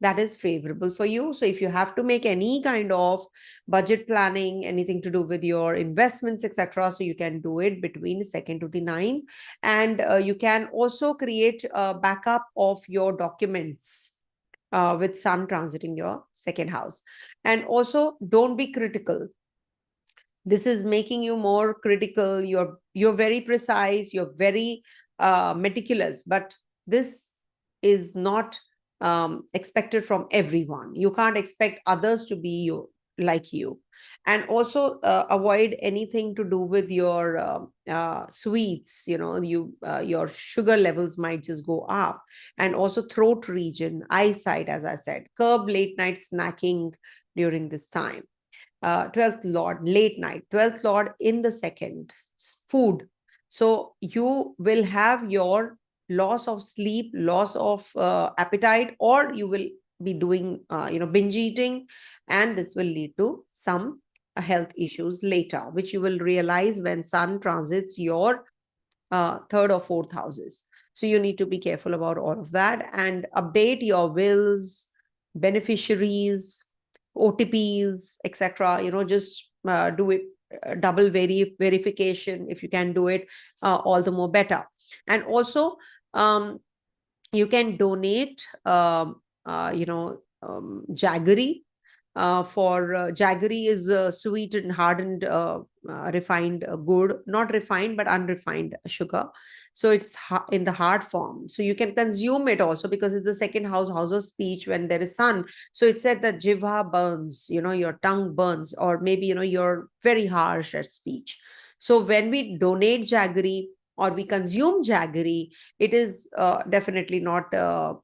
That is favorable for you. So if you have to make any kind of budget planning, anything to do with your investments, etc., so you can do it between 2nd to the 9th. And you can also create a backup of your documents with sun transiting your second house. And also, don't be critical. This is making you more critical. You're very precise, you're very meticulous, but this is not expected from everyone. You can't expect others to be like you. And also avoid anything to do with your sweets. Your sugar levels might just go up. And also throat region, eyesight, as I said. Curb late night snacking during this time. 12th lord, late night, 12th lord in the second, food. So you will have your loss of sleep, loss of appetite, or you will be doing binge eating, and this will lead to some health issues later, which you will realize when sun transits your third or fourth houses. So you need to be careful about all of that, and update your wills, beneficiaries, OTPs, etc. Just do it, double verification. If you can do it, all the more better. And also, you can donate, jaggery. For jaggery is sweet and hardened refined good, not refined but unrefined sugar. So it's in the hard form, so you can consume it also, because it's the second house, house of speech, when there is sun. So it said that jivha burns, your tongue burns, or maybe you're very harsh at speech. So when we donate jaggery or we consume jaggery, it is definitely not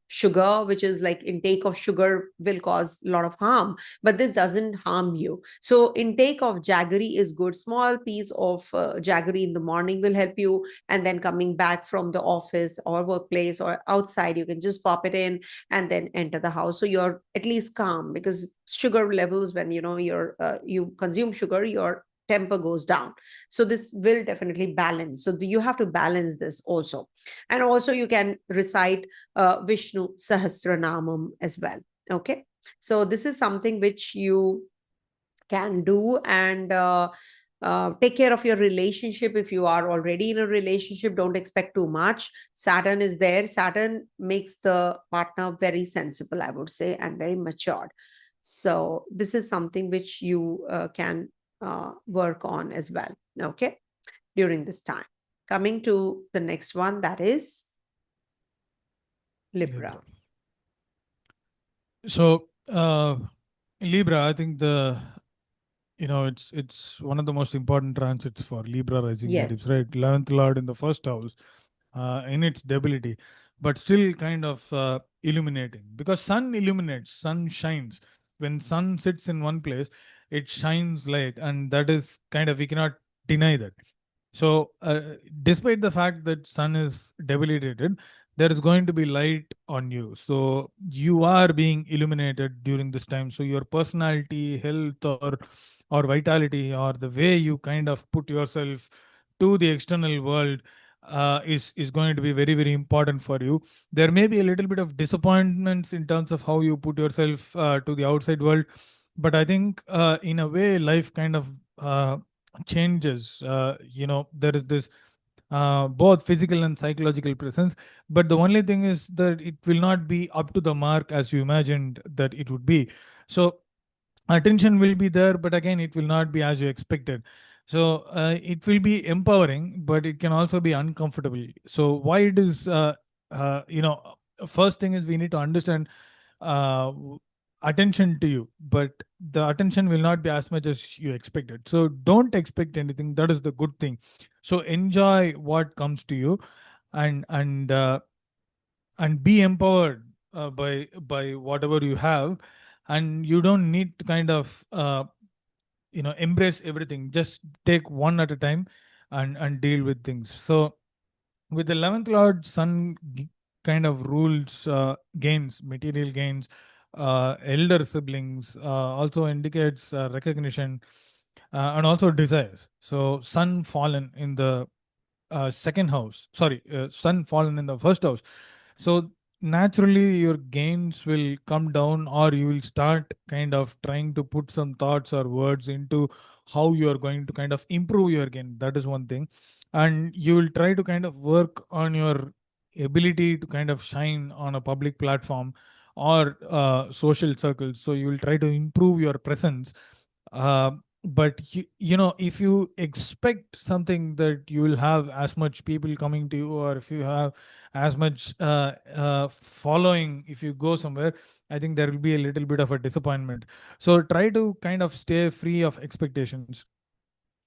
sugar, which is like intake of sugar will cause a lot of harm, but this doesn't harm you. So intake of jaggery is good. Small piece of jaggery in the morning will help you, and then coming back from the office or workplace or outside, you can just pop it in and then enter the house, so you're at least calm, because sugar levels, when you consume sugar, your temper goes down. So this will definitely balance. So you have to balance this also. And also you can recite Vishnu Sahasranamam as well. Okay, so this is something which you can do. And take care of your relationship. If you are already in a relationship, don't expect too much. Saturn is there. Saturn makes the partner very sensible, I would say, and very matured. So this is something which you can work on as well, okay, during this time. Coming to the next one, that is Libra. Libra. So Libra, I think it's one of the most important transits for Libra rising natives, Yes. right? 11th Lord in the first house, in its debility, but still kind of illuminating, because sun illuminates, sun shines. When sun sits in one place, it shines light, and that is kind of, we cannot deny that. So, despite the fact that sun is debilitated, there is going to be light on you. So you are being illuminated during this time. So your personality, health, or vitality, or the way you kind of put yourself to the external world, is going to be very, very important for you. There may be a little bit of disappointments in terms of how you put yourself to the outside world, but I think in a way life kind of changes. There is this both physical and psychological presence, but the only thing is that it will not be up to the mark as you imagined that it would be. So attention will be there, but again it will not be as you expected. So it will be empowering, but it can also be uncomfortable. So why it is first thing is we need to understand uh, attention to you, but the attention will not be as much as you expected. So don't expect anything. That is the good thing. So enjoy what comes to you, and and be empowered by whatever you have, and you don't need to kind of embrace everything. Just take one at a time and deal with things. So with the 11th lord, sun kind of rules gains, material gains, elder siblings, also indicates recognition, and also desires. So sun fallen in the second house, sorry, sun fallen in the first house. So naturally your gains will come down, or you will start kind of trying to put some thoughts or words into how you are going to kind of improve your gain. That is one thing. And you will try to kind of work on your ability to kind of shine on a public platform or social circles. So you will try to improve your presence. uh, but if you expect something that you will have as much people coming to you, or if you have as much following, if you go somewhere, I think there will be a little bit of a disappointment. So try to kind of stay free of expectations,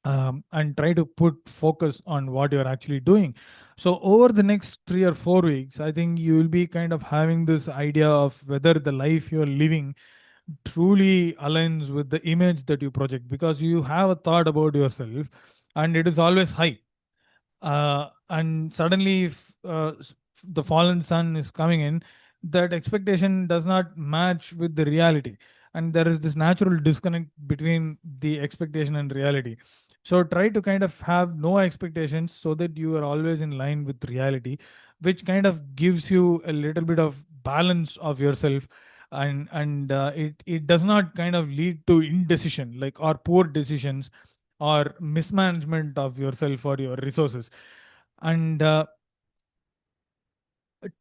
and try to put focus on what you're actually doing. So over the next 3 or 4 weeks, I think you will be kind of having this idea of whether the life you're living truly aligns with the image that you project, because you have a thought about yourself and it is always high. And suddenly, if the fallen sun is coming in, that expectation does not match with the reality, and there is this natural disconnect between the expectation and reality. So try to kind of have no expectations, so that you are always in line with reality, which kind of gives you a little bit of balance of yourself. And it does not kind of lead to indecision, like, or poor decisions, or mismanagement of yourself or your resources. And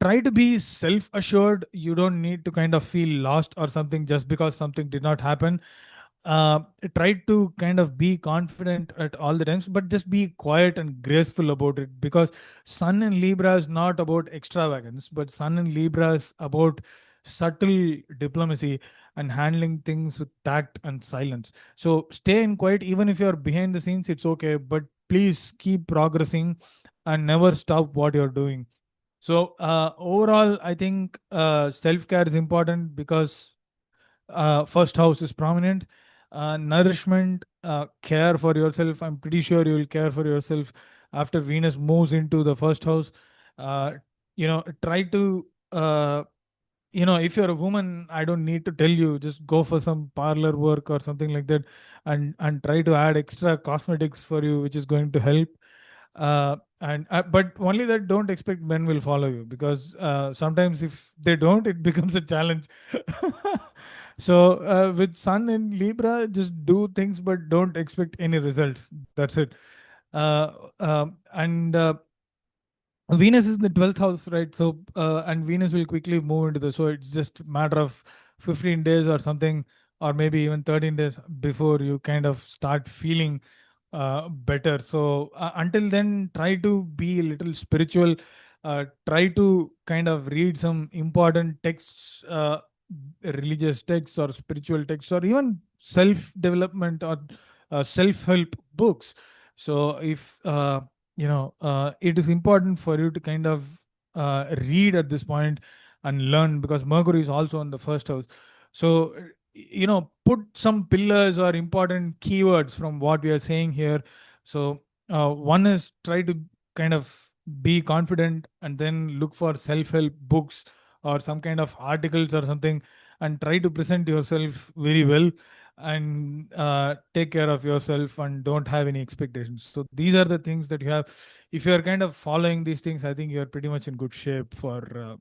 try to be self assured. You don't need to kind of feel lost or something just because something did not happen. try to kind of be confident at all the times, but just be quiet and graceful about it, because Sun in Libra is not about extravagance, but Sun in Libra is about subtle diplomacy and handling things with tact and silence. So stay in quiet, even if you're behind the scenes, it's okay, but please keep progressing and never stop what you're doing. So overall, I think self-care is important, because first house is prominent. Nourishment, care for yourself. I'm pretty sure you will care for yourself after Venus moves into the first house. Uh, Try to, if you're a woman, I don't need to tell you, just go for some parlor work or something like that, and try to add extra cosmetics for you, which is going to help. And But only that, don't expect men will follow you, because sometimes if they don't, it becomes a challenge. So with Sun in Libra, just do things, but don't expect any results. That's it. And Venus is in the 12th house, right? So, and Venus will quickly move into the, so it's just a matter of 15 days or something, or maybe even 13 days before you kind of start feeling better. So, until then, try to be a little spiritual. Try to kind of read some important texts, religious texts or spiritual texts, or even self development or self help books. So, if it is important for you to kind of read at this point and learn, because Mercury is also in the first house. So put some pillars or important keywords from what we are saying here. So one is, try to kind of be confident, and then look for self-help books or some kind of articles or something, and try to present yourself very well, and take care of yourself, and don't have any expectations. So these are the things that you have. If you're kind of following these things, I think you're pretty much in good shape for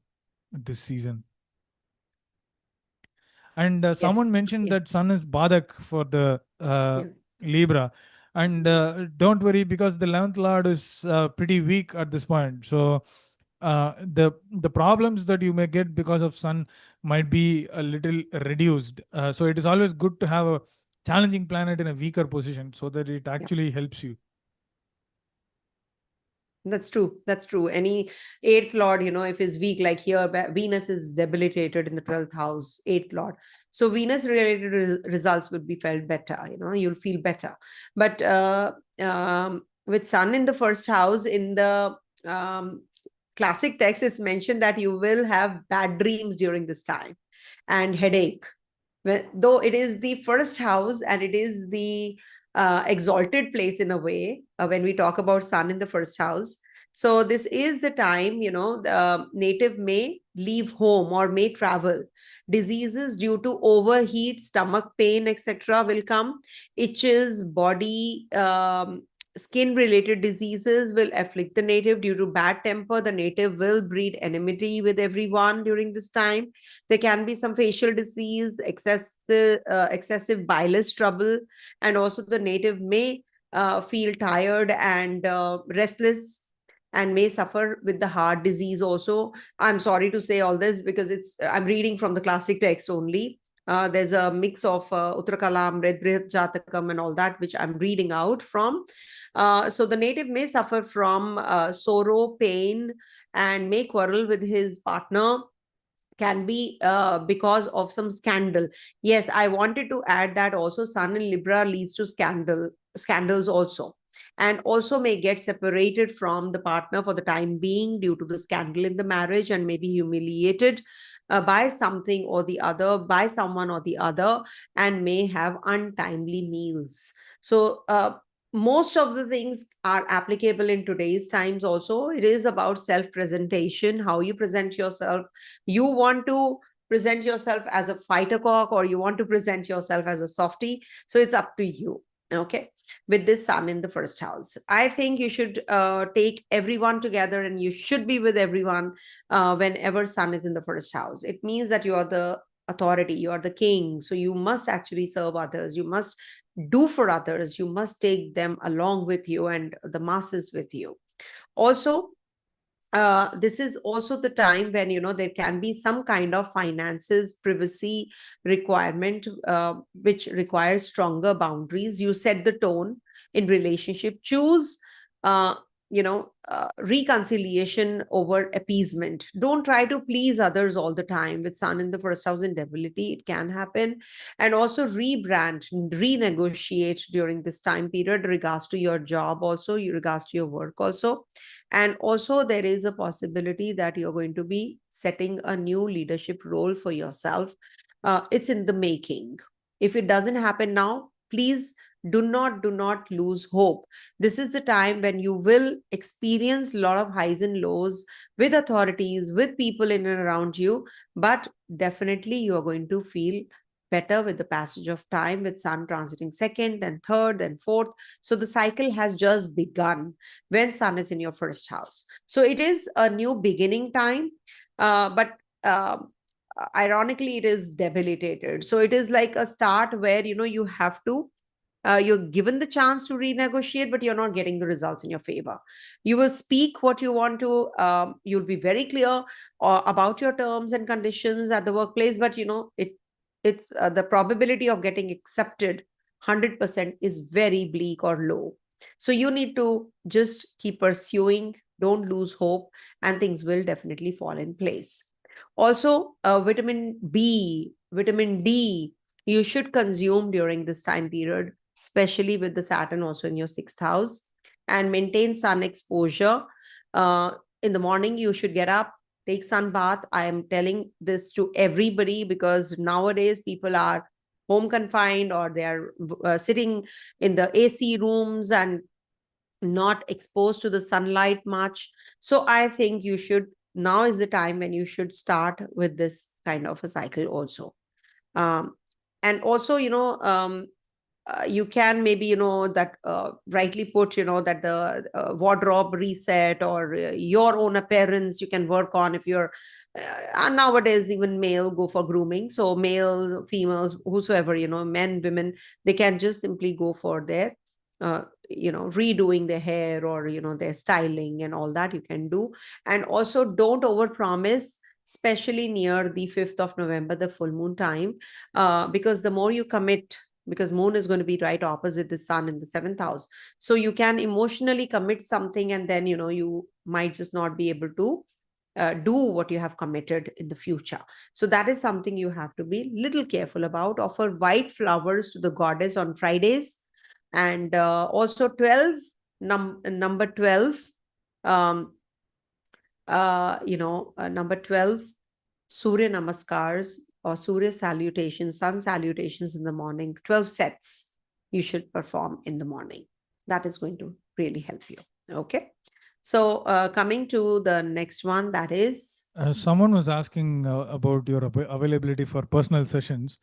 this season. And someone Yes. mentioned Yeah. that Sun is Badak for the Yeah. Libra. And don't worry, because the 11th Lord is pretty weak at this point. So the problems that you may get because of Sun might be a little reduced. So it is always good to have a challenging planet in a weaker position, so that it Yeah. actually helps you. That's true. That's true. Any eighth lord, if is weak, like here, Venus is debilitated in the 12th house, eighth lord. So Venus related results would be felt better, you'll feel better. But with Sun in the first house, in the classic text, it's mentioned that you will have bad dreams during this time and headache. Though it is the first house and it is the exalted place in a way, when we talk about Sun in the first house. So this is the time, the native may leave home or may travel. Diseases due to overheat, stomach pain, etc. will come. Itches, body, skin related diseases will afflict the native. Due to bad temper, the native will breed enmity with everyone during this time. There can be some facial disease, excessive bilious trouble, and also the native may feel tired and restless, and may suffer with the heart disease also. I'm sorry to say all this, because I'm reading from the classic text only. There's a mix of Uttarakalam, Red Brihat Jatakam, and all that, which I'm reading out from. So the native may suffer from sorrow, pain, and may quarrel with his partner. Can be because of some scandal. Yes, I wanted to add that also Sun in Libra leads to scandals also, and also may get separated from the partner for the time being due to the scandal in the marriage, and may be humiliated by something or the other, by someone or the other, and may have untimely meals. So most of the things are applicable in today's times also. It is about self presentation, how you present yourself. You want to present yourself as a fighter cock, or you want to present yourself as a softie. So it's up to you. Okay. With this Sun in the first house, I think you should take everyone together, and you should be with everyone whenever Sun is in the first house. It means that you are the authority, you are the king. So you must actually serve others. You must do for others. You must take them along with you and the masses with you. Also, this is also the time when, there can be some kind of finances privacy requirement, which requires stronger boundaries. You set the tone in relationship. Choose reconciliation over appeasement. Don't try to please others all the time. With sun in the first house in debility, it can happen. And also rebrand, renegotiate during this time period, regards to your job also, regards to your work also. And also, there is a possibility that you're going to be setting a new leadership role for yourself. It's in the making. If it doesn't happen now, please do not lose hope. This is the time when you will experience a lot of highs and lows with authorities, with people in and around you, but definitely you are going to feel better with the passage of time, with sun transiting second, then third, then fourth. So the cycle has just begun when sun is in your first house. So it is a new beginning time, but ironically, it is debilitated. So it is like a start where, you have to, you're given the chance to renegotiate, but you're not getting the results in your favor. You will speak what you want to, you'll be very clear about your terms and conditions at the workplace, but it's the probability of getting accepted 100% is very bleak or low. So you need to just keep pursuing, don't lose hope, and things will definitely fall in place. Also, vitamin B, vitamin D, you should consume during this time period, especially with the Saturn also in your sixth house, and maintain sun exposure. In the morning, you should get up, take sun bath. I am telling this to everybody because nowadays people are home confined, or they are sitting in the AC rooms and not exposed to the sunlight much. So I think you should, now is the time when you should start with this kind of a cycle also. um, and also, you can maybe, that rightly put, that the wardrobe reset, or your own appearance you can work on. If you're nowadays, even male go for grooming, so males, females, whosoever, men, women, they can just simply go for their redoing their hair, or their styling and all that you can do. And also, don't overpromise, especially near the 5th of November, the full moon time, because the more you commit, because moon is going to be right opposite the sun in the 7th house, so you can emotionally commit something, and then you might just not be able to do what you have committed in the future. So that is something you have to be little careful about. Offer white flowers to the goddess on Fridays. And also 12, number 12, um number 12, Surya Namaskars or Surya salutations, sun salutations in the morning, 12 sets you should perform in the morning. That is going to really help you. Okay. So coming to the next one, that is... Someone was asking about your availability for personal sessions.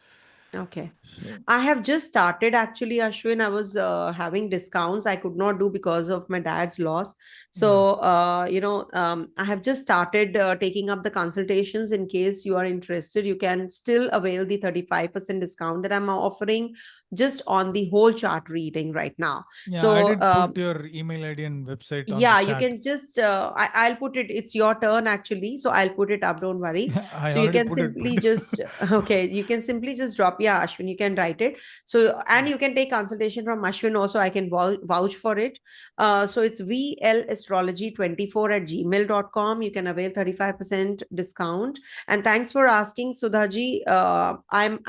Okay. So, I have just started actually, Ashwin. I was having discounts. I could not do because of my dad's loss. yeah. So, I have just started taking up the consultations. In case you are interested, you can still avail the 35% discount that I'm offering just on the whole chart reading right now. Yeah, I So, did put your email ID and website on the yeah, you chat. can just, I'll put it, it's your turn actually. So I'll put it up, don't worry. I So you already can put it, simply but just, okay, you can simply just drop, yeah, Ashwin, you can write it. So, and yeah. you can take consultation from Ashwin also. I can vouch for it. So it's vlastrology24@gmail.com. You can avail 35% discount. And thanks for asking, Sudhaji. I'm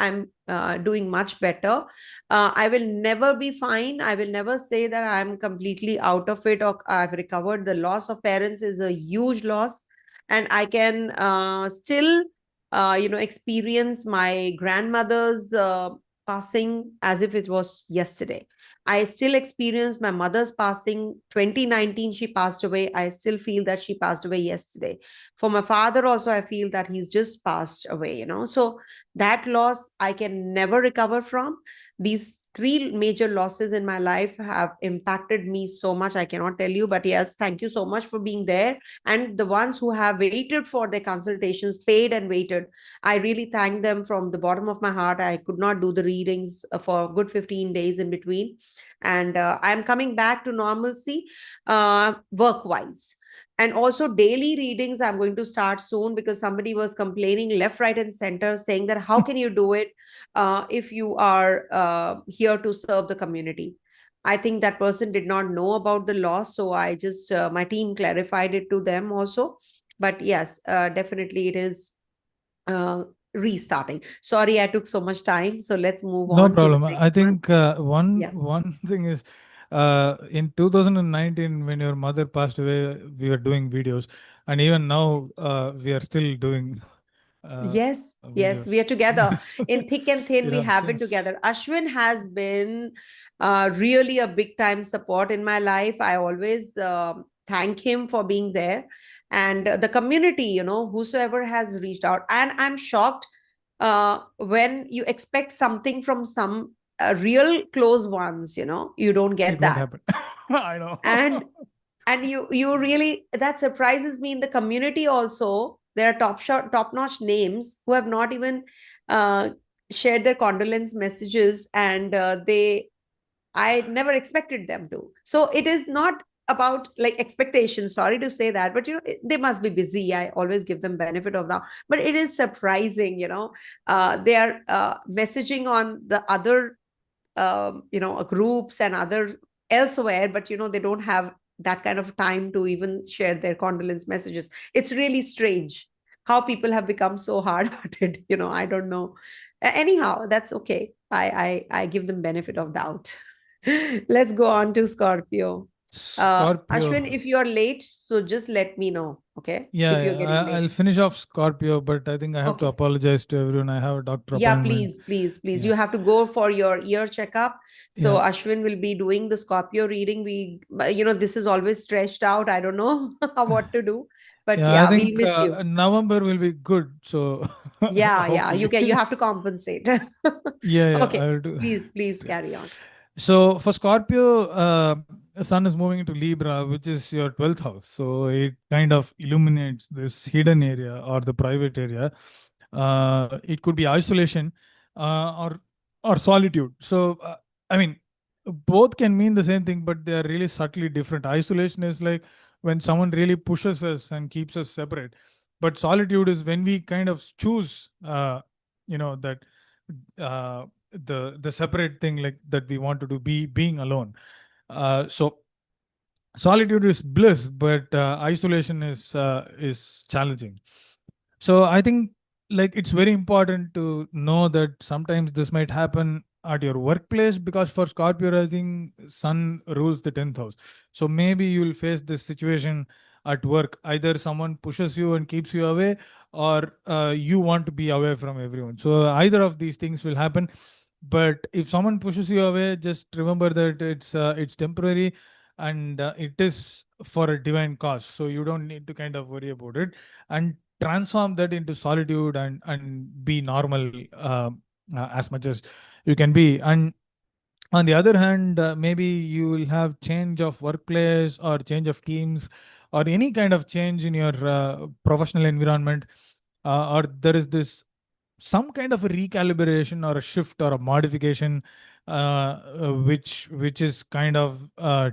doing much better. I will never be fine. I will never say that I'm completely out of it or I've recovered. The loss of parents is a huge loss, and I can still, experience my grandmother's passing as if it was yesterday. I still experience my mother's passing. 2019, she passed away. I still feel that she passed away yesterday. For my father, also, I feel that he's just passed away, So that loss I can never recover from. These three major losses in my life have impacted me so much, I cannot tell you. But yes, thank you so much for being there. And the ones who have waited for their consultations, paid and waited, I really thank them from the bottom of my heart. I could not do the readings for a good 15 days in between. and I'm coming back to normalcy work wise. And also daily readings I'm going to start soon, because somebody was complaining left, right, and center, saying that how can you do it if you are here to serve the community. I think that person did not know about the law, so I just my team clarified it to them also. But yes, definitely it is uh, restarting. Sorry, I took so much time. So let's move No on to the problem. I next one. think one Yeah. one thing is in 2019 when your mother passed away, we were doing videos, and even now we are still doing Yes, videos. yes, we are together in thick and thin. We have been Since together. Ashwin has been really a big time support in my life. I always thank him for being there, and the community, whosoever has reached out. And I'm shocked when you expect something from some real close ones, you don't it get won't that. happen. I know. And you really, that surprises me. In the community also, there are top notch names who have not even uh, shared their condolence messages, and they I never expected them to. So it is not about like expectations, sorry to say that, but they must be busy. I always give them benefit of now, but it is surprising. They are messaging on the other groups and other elsewhere, but they don't have that kind of time to even share their condolence messages. It's really strange how people have become so hard-hearted. I don't know. Anyhow, that's okay. I give them benefit of doubt. Let's go on to Scorpio. Scorpio. Ashwin, if you are late, so just let me know, okay, Yeah, if you're getting I'll late. finish off Scorpio, but I think I have to Okay. apologize to everyone. I have a doctor Yeah, appointment. please, please, please. Yeah, You have to go for your ear checkup. So yeah, Ashwin will be doing the Scorpio reading. This is always stretched out. I don't know what to do, but yeah. I yeah, we'll think miss you. November will be good. So Yeah, yeah. hopefully, You have to compensate. yeah, yeah. Okay, I will do. please, please Yeah. carry on. So for Scorpio, Sun is moving into Libra, which is your 12th house. So it kind of illuminates this hidden area or the private area. It could be isolation or solitude. So I mean, both can mean the same thing, but they are really subtly different. Isolation is like when someone really pushes us and keeps us separate. But solitude is when we kind of choose, that the separate thing like that we want to do, being alone. So solitude is bliss, but isolation is challenging. So I think like it's very important to know that sometimes this might happen at your workplace, because for Scorpio, I think Sun rules the 10th house. So maybe you'll face this situation at work. Either someone pushes you and keeps you away, or you want to be away from everyone. So either of these things will happen. But if someone pushes you away, just remember that it's temporary, and it is for a divine cause. So you don't need to kind of worry about it, and transform that into solitude and be normal as much as you can be. And on the other hand, maybe you will have change of workplace or change of teams or any kind of change in your professional environment, or there is this some kind of a recalibration or a shift or a modification, which is kind of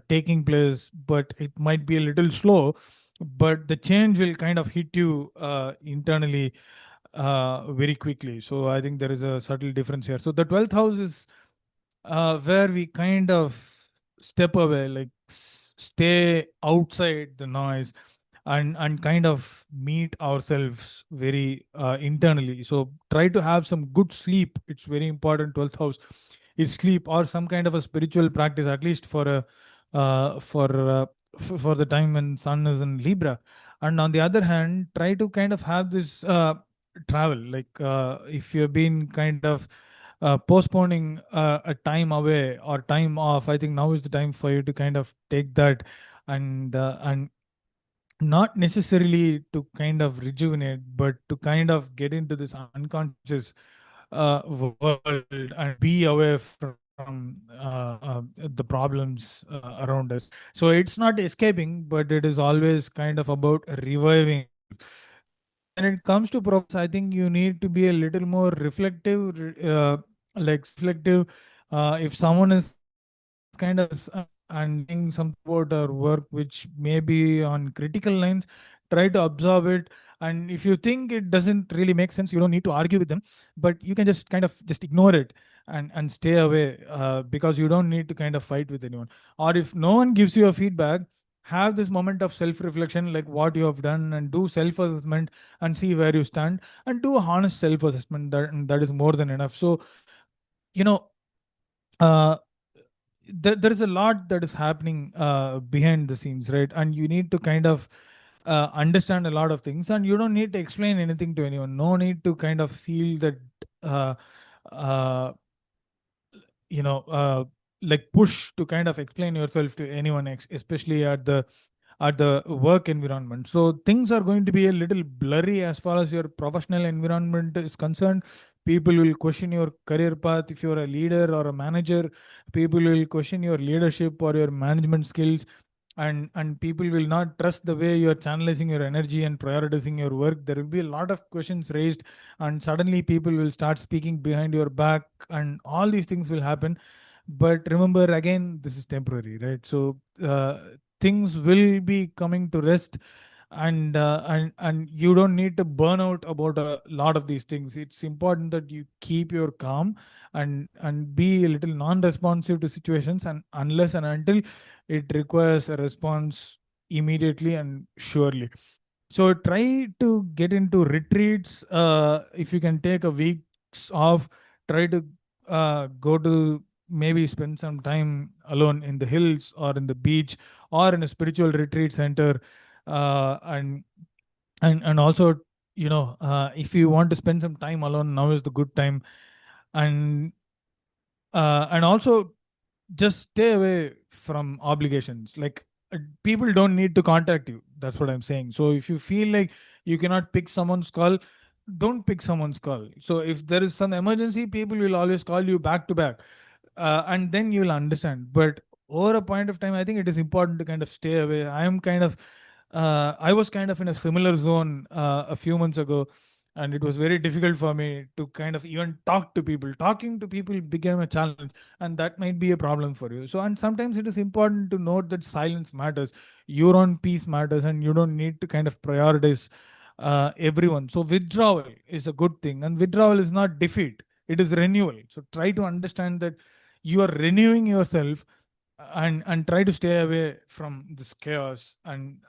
taking place, but it might be a little slow, but the change will kind of hit you internally very quickly. So I think there is a subtle difference here. So the 12th house is where we kind of step away, like stay outside the noise, and kind of meet ourselves very internally. So try to have some good sleep. It's very important. 12th house is sleep, or some kind of a spiritual practice, at least for a for the time when Sun is in Libra. And on the other hand, try to kind of have this travel, like if you've been kind of postponing a time away or time off, I think now is the time for you to kind of take that, and not necessarily to kind of rejuvenate, but to kind of get into this unconscious world and be away from the problems around us. So it's not escaping, but it is always kind of about reviving yourself. So when it comes to progress, I think you need to be a little more reflective, like reflective. If someone is kind of kind of and saying something about our work which may be on critical lines, try to absorb it. And if you think it doesn't really make sense, you don't need to argue with them, but you can just kind of just ignore it and stay away, because you don't need to kind of fight with anyone. Or if no one gives you a feedback, have this moment of self reflection, like what you have done, and do self assessment and see where you stand, and do a honest self assessment. That is more than enough. So, you know, uh, there is a lot that is happening behind the scenes, right? And you need to kind of understand a lot of things, and you don't need to explain anything to anyone. No need to kind of feel that uh, uh, like push to kind of explain yourself to anyone, especially at the work environment. So things are going to be a little blurry as far as your professional environment is concerned. People will question your career path if you're a leader or a manager. People will question your leadership or your management skills, and people will not trust the way you're channelizing your energy and prioritizing your work. There will be a lot of questions raised, and suddenly people will start speaking behind your back, and all these things will happen. But remember, again, this is temporary, right? So things will be coming to rest, and you don't need to burn out about a lot of these things. It's important that you keep your calm and be a little non-responsive to situations, and unless and until it requires a response immediately and surely. So try to get into retreats. If you can take a weeks off, try to go to, maybe spend some time alone in the hills or in the beach or in a spiritual retreat center. Uh, and and and also, if you want to spend some time alone, now is the good time. And and also, just stay away from obligations. Like, people don't need to contact you, that's what I'm saying. So if you feel like you cannot pick someone's call, don't pick someone's call. So if there is some emergency, people will always call you back to back, and then you'll understand. But over a point of time, I think it is important to kind of stay away. I was kind of in a similar zone a few months ago, and it was very difficult for me to kind of even talk to people. Talking to people became a challenge, and that might be a problem for you. So, and sometimes it is important to note that silence matters, your own peace matters, and you don't need to kind of prioritize everyone. So withdrawal is a good thing, and withdrawal is not defeat, it is renewal. So try to understand that you are renewing yourself, and try to stay away from this chaos. And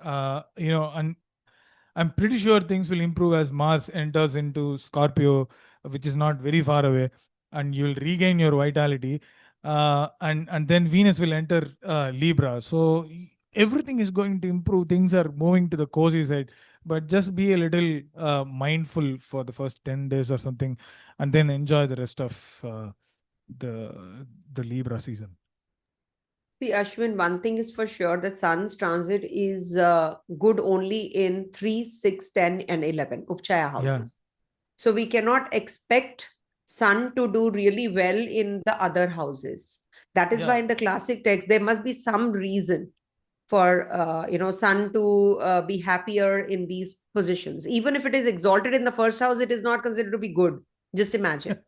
I'm pretty sure things will improve as Mars enters into Scorpio, which is not very far away, and you'll regain your vitality. And then Venus will enter Libra. So everything is going to improve. Things are moving to the cozy side, but just be a little mindful for the first 10 days or something, and then enjoy the rest of the the Libra season. See, Ashwin, one thing is for sure, the sun's transit is good only in 3, 6, 10, and 11 Upchaya Yeah. houses. So we cannot expect sun to do really well in the other houses. That is why Yeah. in the classic text, there must be some reason for sun to be happier in these positions. Even if it is exalted in the first house, it is not considered to be good. Just imagine.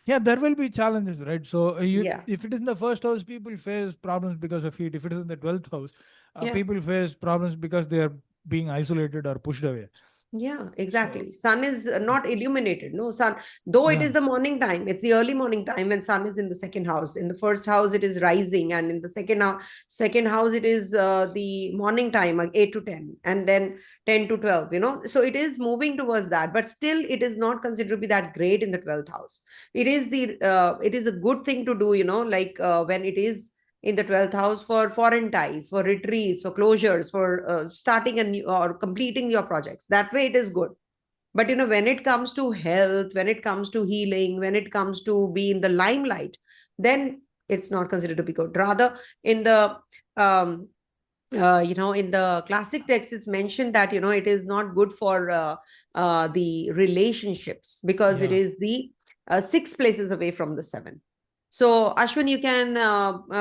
Yeah, there will be challenges, right? So Yeah. if it is in the first house, people face problems because of heat. If it is in the 12th house, Yeah. people face problems because they are being isolated or pushed away. Yeah, So exactly. Sun is not illuminated. No, sun, though it yeah. is the morning time, it's the early morning time when sun is in the second house. In the first house, it is rising, and in the second house, it is the morning time, like 8 to 10, and then 10 to 12, So it is moving towards that, but still, it is not considered to be that great in the 12th house. It is a good thing to do, like when it is in the 12th house for foreign ties, for retreats, for closures, for starting a new or completing your projects. That way it is good. But when it comes to health, when it comes to healing, when it comes to be in the limelight, then it's not considered to be good. Rather, in the in the classic text, it's mentioned that it is not good for the relationships because it Yeah. is the 6 places away from the 7. So, Ashwin, you can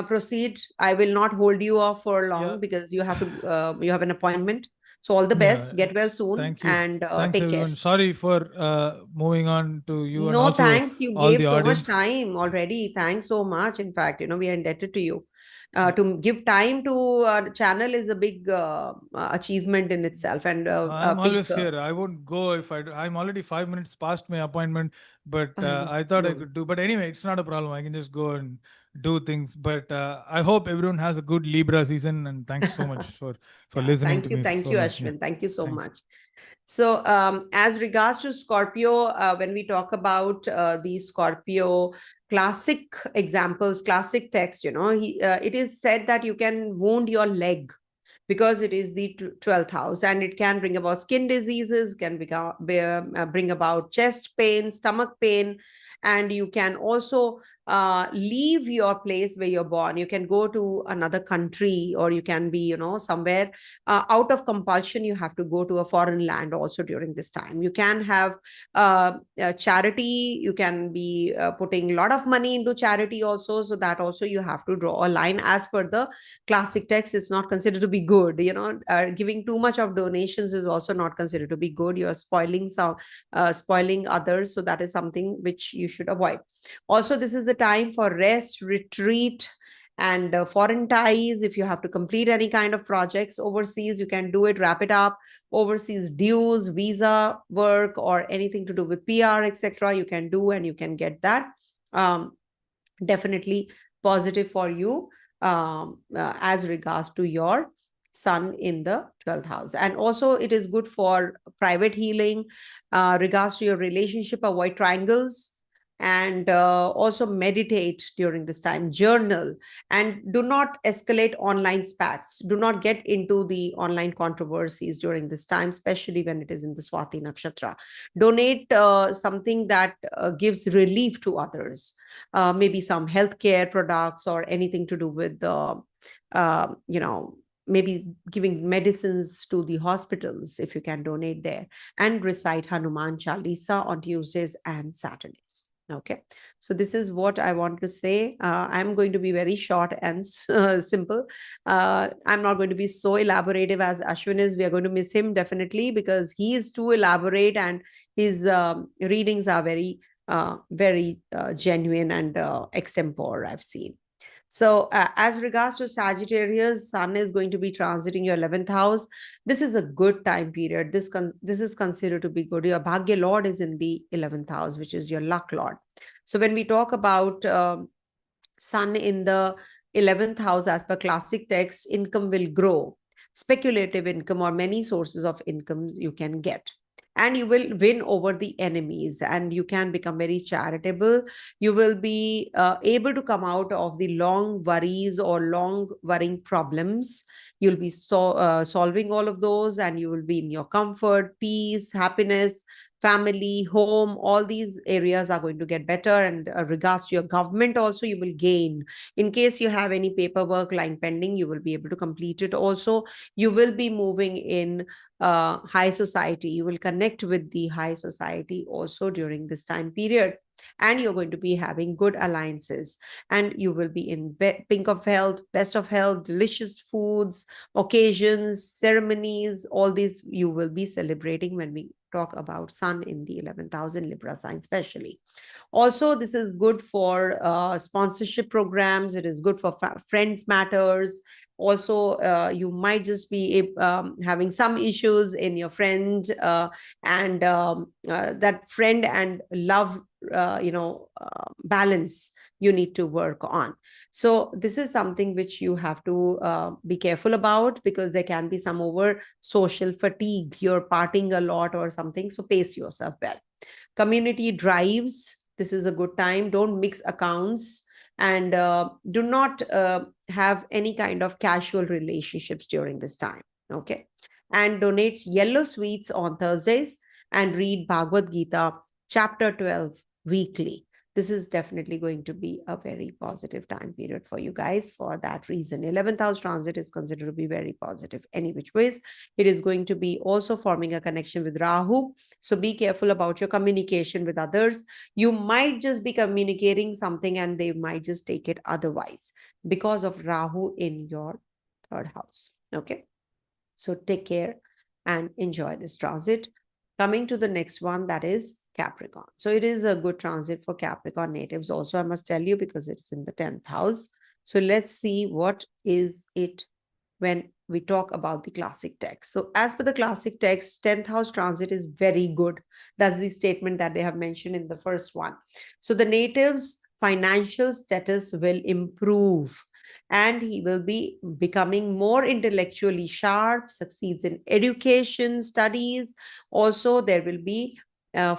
proceed. I will not hold you off for Yeah. long because you have an appointment. So, all the Yeah. best. Get well soon Thank you. and Thanks, take care. everyone. Sorry for moving on to you and No, also thanks. You all gave the so much audience. time already. Thanks so much. In fact, we are indebted to you. To give time to channel is a big achievement in itself, and a I'm big always here. I won't go if I'm already 5 minutes past my appointment, but I know. I thought I No. could do. But anyway, it's not a problem. I can just go and do things. But I hope everyone has a good Libra season. And thanks so much for Yeah, listening to me thank so you, long. Yeah, Ashwin. Thank you so thanks. much. So, as regards to Scorpio, when we talk about the Scorpio classic examples, classic text, it is said that you can wound your leg because it is the 12th house, and it can bring about skin diseases, bring about chest pain, stomach pain, and you can also leave your place where you're born. You can go to another country, or you can be, somewhere out of compulsion. You have to go to a foreign land also during this time. You can have charity. You can be putting a lot of money into charity also. So that also you have to draw a line. As per the classic text, is not considered to be good. Giving too much of donations is also not considered to be good. You are spoiling others. So that is something which you should avoid. Also, this is the time for rest, retreat, and foreign ties. If you have to complete any kind of projects overseas, you can do it, wrap it up. Overseas dues, visa work, or anything to do with PR, etc., you can do, and you can get that. Definitely positive for you as regards to your sun in the 12th house. And also it is good for private healing. Regards to your relationship, avoid triangles, and also meditate during this time, journal, and do not escalate online spats. Do not get into the online controversies during this time, especially when it is in the Swati Nakshatra. Donate something that gives relief to others, maybe some healthcare products or anything to do with the, maybe giving medicines to the hospitals if you can donate there, and recite Hanuman Chalisa on Tuesdays and Saturdays. Okay, so this is what I want to say. I'm going to be very short and simple. I'm not going to be so elaborative as Ashwin is. We are going to miss him definitely because he is too elaborate, and his readings are very genuine and extempore, I've seen. So, as regards to Sagittarius, Sun is going to be transiting your 11th house. This is a good time period. This is considered to be good. Your Bhagya Lord is in the 11th house, which is your luck Lord. So, when we talk about Sun in the 11th house, as per classic text, income will grow. Speculative income or many sources of income you can get, and you will win over the enemies, and you can become very charitable. You will be able to come out of the long worries or long worrying problems. You'll be solving all of those, and you will be in your comfort, peace, happiness, family, home. All these areas are going to get better. And regards to your government also, you will gain. In case you have any paperwork lying pending, you will be able to complete it also. You will be moving in high society. You will connect with the high society also during this time period, and you're going to be having good alliances, and you will be in pink of health, best of health, delicious foods, occasions, ceremonies. All these you will be celebrating when we talk about Sun in the 11th house in Libra sign especially. Also, this is good for sponsorship programs. It is good for friends matters. Also, you might just be having some issues in your friend, and that friend and love balance you need to work on. So this is something which you have to be careful about, because there can be some over social fatigue. You're partying a lot or something, so pace yourself well. Community drives, this is a good time. Don't mix accounts, and do not have any kind of casual relationships during this time. Okay, and donate yellow sweets on Thursdays, and read Bhagavad Gita chapter 12 weekly. This is definitely going to be a very positive time period for you guys. For that reason, 11th house transit is considered to be very positive any which ways. It is going to be also forming a connection with Rahu, so be careful about your communication with others. You might just be communicating something and they might just take it otherwise because of Rahu in your 3rd house. Okay, so take care and enjoy this transit. Coming to the next one, that is Capricorn. So it is a good transit for Capricorn natives also, I must tell you, because it's in the 10th house. So let's see what is it when we talk about the classic text. So as per the classic text, 10th house transit is very good. That's the statement that they have mentioned in the first one. So the native's financial status will improve, and he will be becoming more intellectually sharp, succeeds in education, studies. Also, there will be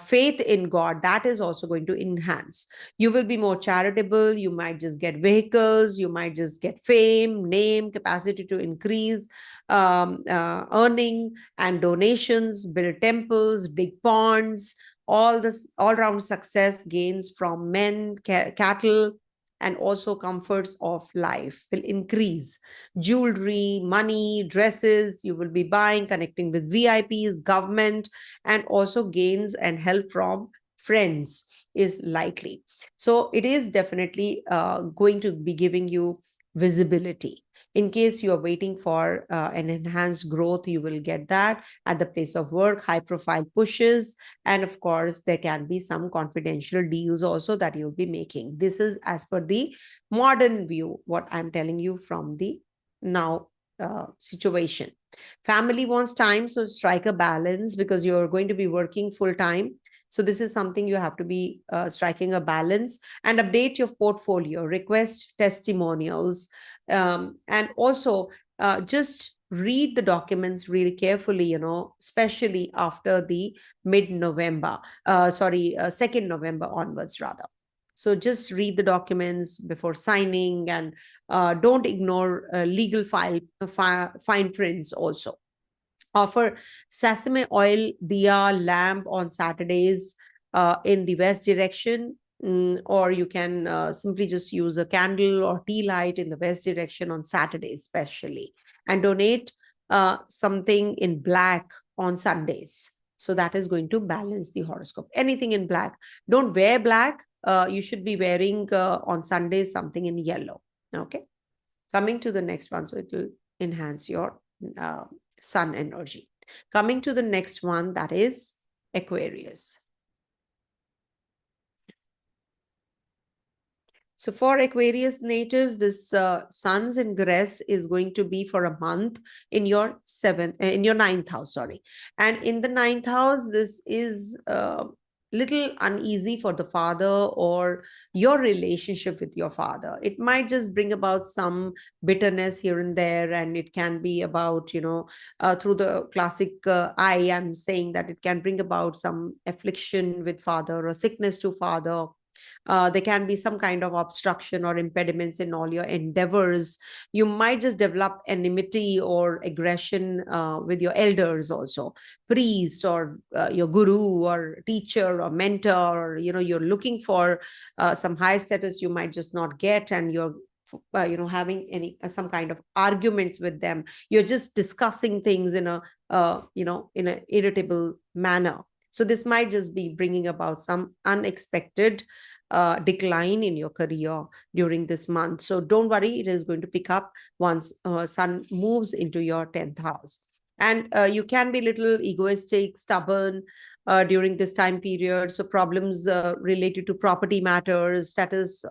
faith in God, that is also going to enhance. You will be more charitable. You might just get vehicles. You might just get fame, name, capacity to increase earning and donations, build temples, dig ponds. All this all-round success gains from men, cattle, and also comforts of life will increase. Jewelry, money, dresses, you will be buying, connecting with VIPs, government, and also gains and help from friends is likely. So it is definitely going to be giving you visibility. In case you are waiting for an enhanced growth, you will get that at the place of work, high profile pushes. And of course, there can be some confidential deals also that you'll be making. This is as per the modern view, what I'm telling you from the now situation. Family wants time, so strike a balance because you're going to be working full time. So this is something you have to be striking a balance, and update your portfolio, request testimonials, and also just read the documents really carefully, especially after the mid-November, 2nd November onwards rather. So just read the documents before signing, and don't ignore legal fine prints also. Offer sesame oil diya lamp on Saturdays in the west direction, or you can simply just use a candle or tea light in the west direction on Saturdays especially, and donate something in black on Sundays. So that is going to balance the horoscope. Anything in black. Don't wear black. You should be wearing on Sundays something in yellow. Okay. Coming to the next one, so it will enhance your sun energy. Coming to the next one, that is Aquarius. So for Aquarius natives, this sun's ingress is going to be for a month in your ninth house, sorry. And in the ninth house, this is little uneasy for the father or your relationship with your father. It might just bring about some bitterness here and there, and it can be about, through the classic eye, I'm saying that it can bring about some affliction with father or sickness to father. There can be some kind of obstruction or impediments in all your endeavors. You might just develop enmity or aggression with your elders also, priest or your guru or teacher or mentor, or you're looking for some high status you might just not get, and you're having some kind of arguments with them. You're just discussing things in a in an irritable manner. So this might just be bringing about some unexpected decline in your career during this month. So don't worry, it is going to pick up once sun moves into your 10th house. And you can be a little egoistic, stubborn during this time period. So problems related to property matters, status,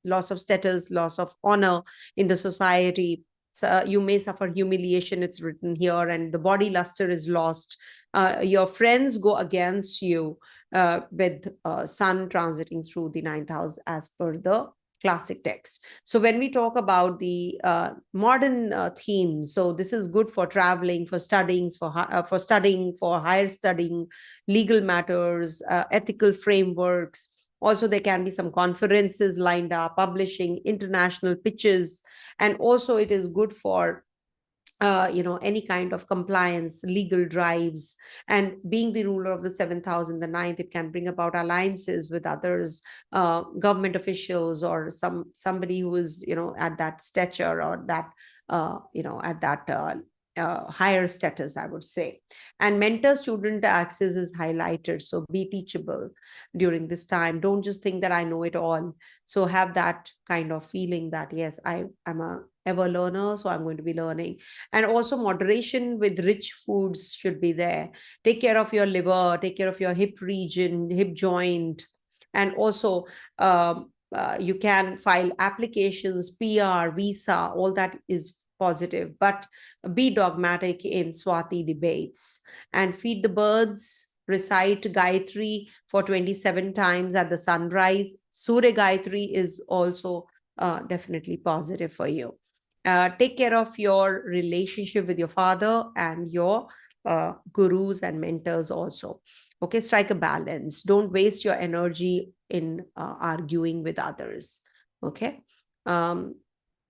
loss of status, loss of honor in the society. So you may suffer humiliation, it's written here, and the body luster is lost. Your friends go against you with sun transiting through the ninth house as per the classic text. So when we talk about the modern themes, so this is good for traveling, for studying, for studying, for higher studying, legal matters, ethical frameworks. Also, there can be some conferences lined up, publishing, international pitches, and also it is good for any kind of compliance, legal drives. And being the ruler of the seventh house in the ninth, it can bring about alliances with others, government officials, or somebody who is at that stature, or that at that higher status, I would say. And mentor-student axis is highlighted. So be teachable during this time. Don't just think that I know it all. So have that kind of feeling that, yes, I'm a ever learner, so I'm going to be learning. And also moderation with rich foods should be there. Take care of your liver, take care of your hip region, hip joint. And also you can file applications, PR, visa, all that is positive. But be dogmatic in Swati debates and feed the birds, recite Gayatri for 27 times at the sunrise. Surya Gayatri is also definitely positive for you. Take care of your relationship with your father and your gurus and mentors also. Okay, strike a balance. Don't waste your energy in arguing with others. Okay.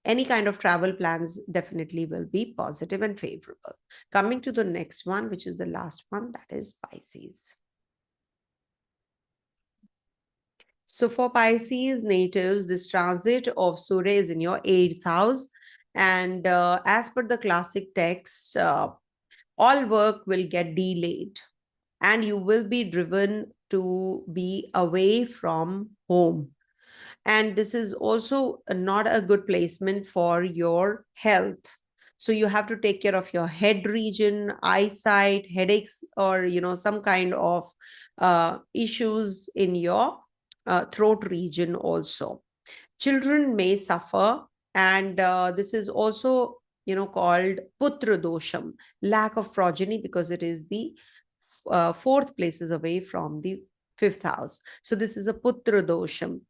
Any kind of travel plans definitely will be positive and favorable. Coming to the next one, which is the last one, that is Pisces. So for Pisces natives, this transit of Surya is in your 8th house. And as per the classic text, all work will get delayed and you will be driven to be away from home. And this is also not a good placement for your health. So you have to take care of your head region, eyesight, headaches, or some kind of issues in your throat region also. Children may suffer, and this is also called putra dosham, lack of progeny, because it is the fourth places away from the fifth house. So this is a putra dosham.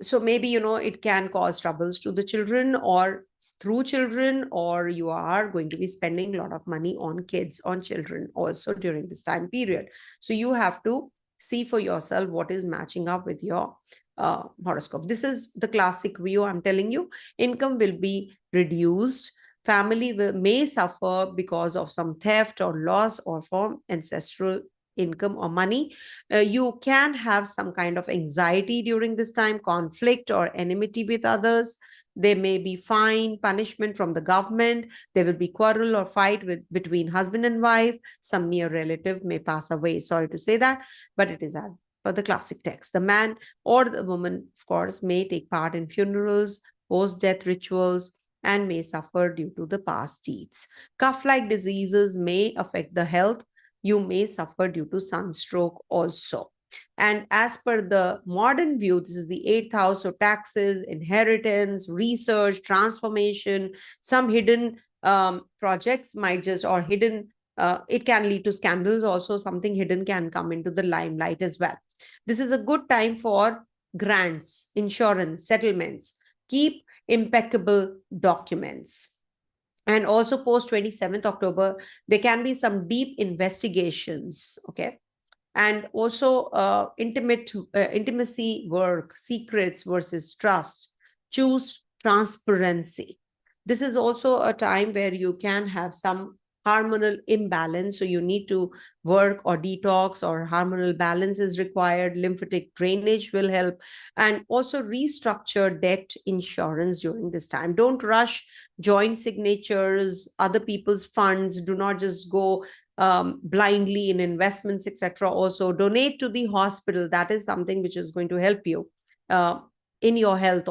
So maybe it can cause troubles to the children or through children, or you are going to be spending a lot of money on kids, on children also during this time period. So you have to see for yourself what is matching up with your horoscope. This is the classic view I'm telling you. Income will be reduced. Family may suffer because of some theft or loss or from ancestral income or money. You can have some kind of anxiety during this time, conflict or enmity with others. There may be fine, punishment from the government. There will be quarrel or fight between husband and wife. Some near relative may pass away. Sorry to say that, but it is as per the classic text. The man or the woman, of course, may take part in funerals, post-death rituals, and may suffer due to the past deeds. Cough-like diseases may affect the health. You may suffer due to sunstroke also. And as per the modern view, this is the 8th house, so taxes, inheritance, research, transformation, some hidden projects might just, or hidden, it can lead to scandals also. Something hidden can come into the limelight as well. This is a good time for grants, insurance, settlements. Keep impeccable documents. And also post 27th October, there can be some deep investigations. Okay. And also intimacy work, secrets versus trust. Choose transparency. This is also a time where you can have some hormonal imbalance. So you need to work or detox, or hormonal balance is required. Lymphatic drainage will help. And also restructure debt insurance during this time. Don't rush joint signatures, other people's funds. Do not just go blindly in investments, etc. Also donate to the hospital. That is something which is going to help you in your health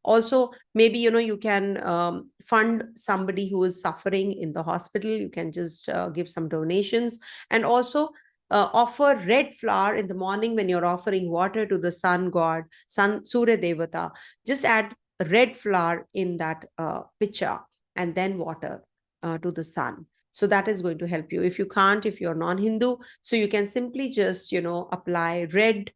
also maybe you can fund somebody who is suffering in the hospital. You can just give some donations. And also offer red flower in the morning when you're offering water to the sun god, sun Surya Devata. Just add red flower in that pitcher and then water to the sun. So that is going to help you. If you can't, if you're non-Hindu, so you can simply just apply red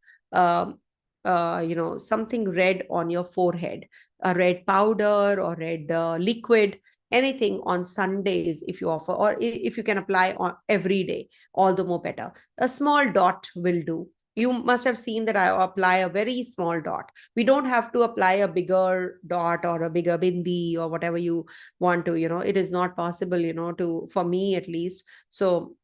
something red on your forehead, a red powder or red liquid, anything on Sundays if you offer, or if you can apply on every day, all the more better. A small dot will do. You must have seen that I apply a very small dot. We don't have to apply a bigger dot or a bigger bindi or whatever you want to, it is not possible, for me at least. So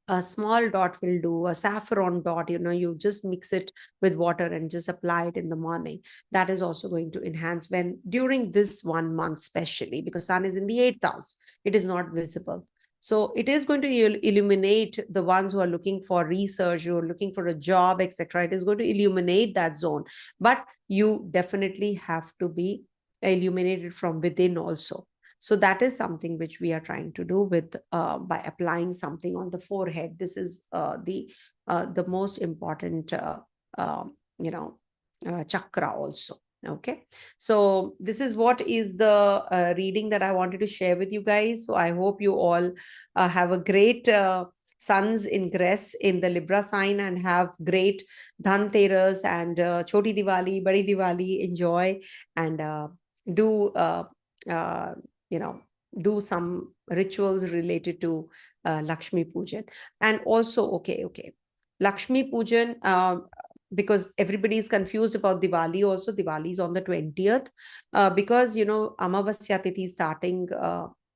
a small dot will do. A saffron dot, you just mix it with water and just apply it in the morning. That is also going to enhance when during this 1 month, especially because sun is in the 8th house, it is not visible. So it is going to illuminate the ones who are looking for research, who are looking for a job, etc. It is going to illuminate that zone. But you definitely have to be illuminated from within also. So that is something which we are trying to do with by applying something on the forehead. This is the most important, chakra also. Okay, so this is what is the reading that I wanted to share with you guys. So I hope you all have a great sun's ingress in the Libra sign and have great Dhanteras and Choti Diwali, Badi Diwali. Enjoy and do uh, you know do some rituals related to Lakshmi Pujan. And also, okay, Lakshmi Pujan, because everybody is confused about Diwali also. Diwali is on the 20th, because, Amavasya Tithi starting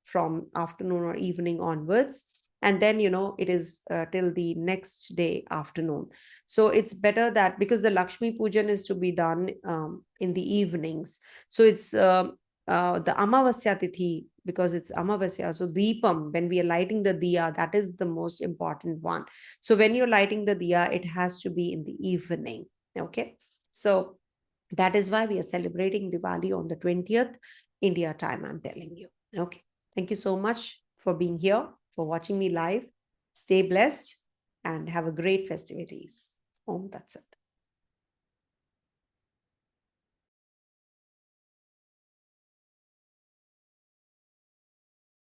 from afternoon or evening onwards. And then, it is till the next day afternoon. So it's better that, because the Lakshmi Pujan is to be done in the evenings. So it's the Amavasya Tithi, because it's Amavasya. So Deepam, when we are lighting the diya, that is the most important one. So when you're lighting the diya, it has to be in the evening. Okay. So that is why we are celebrating Diwali on the 20th India time, I'm telling you. Okay. Thank you so much for being here, for watching me live. Stay blessed and have a great festivities. Om Tat Sat.